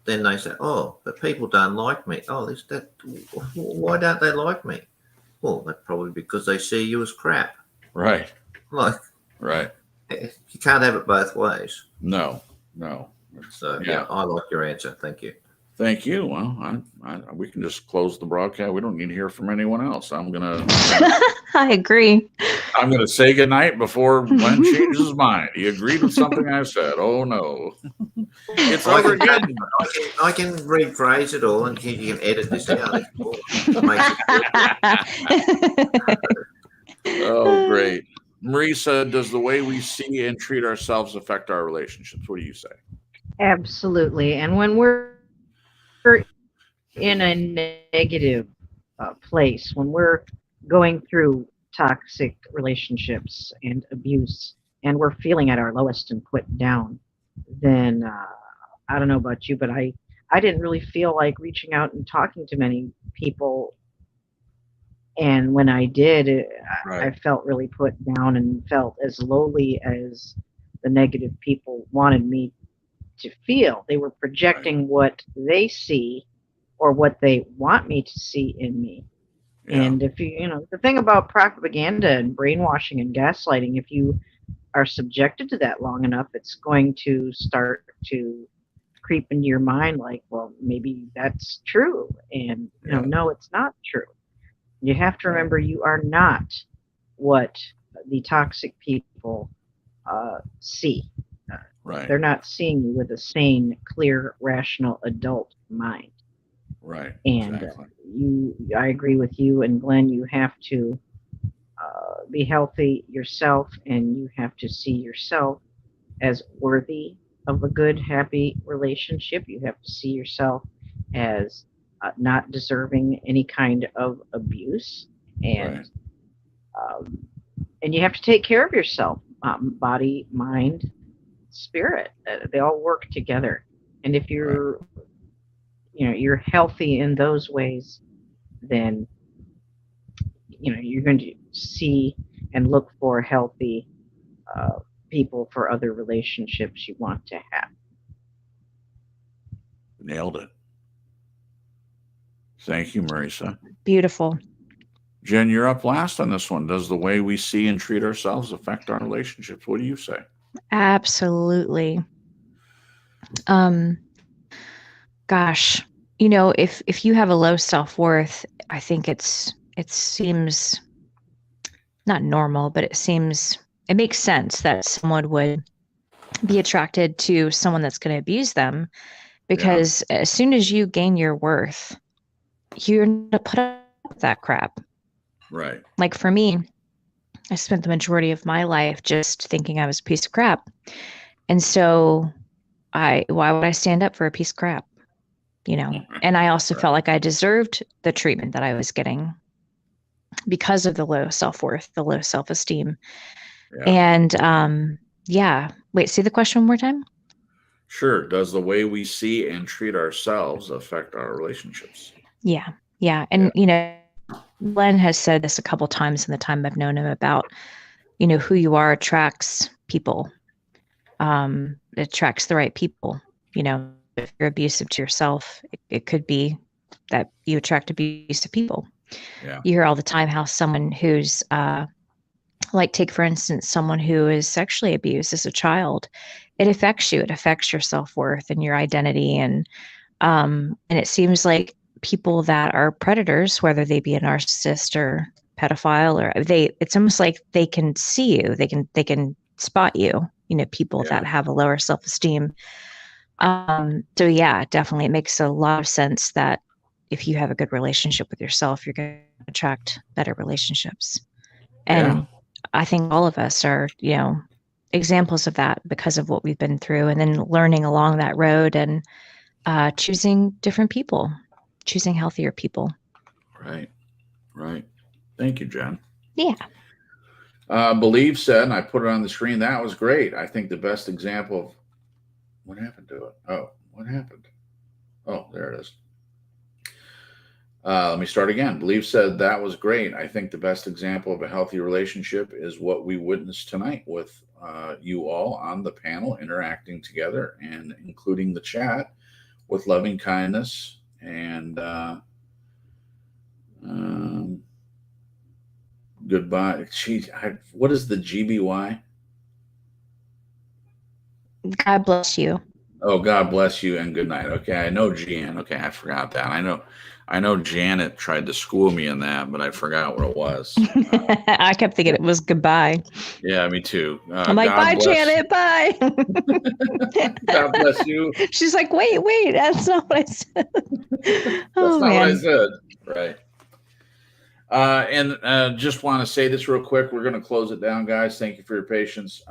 they say, "Oh, but people don't like me." Oh, why don't they like me? Well, that's probably because they see you as crap. Right. Like, right. You can't have it both ways. No. So yeah, I like your answer. Thank you. Thank you. Well, we can just close the broadcast. We don't need to hear from anyone else. I agree. I'm gonna say goodnight before Glenn changes his mind. He agreed with something I said. Oh no, it's over again. I can rephrase it all, and you can edit this out. Oh, great. Marisa, does the way we see and treat ourselves affect our relationships? What do you say? Absolutely. And when we're in a negative place, when we're going through toxic relationships and abuse, and we're feeling at our lowest and put down, then I don't know about you, but I didn't really feel like reaching out and talking to many people. And when I did, I felt really put down and felt as lowly as the negative people wanted me to feel. They were projecting what they see or what they want me to see in me. Yeah. And if the thing about propaganda and brainwashing and gaslighting, if you are subjected to that long enough, it's going to start to creep into your mind like, well, maybe that's true. And no, it's not true. You have to remember, you are not what the toxic people see. Right. They're not seeing you with a sane, clear, rational adult mind. Right. And exactly. I agree with you and Glenn. You have to be healthy yourself, and you have to see yourself as worthy of a good, happy relationship. You have to see yourself as not deserving any kind of abuse, and and you have to take care of yourself, body, mind, spirit. They all work together. And if you're you're healthy in those ways, then you're going to see and look for healthy people for other relationships you want to have. Nailed it. Thank you, Marisa. Beautiful. Jen, you're up last on this one. Does the way we see and treat ourselves affect our relationships? What do you say? Absolutely. Gosh, if you have a low self-worth, I think it seems not normal, but it makes sense that someone would be attracted to someone that's going to abuse them, because as soon as you gain your worth, you're going to put up with that crap. Right. Like for me, I spent the majority of my life just thinking I was a piece of crap. And so why would I stand up for a piece of crap? And I also felt like I deserved the treatment that I was getting because of the low self-worth, the low self-esteem. Yeah. And wait, say the question one more time. Sure. Does the way we see and treat ourselves affect our relationships? Yeah. Yeah. And, you know, Glenn has said this a couple times in the time I've known him about, you know, who you are attracts people. It attracts the right people. You know, if you're abusive to yourself, it could be that you attract abusive people. Yeah. You hear all the time how someone who's, like, take, for instance, someone who is sexually abused as a child, it affects you. It affects your self-worth and your identity. And it seems like people that are predators, whether they be a narcissist or pedophile, or it's almost like they can see you. They can spot you, you know, people that have a lower self-esteem. So yeah, definitely. It makes a lot of sense that if you have a good relationship with yourself, you're going to attract better relationships. And I think all of us are, you know, examples of that because of what we've been through, and then learning along that road and choosing different people, choosing healthier people. Right. Thank you, Jen. Yeah. Believe said, and I put it on the screen, that was great. I think the best example of what happened to it. Oh, what happened? Oh, there it is. Let me start again. Believe said, that was great. I think the best example of a healthy relationship is what we witnessed tonight with you all on the panel interacting together and including the chat with loving kindness and goodbye. What is the GBY? God bless you. Oh, God bless you and good night. Okay, I know Jan. Okay, I forgot that. I know Janet tried to school me in that, but I forgot what it was. I kept thinking it was goodbye. Yeah, me too. I'm like, bye, Janet, bye. God bless you. She's like, wait, that's not what I said. That's not what I said. Right. And just want to say this real quick. We're going to close it down, guys. Thank you for your patience.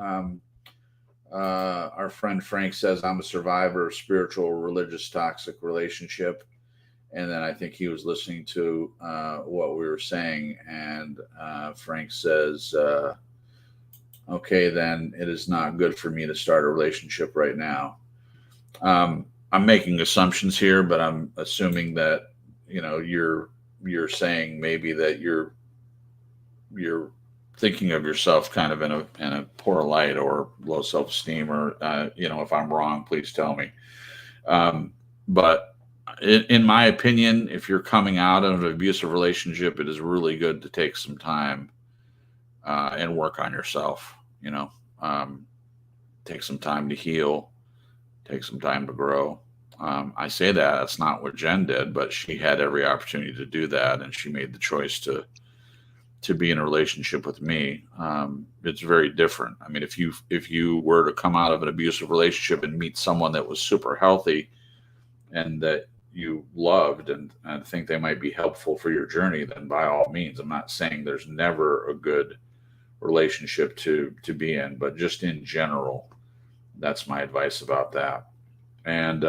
Our friend Frank says, I'm a survivor of spiritual, religious, toxic relationship. And then I think he was listening to what we were saying. And Frank says, okay, then it is not good for me to start a relationship right now. I'm making assumptions here, but I'm assuming that, you know, you're saying maybe that you're thinking of yourself kind of in a poor light or low self-esteem, or you know, if I'm wrong, please tell me. But in my opinion, if you're coming out of an abusive relationship, it is really good to take some time and work on yourself. You know, take some time to heal, take some time to grow. I say that's not what Jen did, but she had every opportunity to do that, and she made the choice to be in a relationship with me. It's very different. I mean, if you were to come out of an abusive relationship and meet someone that was super healthy and that you loved and think they might be helpful for your journey, then by all means. I'm not saying there's never a good relationship to be in, but just in general, that's my advice about that. And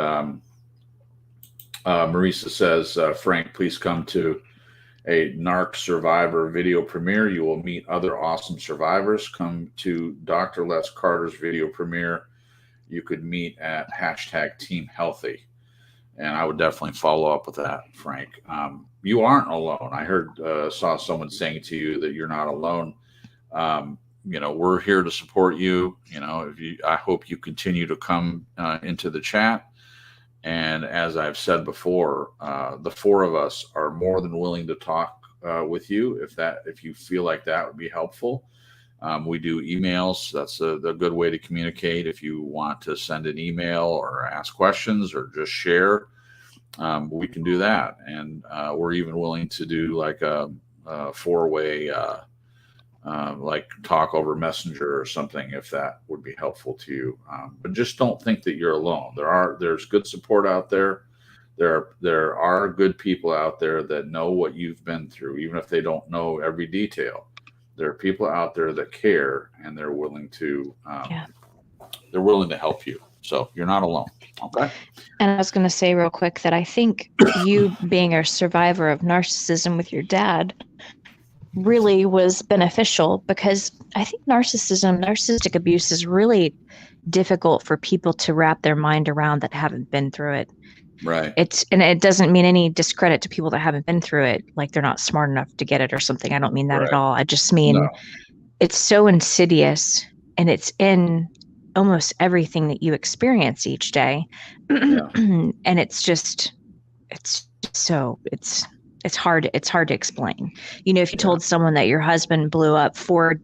Marisa says, Frank, please come to a NARC survivor video premiere. You will meet other awesome survivors. Come to Dr. Les Carter's video premiere. You could meet at #TeamHealthy. And I would definitely follow up with that, Frank. You aren't alone. I saw someone saying to you that you're not alone. You know, we're here to support you. You know, I hope you continue to come into the chat. And as I've said before, the four of us are more than willing to talk with you if you feel like that would be helpful. We do emails. That's a good way to communicate. If you want to send an email or ask questions or just share, we can do that. And we're even willing to do like a four-way, like talk over Messenger or something, if that would be helpful to you. But just don't think that you're alone. There's good support out there. There are good people out there that know what you've been through, even if they don't know every detail. There are people out there that care, and they're willing to help you. So you're not alone. Okay. And I was going to say real quick that I think you being a survivor of narcissism with your dad really was beneficial, because I think narcissistic abuse is really difficult for people to wrap their mind around that haven't been through it. Right. And it doesn't mean any discredit to people that haven't been through it, like they're not smart enough to get it or something. I don't mean that at Right. all. I just mean No. it's so insidious, and it's in almost everything that you experience each day. Yeah. And it's hard to explain. You know, if you Yeah. told someone that your husband blew up 4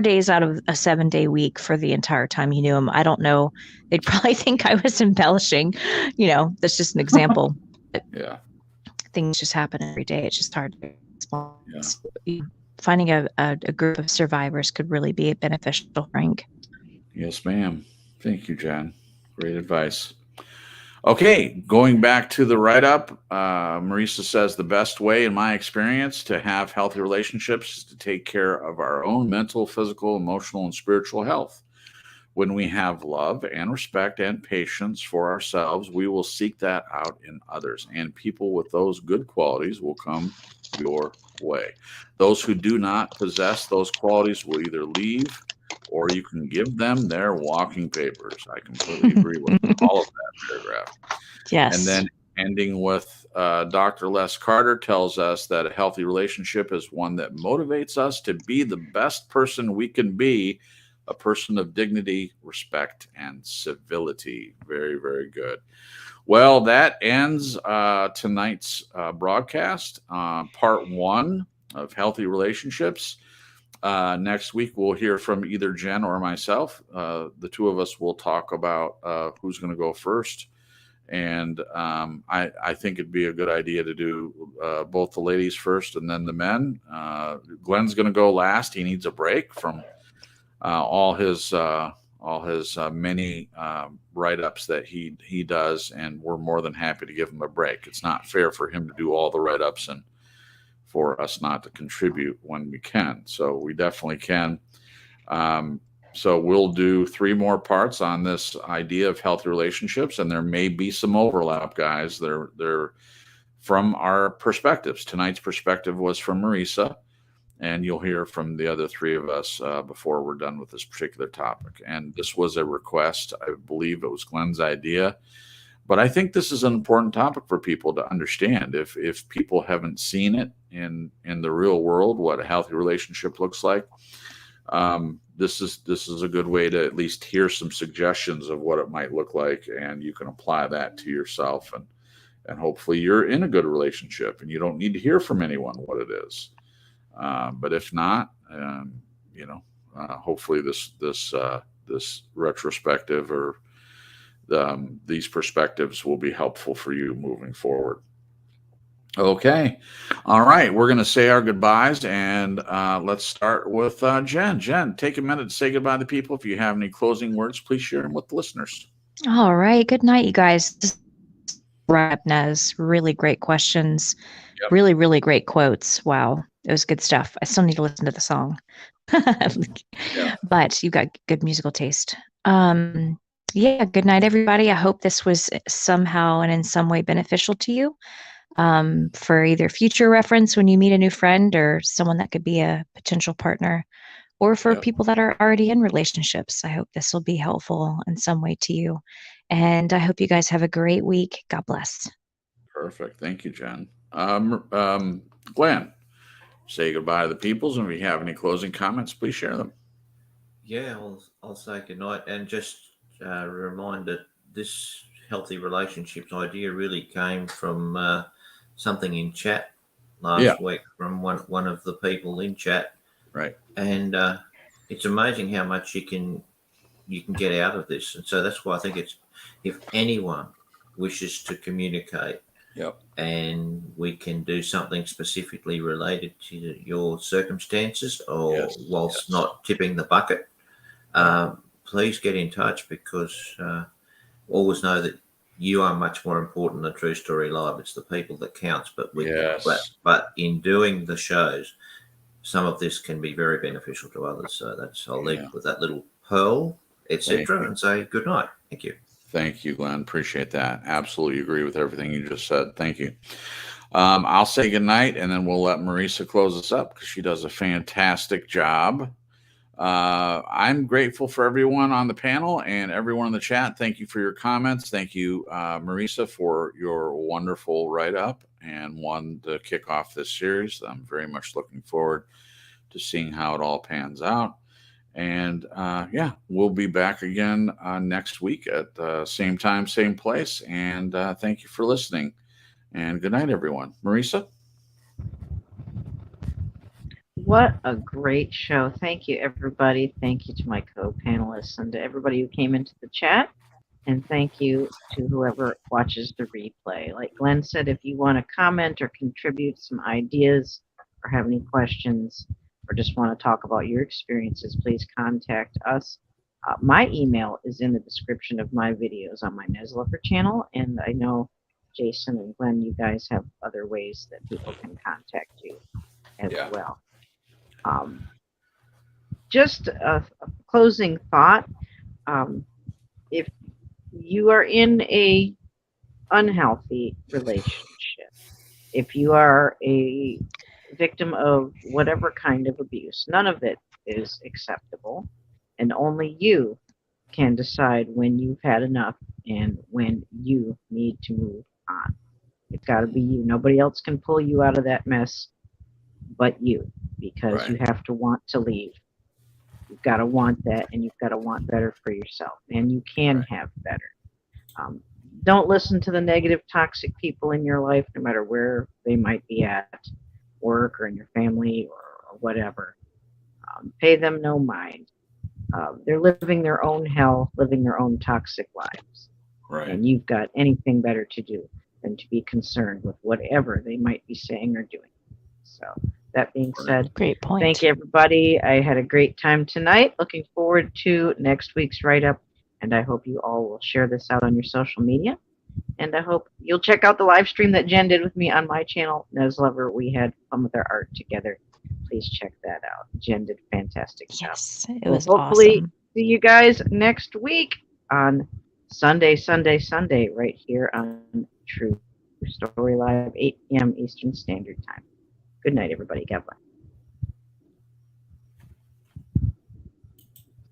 days out of a 7-day week for the entire time you knew him, I don't know, they'd probably think I was embellishing. You know, that's just an example. Yeah. Things just happen every day. It's just hard to explain. Yeah. So, finding a group of survivors could really be beneficial, Frank. Yes, ma'am. Thank you, Jen. Great advice. Okay, going back to the write-up, Marisa says the best way, in my experience, to have healthy relationships is to take care of our own mental, physical, emotional, and spiritual health. When we have love and respect and patience for ourselves, we will seek that out in others, and people with those good qualities will come your way. Those who do not possess those qualities will either leave, or you can give them their walking papers. I completely agree with all of that paragraph. Yes. And then ending with Dr. Les Carter tells us that a healthy relationship is one that motivates us to be the best person we can be, a person of dignity, respect, and civility. Very, very good. Well, that ends tonight's broadcast, part 1 of healthy relationships. Next week, we'll hear from either Jen or myself. The two of us will talk about who's going to go first. And I think it'd be a good idea to do both the ladies first and then the men. Glenn's going to go last. He needs a break from all his many write-ups that he does, and we're more than happy to give him a break. It's not fair for him to do all the write-ups and for us not to contribute when we can. So we definitely can. So we'll do 3 more parts on this idea of healthy relationships, and there may be some overlap, guys. They're from our perspectives. Tonight's perspective was from Marisa, and you'll hear from the other 3 of us before we're done with this particular topic. And this was a request. I believe it was Glenn's idea. But I think this is an important topic for people to understand. If people haven't seen it in the real world, what a healthy relationship looks like, this is a good way to at least hear some suggestions of what it might look like, and you can apply that to yourself, and hopefully you're in a good relationship and you don't need to hear from anyone what it is. But if not, hopefully this retrospective or these perspectives will be helpful for you moving forward. Okay. All right. We're going to say our goodbyes, and let's start with Jen. Jen, take a minute to say goodbye to people. If you have any closing words, please share them with the listeners. All right. Good night, you guys. Nez, really great questions. Yep. Really, really great quotes. Wow. It was good stuff. I still need to listen to the song. Yeah. But you've got good musical taste. Yeah, good night, everybody. I hope this was somehow and in some way beneficial to you, for either future reference when you meet a new friend or someone that could be a potential partner, or for people that are already in relationships. I hope this will be helpful in some way to you. And I hope you guys have a great week. God bless. Perfect. Thank you, Jen. Glenn, say goodbye to the peoples, and if you have any closing comments, please share them. Yeah, I'll say goodnight, and just remind that this healthy relationships idea really came from something in chat last week from one of the people in chat. Right. And it's amazing how much you can get out of this. And so that's why I think it's, if anyone wishes to communicate, and we can do something specifically related to your circumstances, or whilst not tipping the bucket, please get in touch, because always know that you are much more important than True Story Live. It's the people that counts. But in doing the shows, some of this can be very beneficial to others. So I'll leave with that little pearl, etc., and say good night. Thank you. Thank you, Glenn. Appreciate that. Absolutely agree with everything you just said. Thank you. I'll say good night, and then we'll let Marisa close us up, because she does a fantastic job I'm grateful for everyone on the panel and everyone in the chat. Thank you for your comments. Thank you, Marisa, for your wonderful write-up and one to kick off this series. I'm very much looking forward to seeing how it all pans out. And yeah, we'll be back again next week at the same time, same place. And thank you for listening. And good night, everyone. Marisa? What a great show. Thank you, everybody. Thank you to my co-panelists and to everybody who came into the chat. And thank you to whoever watches the replay. Like Glenn said, if you want to comment or contribute some ideas or have any questions or just want to talk about your experiences, please contact us. My email is in the description of my videos on my Neslover channel. And I know Jason and Glenn, you guys have other ways that people can contact you as well. Just a closing thought. If you are in a unhealthy relationship, if you are a victim of whatever kind of abuse, none of it is acceptable, and only you can decide when you've had enough and when you need to move on. It's got to be you. Nobody else can pull you out of that mess but you, because you have to want to leave. You've got to want that, and you've got to want better for yourself, and you can have better. Don't listen to the negative, toxic people in your life, no matter where they might be at work or in your family or whatever. Pay them no mind. They're living their own hell, living their own toxic lives. And you've got anything better to do than to be concerned with whatever they might be saying or doing. So that being said, great point. Thank you, everybody. I had a great time tonight. Looking forward to next week's write-up. And I hope you all will share this out on your social media. And I hope you'll check out the live stream that Jen did with me on my channel, Neslover. We had fun with our art together. Please check that out. Jen did a fantastic job. Yes, it was hopefully awesome. See you guys next week on Sunday, right here on True Story Live, 8 p.m. Eastern Standard Time. Good night, everybody. God bless.